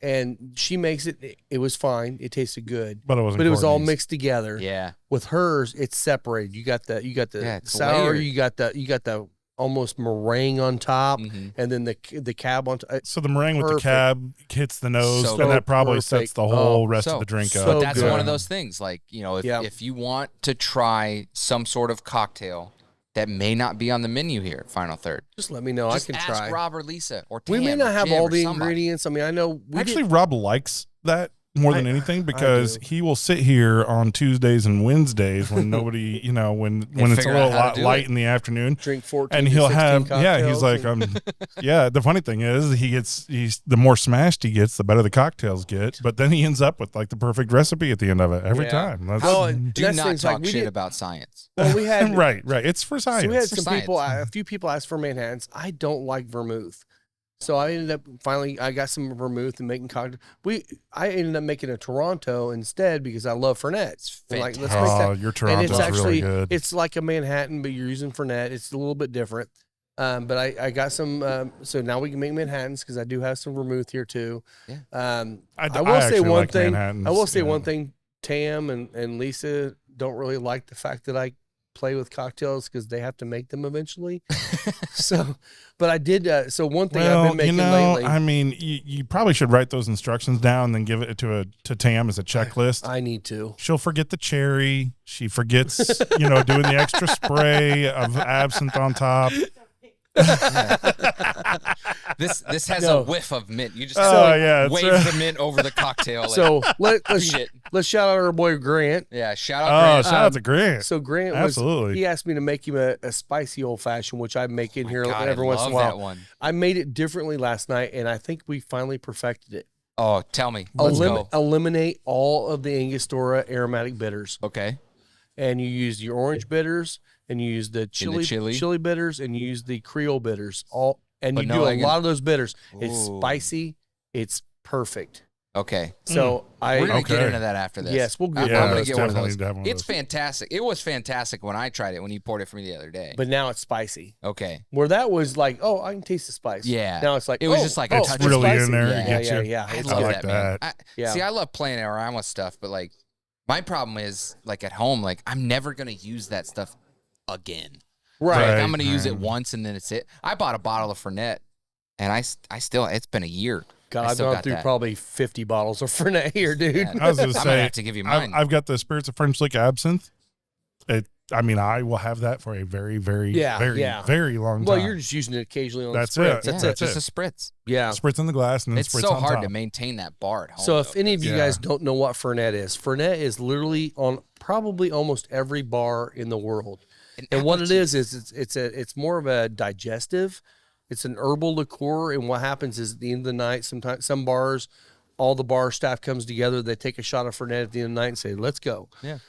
and she makes it. It was fine. It tasted good, but it wasn't. but it was all Courtney's. mixed together. Yeah. With hers, it's separated. You got the Yeah, it's sour. layered. You got the almost meringue on top, Mhm. and then the cab on top. So the meringue with Perfect. the cab hits the nose, So and that probably perfect. sets the whole Oh, rest so- of the drink so up. But that's good. one of those things. Like, you know, Yeah. if you want to try some sort of cocktail that may not be on the menu here at Final Third, Just let me know. just I can ask try. Rob or Lisa or We Tam may or not have Jim all or the somebody. ingredients. I mean, I know we Actually, did- Rob likes that more than I- anything I because do. he will sit here on Tuesdays and Wednesdays when nobody, you know, when it's a figure little out how to do light it. in the afternoon. drink 14 And to he'll 16 have, yeah, cocktails he's like, and- yeah. The funny thing is, he's the more smashed he gets, the better the cocktails get. But then he ends up with like the perfect recipe at the end of it every Yeah. time. That's, Well, and Do that's not things talk like we shit did- about science. Well, we had right. It's for science. So we had For some science. people, a few people asked for Manhattans. I don't like vermouth. So I ended up I got some vermouth and making cocktail. I ended up making a Toronto instead because I love Fernet's. And let's make Oh, that. your And Toronto's it's actually, really good. it's like a Manhattan, but you're using Fernet. It's a little bit different. But I got some, so now we can make Manhattans because I do have some vermouth here too. Yeah. I I will say actually one like thing. Manhattans, I will say yeah. one thing. Tam and Lisa don't really like the fact that I play with cocktails because they have to make them eventually. So, but I did. So one thing I've been making lately. I mean, you probably should write those instructions down and then give it to Tam as a checklist. I need to. She'll forget the cherry. She forgets, doing the extra spray of absinthe on top. This has No. a whiff of mint. You just Oh, yeah, that's wave right. the mint over the cocktail. Like, So shit. let's shout out our boy Grant. Yeah, shout out Oh, Grant. shout out to Grant. So Grant Absolutely. he asked me to make him a spicy old fashioned, which I make in here God, every I once in a love while. that one. I made it differently last night, and I think we finally perfected it. Oh, tell me. Let's go. Eliminate all of the Angostura aromatic bitters, Okay. and you use your orange bitters, and you use the chili bitters, and you use the Creole bitters. And But you no do a egg lot of those bitters. It's Ooh. spicy. It's perfect. Okay. So We're gonna get Okay. into that after this. Yes, we'll get I'm to gonna those. get one of Definitely those. need to have one of It's those. fantastic. It was fantastic when I tried it when you poured it for me the other day. But now it's spicy. Okay. Where that was like, oh, I can taste the spice. Yeah. Now it's like, It was oh, just like a oh, touch it's of really spicy. in there. Yeah. It gets you. Yeah. I It's love good. that, like man. that. Yeah. See, I love playing around with stuff, but like my problem is like at home, like I'm never gonna use that stuff again. Right. Like, I'm gonna use it right. once and then it's it. I bought a bottle of Fernet, and I still it's been a year. God, I I've still gone got through that. probably 50 bottles of Fernet here, dude. Yeah. I was going I'm to gonna say, have to give you mine. I've got the Spirits of French Lick Absinthe. I will have that for a very, very, very long time. Well, you're just using it occasionally on That's the spritz. it. That's yeah, it. just a spritz. Yeah. Spritz in the glass and then It's spritz so on hard top. to maintain that bar at home. So if though, any of you Yeah. guys don't know what Fernet is literally on probably almost every bar in the world. And what it is it's more of a digestive. It's an herbal liqueur, and what happens is at the end of the night, sometimes some bars, all the bar staff comes together. They take a shot of Fernet at the end of the night and say, "Let's go." Yeah.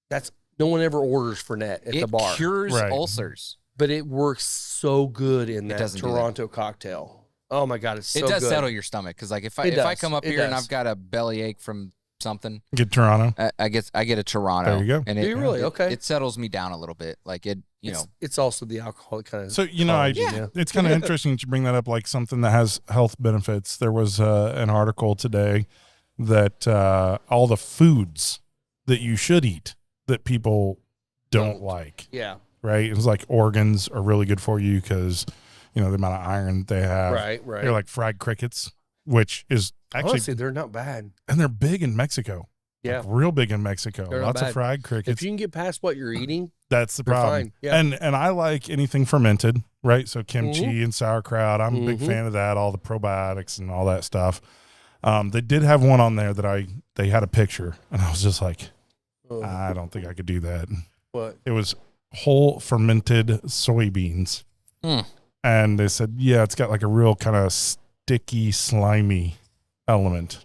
That's no one ever orders Fernet at the bar, It cures Right. ulcers. but it works so good in that doesn't do that. Toronto cocktail. Oh my God, it's so It does good. settle your stomach because, like, if I It if I does. come up It here and does. I've got a bellyache from something, Get Toronto. I get a Toronto. There you go. And Do you really? Okay. It settles me down a little bit. Like It's also the alcohol kind of. So, Yeah. it's kind of interesting to bring that up, like something that has health benefits. There was an article today that all the foods that you should eat that people don't like, Yeah. right? It was like organs are really good for you because, the amount of iron they have. Right. They're like fried crickets, which is actually, Honestly, they're not bad. and they're big in Mexico. Yeah. Like, real big in Mexico. They're not Lots of bad. fried If crickets. you can get past what you're eating, That's the they're problem. fine. Yeah. And I like anything fermented, right? So kimchi Mm-hmm. and sauerkraut. I'm a big fan of that, all the probiotics and all that stuff. They did have one on there that they had a picture, and I was just like, I don't think I could do that. What? It was whole fermented soybeans. And they said, yeah, it's got like a real kind of sticky, slimy element.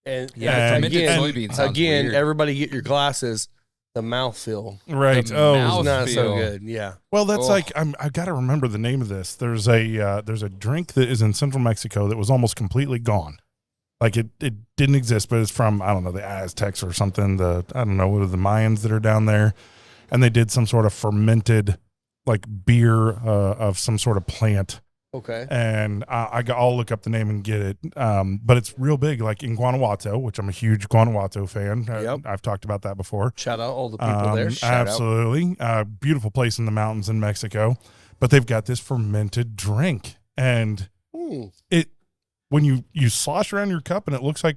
And Yeah, fermented again, soybeans sounds weird. everybody get your glasses. The mouthfeel Right. The Oh, mouth- is not so Mouthfeel. good. Yeah. well, that's Oh. like I got to remember the name of this. There's a drink that is in central Mexico that was almost completely gone. Like it didn't exist, but it's from, I don't know, the Aztecs or something. I don't know, what are the Mayans that are down there, and they did some sort of fermented like beer of some sort of plant. Okay. And I'll look up the name and get it. But it's real big, like in Guanajuato, which I'm a huge Guanajuato fan. Yep. I've talked about that before. Shout out all the people there. Shout out. Absolutely. Beautiful place in the mountains in Mexico. But they've got this fermented drink. And when you slosh around your cup and it looks like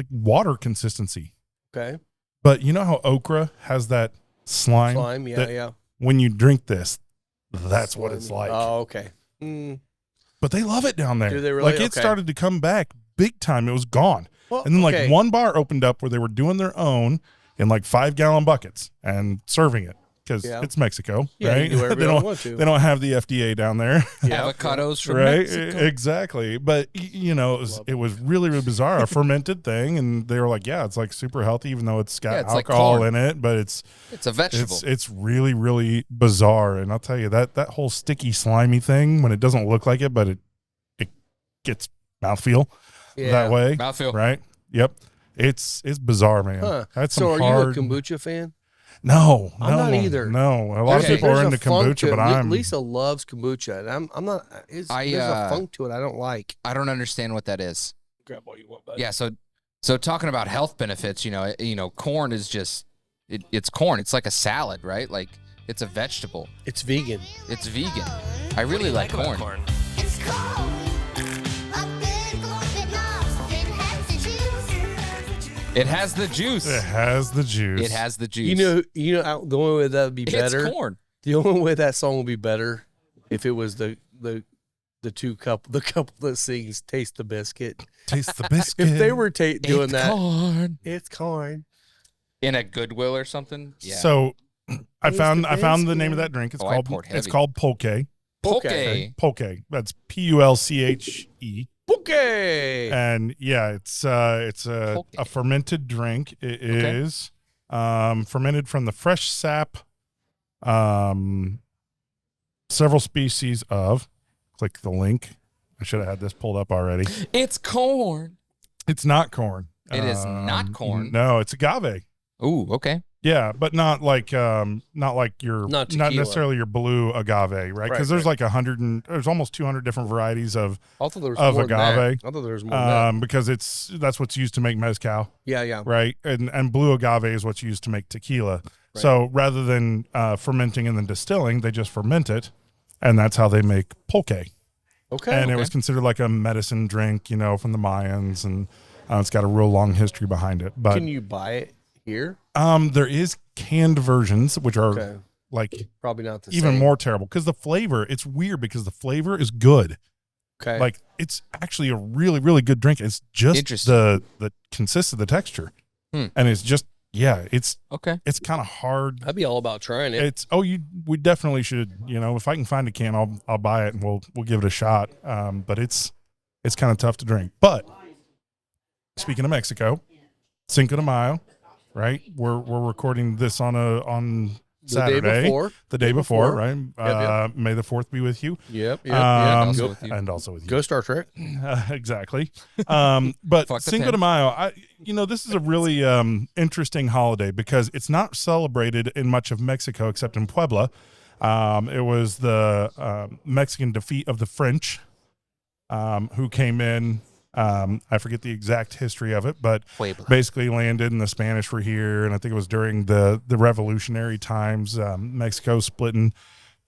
water consistency. Okay. But you know how okra has that slime? Slime. Yeah. that Yeah. When you drink this, that's what it's like. Oh, okay. But they love it down there. Do they really? Like it Okay. started to come back big time. It was gone. Well, And then like okay. one bar opened up where they were doing their own in like 5-gallon buckets and serving it because Yeah. it's Mexico, Yeah, you right? do whatever they you don't want to. they don't have the FDA down there, Avocados from right? Mexico. Exactly. But it was really, really bizarre, a fermented thing, and they were like, yeah, it's like super healthy, even though it's got it's like alcohol corn. in it, but it's a vegetable. it's really, really bizarre. And I'll tell you that whole sticky, slimy thing when it doesn't look like it, but it gets mouthfeel that way, Mouthfeel. right? Yep. It's bizarre, man. Huh. That's some So, are hard. you a kombucha fan? No, I'm not no, either. No, a lot of Okay. people are There's into a funk kombucha, to it. but I'm Lisa loves kombucha, and I'm not. There's a funk to it I don't like. I don't understand what that is. Grab all you want, buddy. Yeah, so talking about health benefits, corn is just it's corn. It's like a salad, right? Like it's a vegetable. It's vegan. It's vegan. I really like corn. It's cold. A big open arms. It has the juice. It has the juice. It has the juice. It has the juice. You know, the only way that would be better. It's corn. The only way that song would be better if it was the couple that sings "Taste the Biscuit." Taste the biscuit. If they were doing It's that, corn. it's corn. In a Goodwill or something. Yeah. So I Taste found the I found the biscuit. name of that drink. It's Oh, I called poured it's heavy. called pulque. Poke. Pulque. That's Pulche. Okay. And yeah, it's a Pulque. fermented drink. It is fermented from the fresh sap. Several species of. Click the link. I should have had this pulled up already. It's corn. It's not corn. It is not corn. No, it's agave. Ooh, okay. Yeah, but not like your Not not tequila. necessarily your blue agave, right? Right, Because there's right. like there's almost 200 different varieties of I thought there was of more than that. agave. I thought there was more than that. because that's what's used to make mezcal, Yeah. right? And blue agave is what's used to make tequila. So rather than fermenting and then distilling, they just ferment it, and that's how they make pulque. Okay. And it was considered like a medicine drink, from the Mayans, and it's got a real long history behind it. But Can you buy it here? there is canned versions, which are Okay. like Probably not the even same. more terrible because the flavor. It's weird because the flavor is good. Okay. Like it's actually a really, really good drink. It's just Interesting. the consists of the texture, Hmm. and it's just it's Okay. it's kind of hard. I'd be all about trying it. We definitely should. If I can find a can, I'll buy it and we'll give it a shot. But it's kind of tough to drink. But speaking of Mexico, Cinco de Mayo, right? We're recording this on Saturday, the day before, right? Yep. May the 4th be with you. Yep. also with you. And also with you. Go Star Trek. Exactly. But Fuck the Cinco de pen. Mayo, this is a really interesting holiday because it's not celebrated in much of Mexico except in Puebla. It was the Mexican defeat of the French who came in. I forget the exact history of it, but Puebla. basically landed and the Spanish were here. And I think it was during the revolutionary times, Mexico splitting,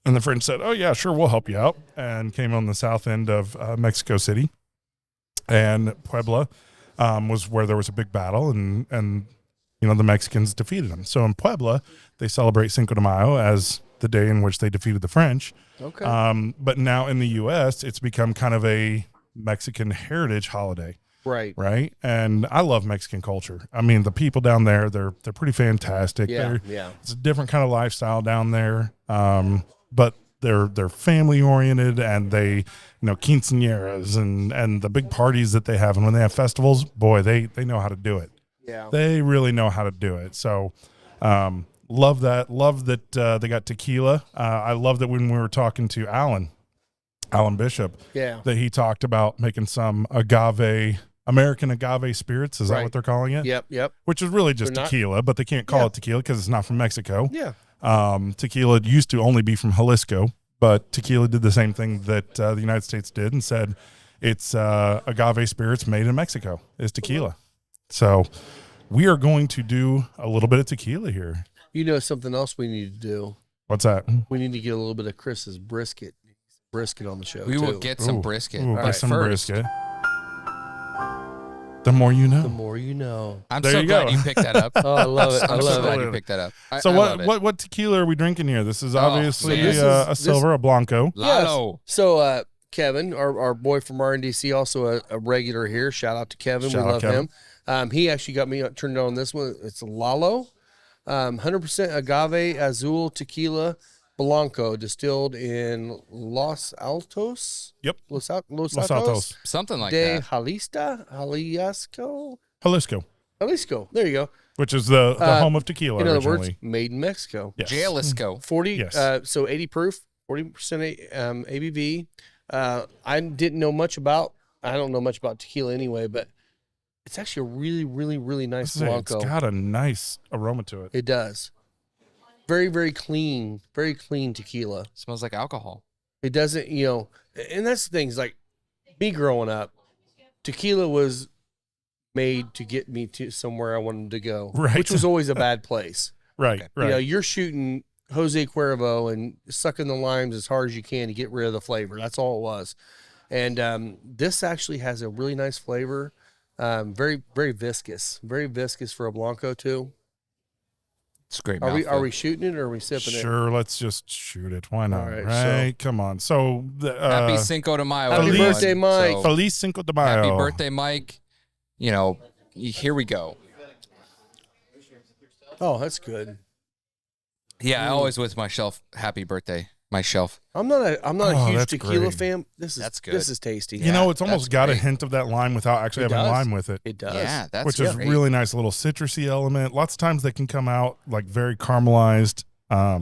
and the French said, "Oh yeah, sure, we'll help you out," and came on the south end of Mexico City, and Puebla was where there was a big battle, and the Mexicans defeated them. So in Puebla, they celebrate Cinco de Mayo as the day in which they defeated the French. Okay. But now in the U.S., it's become kind of a Mexican heritage holiday, right. And I love Mexican culture. I mean, the people down there, they're pretty fantastic. Yeah. Yeah. It's a different kind of lifestyle down there, but they're family oriented, and they, quinceañeras and the big parties that they have, and when they have festivals, boy, they know how to do it. Yeah. They really know how to do it. So, love that. Love that they got tequila. I love that when we were talking to Alan Bishop, Yeah. that he talked about making some American agave spirits. Is that Right. what they're calling it? Yep. Which is really just They're not- tequila, but they can't call it tequila because it's not from Mexico. Yeah. Tequila used to only be from Jalisco, but tequila did the same thing that the United States did and said it's agave spirits made in Mexico is tequila. So we are going to do a little bit of tequila here. Something else we need to do. What's that? We need to get a little bit of Chris's brisket on the show. We too. will get some brisket. Ooh, But get some first, brisket. The more you know. The more you know. I'm There so you glad go. you picked that up. Oh, I love it. I I'm so love glad it. you picked that up. So I love it. what tequila are we drinking here? This is Oh, obviously so this is- a this- silver, a blanco. Lalo. So Kevin, our boy from RNDC, also a regular here. Shout out to Kevin. Shout we out love Kevin. him. He actually got me turned on this one. It's Lalo, 100% agave azul tequila blanco, distilled in Los Altos. Yep. Los Los Altos. Altos. Something like de that. Jalisco. Jalisco, There you go. which is the Uh, home of tequila In other originally. words, made in Mexico. Yes. Jalisco. 40, Yes. so 80 proof, 40% ABV. I didn't know much about, I don't know much about tequila anyway, but it's actually a really, really, really nice It's blanco. got a nice aroma to it. It does. Very, very clean tequila. Smells like alcohol. It doesn't, and that's the thing, is like me growing up, tequila was made to get me to somewhere I wanted to go, Right. which was always a bad place. Right, right. You're shooting Jose Cuervo and sucking the limes as hard as you can to get rid of the flavor. That's all it was. And this actually has a really nice flavor. Very, very viscous. Very viscous for a Blanco too. It's a great. Are we mouthful. shooting it or are we sipping it? Sure, let's just shoot it. Why not? All right, Right? Come on. So, Happy Cinco de Mayo. Happy everyone. birthday, Mike. So, Feliz Cinco de Mayo. happy birthday, Mike. Here we go. Oh, that's good. Yeah, I always with my shelf. Happy birthday, my shelf. I'm not a Oh, huge that's tequila great. fan. This That's good. This is tasty. You know, it's almost that's got a great. hint of that lime without actually It having does. lime with it. It does. Yeah, that's Which is great. really nice, little citrusy element. Lots of times they can come out like very caramelized. I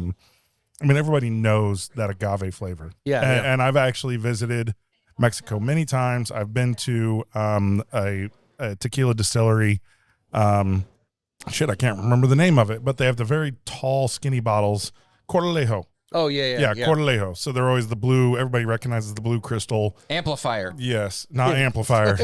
mean, everybody knows that agave flavor. Yeah, And, yeah. and I've actually visited Mexico many times. I've been to a tequila distillery. I can't remember the name of it, but they have the very tall, skinny bottles. Cortalejo. Oh yeah. Yeah, Cortalejo. So they're always the blue. Everybody recognizes the blue crystal. Amplifier. Yes, not amplifier.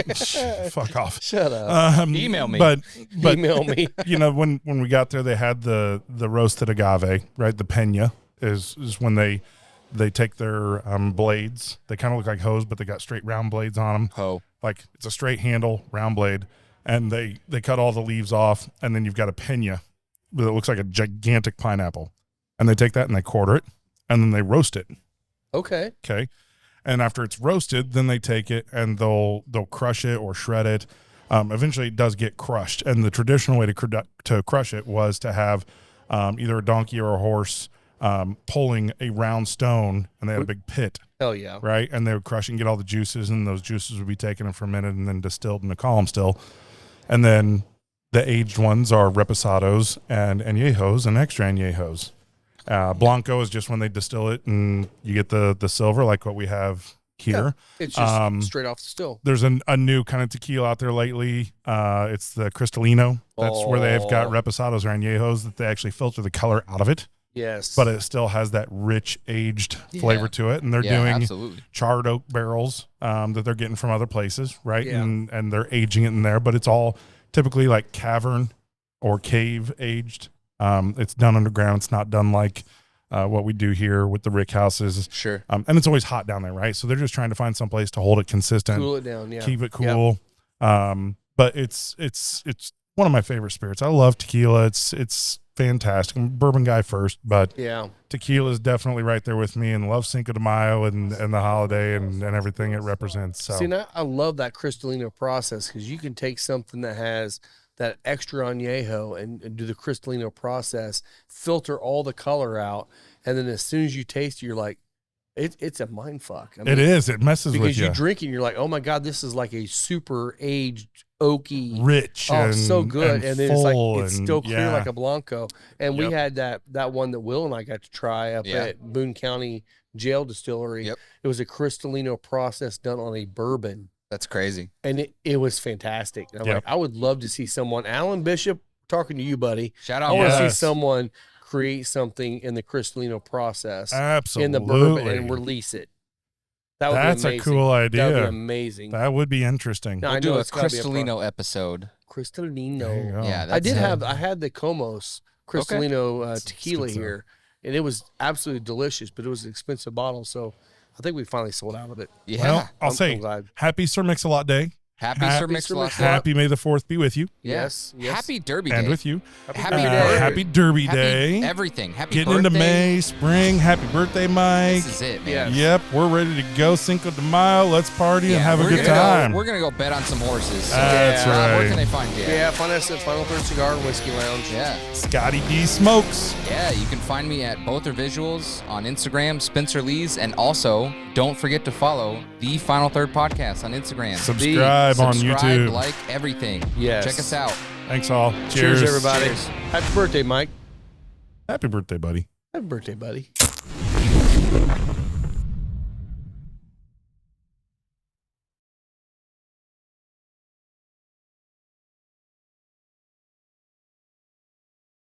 Fuck off. Shut up. Email me. But Email me. when we got there, they had the roasted agave, right? The pena is when they They take their blades. They kind of look like hose, but they got straight round blades on them. Ho. Like it's a straight handle, round blade. And they cut all the leaves off. And then you've got a pena that looks like a gigantic pineapple. And they take that and they quarter it. And then they roast it. Okay. Okay. And after it's roasted, then they take it and they'll crush it or shred it. Eventually, it does get crushed. And the traditional way to crush it was to have either a donkey or a horse pulling a round stone, and they had a big pit, Hell yeah. right? And they would crush it and get all the juices, and those juices would be taken and fermented and then distilled in a column still. And then the aged ones are reposados and añejos and extra añejos. Blanco is just when they distill it and you get the silver, like what we have here. It's just straight off the still. There's a new kind of tequila out there lately. It's the Cristalino. That's where they've got reposados or añejos that they actually filter the color out of it. Yes. But it still has that rich aged flavor to it. And they're doing absolutely. charred oak barrels that they're getting from other places, right? Yeah. And they're aging it in there, but it's all typically like cavern or cave aged. It's done underground. It's not done like what we do here with the rick houses. Sure. And it's always hot down there, right? So they're just trying to find some place to hold it consistent, cool it down, yeah. keep it cool. But it's one of my favorite spirits. I love tequila. It's fantastic. I'm a bourbon guy first, but Yeah. tequila is definitely right there with me, and love Cinco de Mayo and the holiday and everything it represents. So See, and I love that Cristalino process because you can take something that has that extra añejo and do the Cristalino process, filter all the color out, and then as soon as you taste it, you're like, it's a mind fuck. I mean, it is. It messes with because you. you drink it and you're like, oh my God, this is like a super aged oaky, Rich oh, and so good, and then it's full like it's and- still clear yeah. like a Blanco. And we Yep. had that one that Will and I got to try up at Boone County Jail Distillery. Yep. It was a Cristalino process done on a bourbon. That's crazy. And it was fantastic. And I'm Yep. like, I would love to see someone, Alan Bishop, talking to you, buddy. Shout I out. want to see Yes. someone create something in the Cristalino process Absolutely. in the bourbon and release it. That would That's be a amazing. cool That would be idea. amazing. That would be interesting. No, I We'll know do a it's gotta be a Cristalino episode. There you Cristalino. go. Yeah, I did that's- I had the Comos Cristalino tequila good stuff. here, and it was absolutely delicious, but it was an expensive bottle, so I think we finally sold out of it. Yeah. Well, I'll I'm say glad. happy Sir Mix-a-Lot Day. Happy Happy Sir Mix-a-Lot. Sir Mix-a-Lot. Happy May the 4th be with you Yes, yes. Happy Derby Day. and with you. Happy Derby Day. birthday. Happy Derby Happy Day. Everything. Happy Getting birthday. into May, spring. Happy birthday, Mike. This is it, man. Yes. Yep, we're ready to go. Cinco de Mayo. Let's party and have a we're good gonna time. We're gonna go bet on some horses. So, That's Rob, where right. can they find you? Yeah, find us at Final Third Cigar and Whiskey Lounge. Yeah. Scotty D Smokes. Yeah, you can find me at both our visuals on Instagram, Spencer Lee's, and also don't forget to follow the Final Third Podcast on Instagram. Subscribe on YouTube. Like everything. Yes. Check us out. Thanks all. Cheers, Cheers, everybody. Cheers. Happy birthday, Mike. Happy birthday, buddy. Happy birthday, buddy.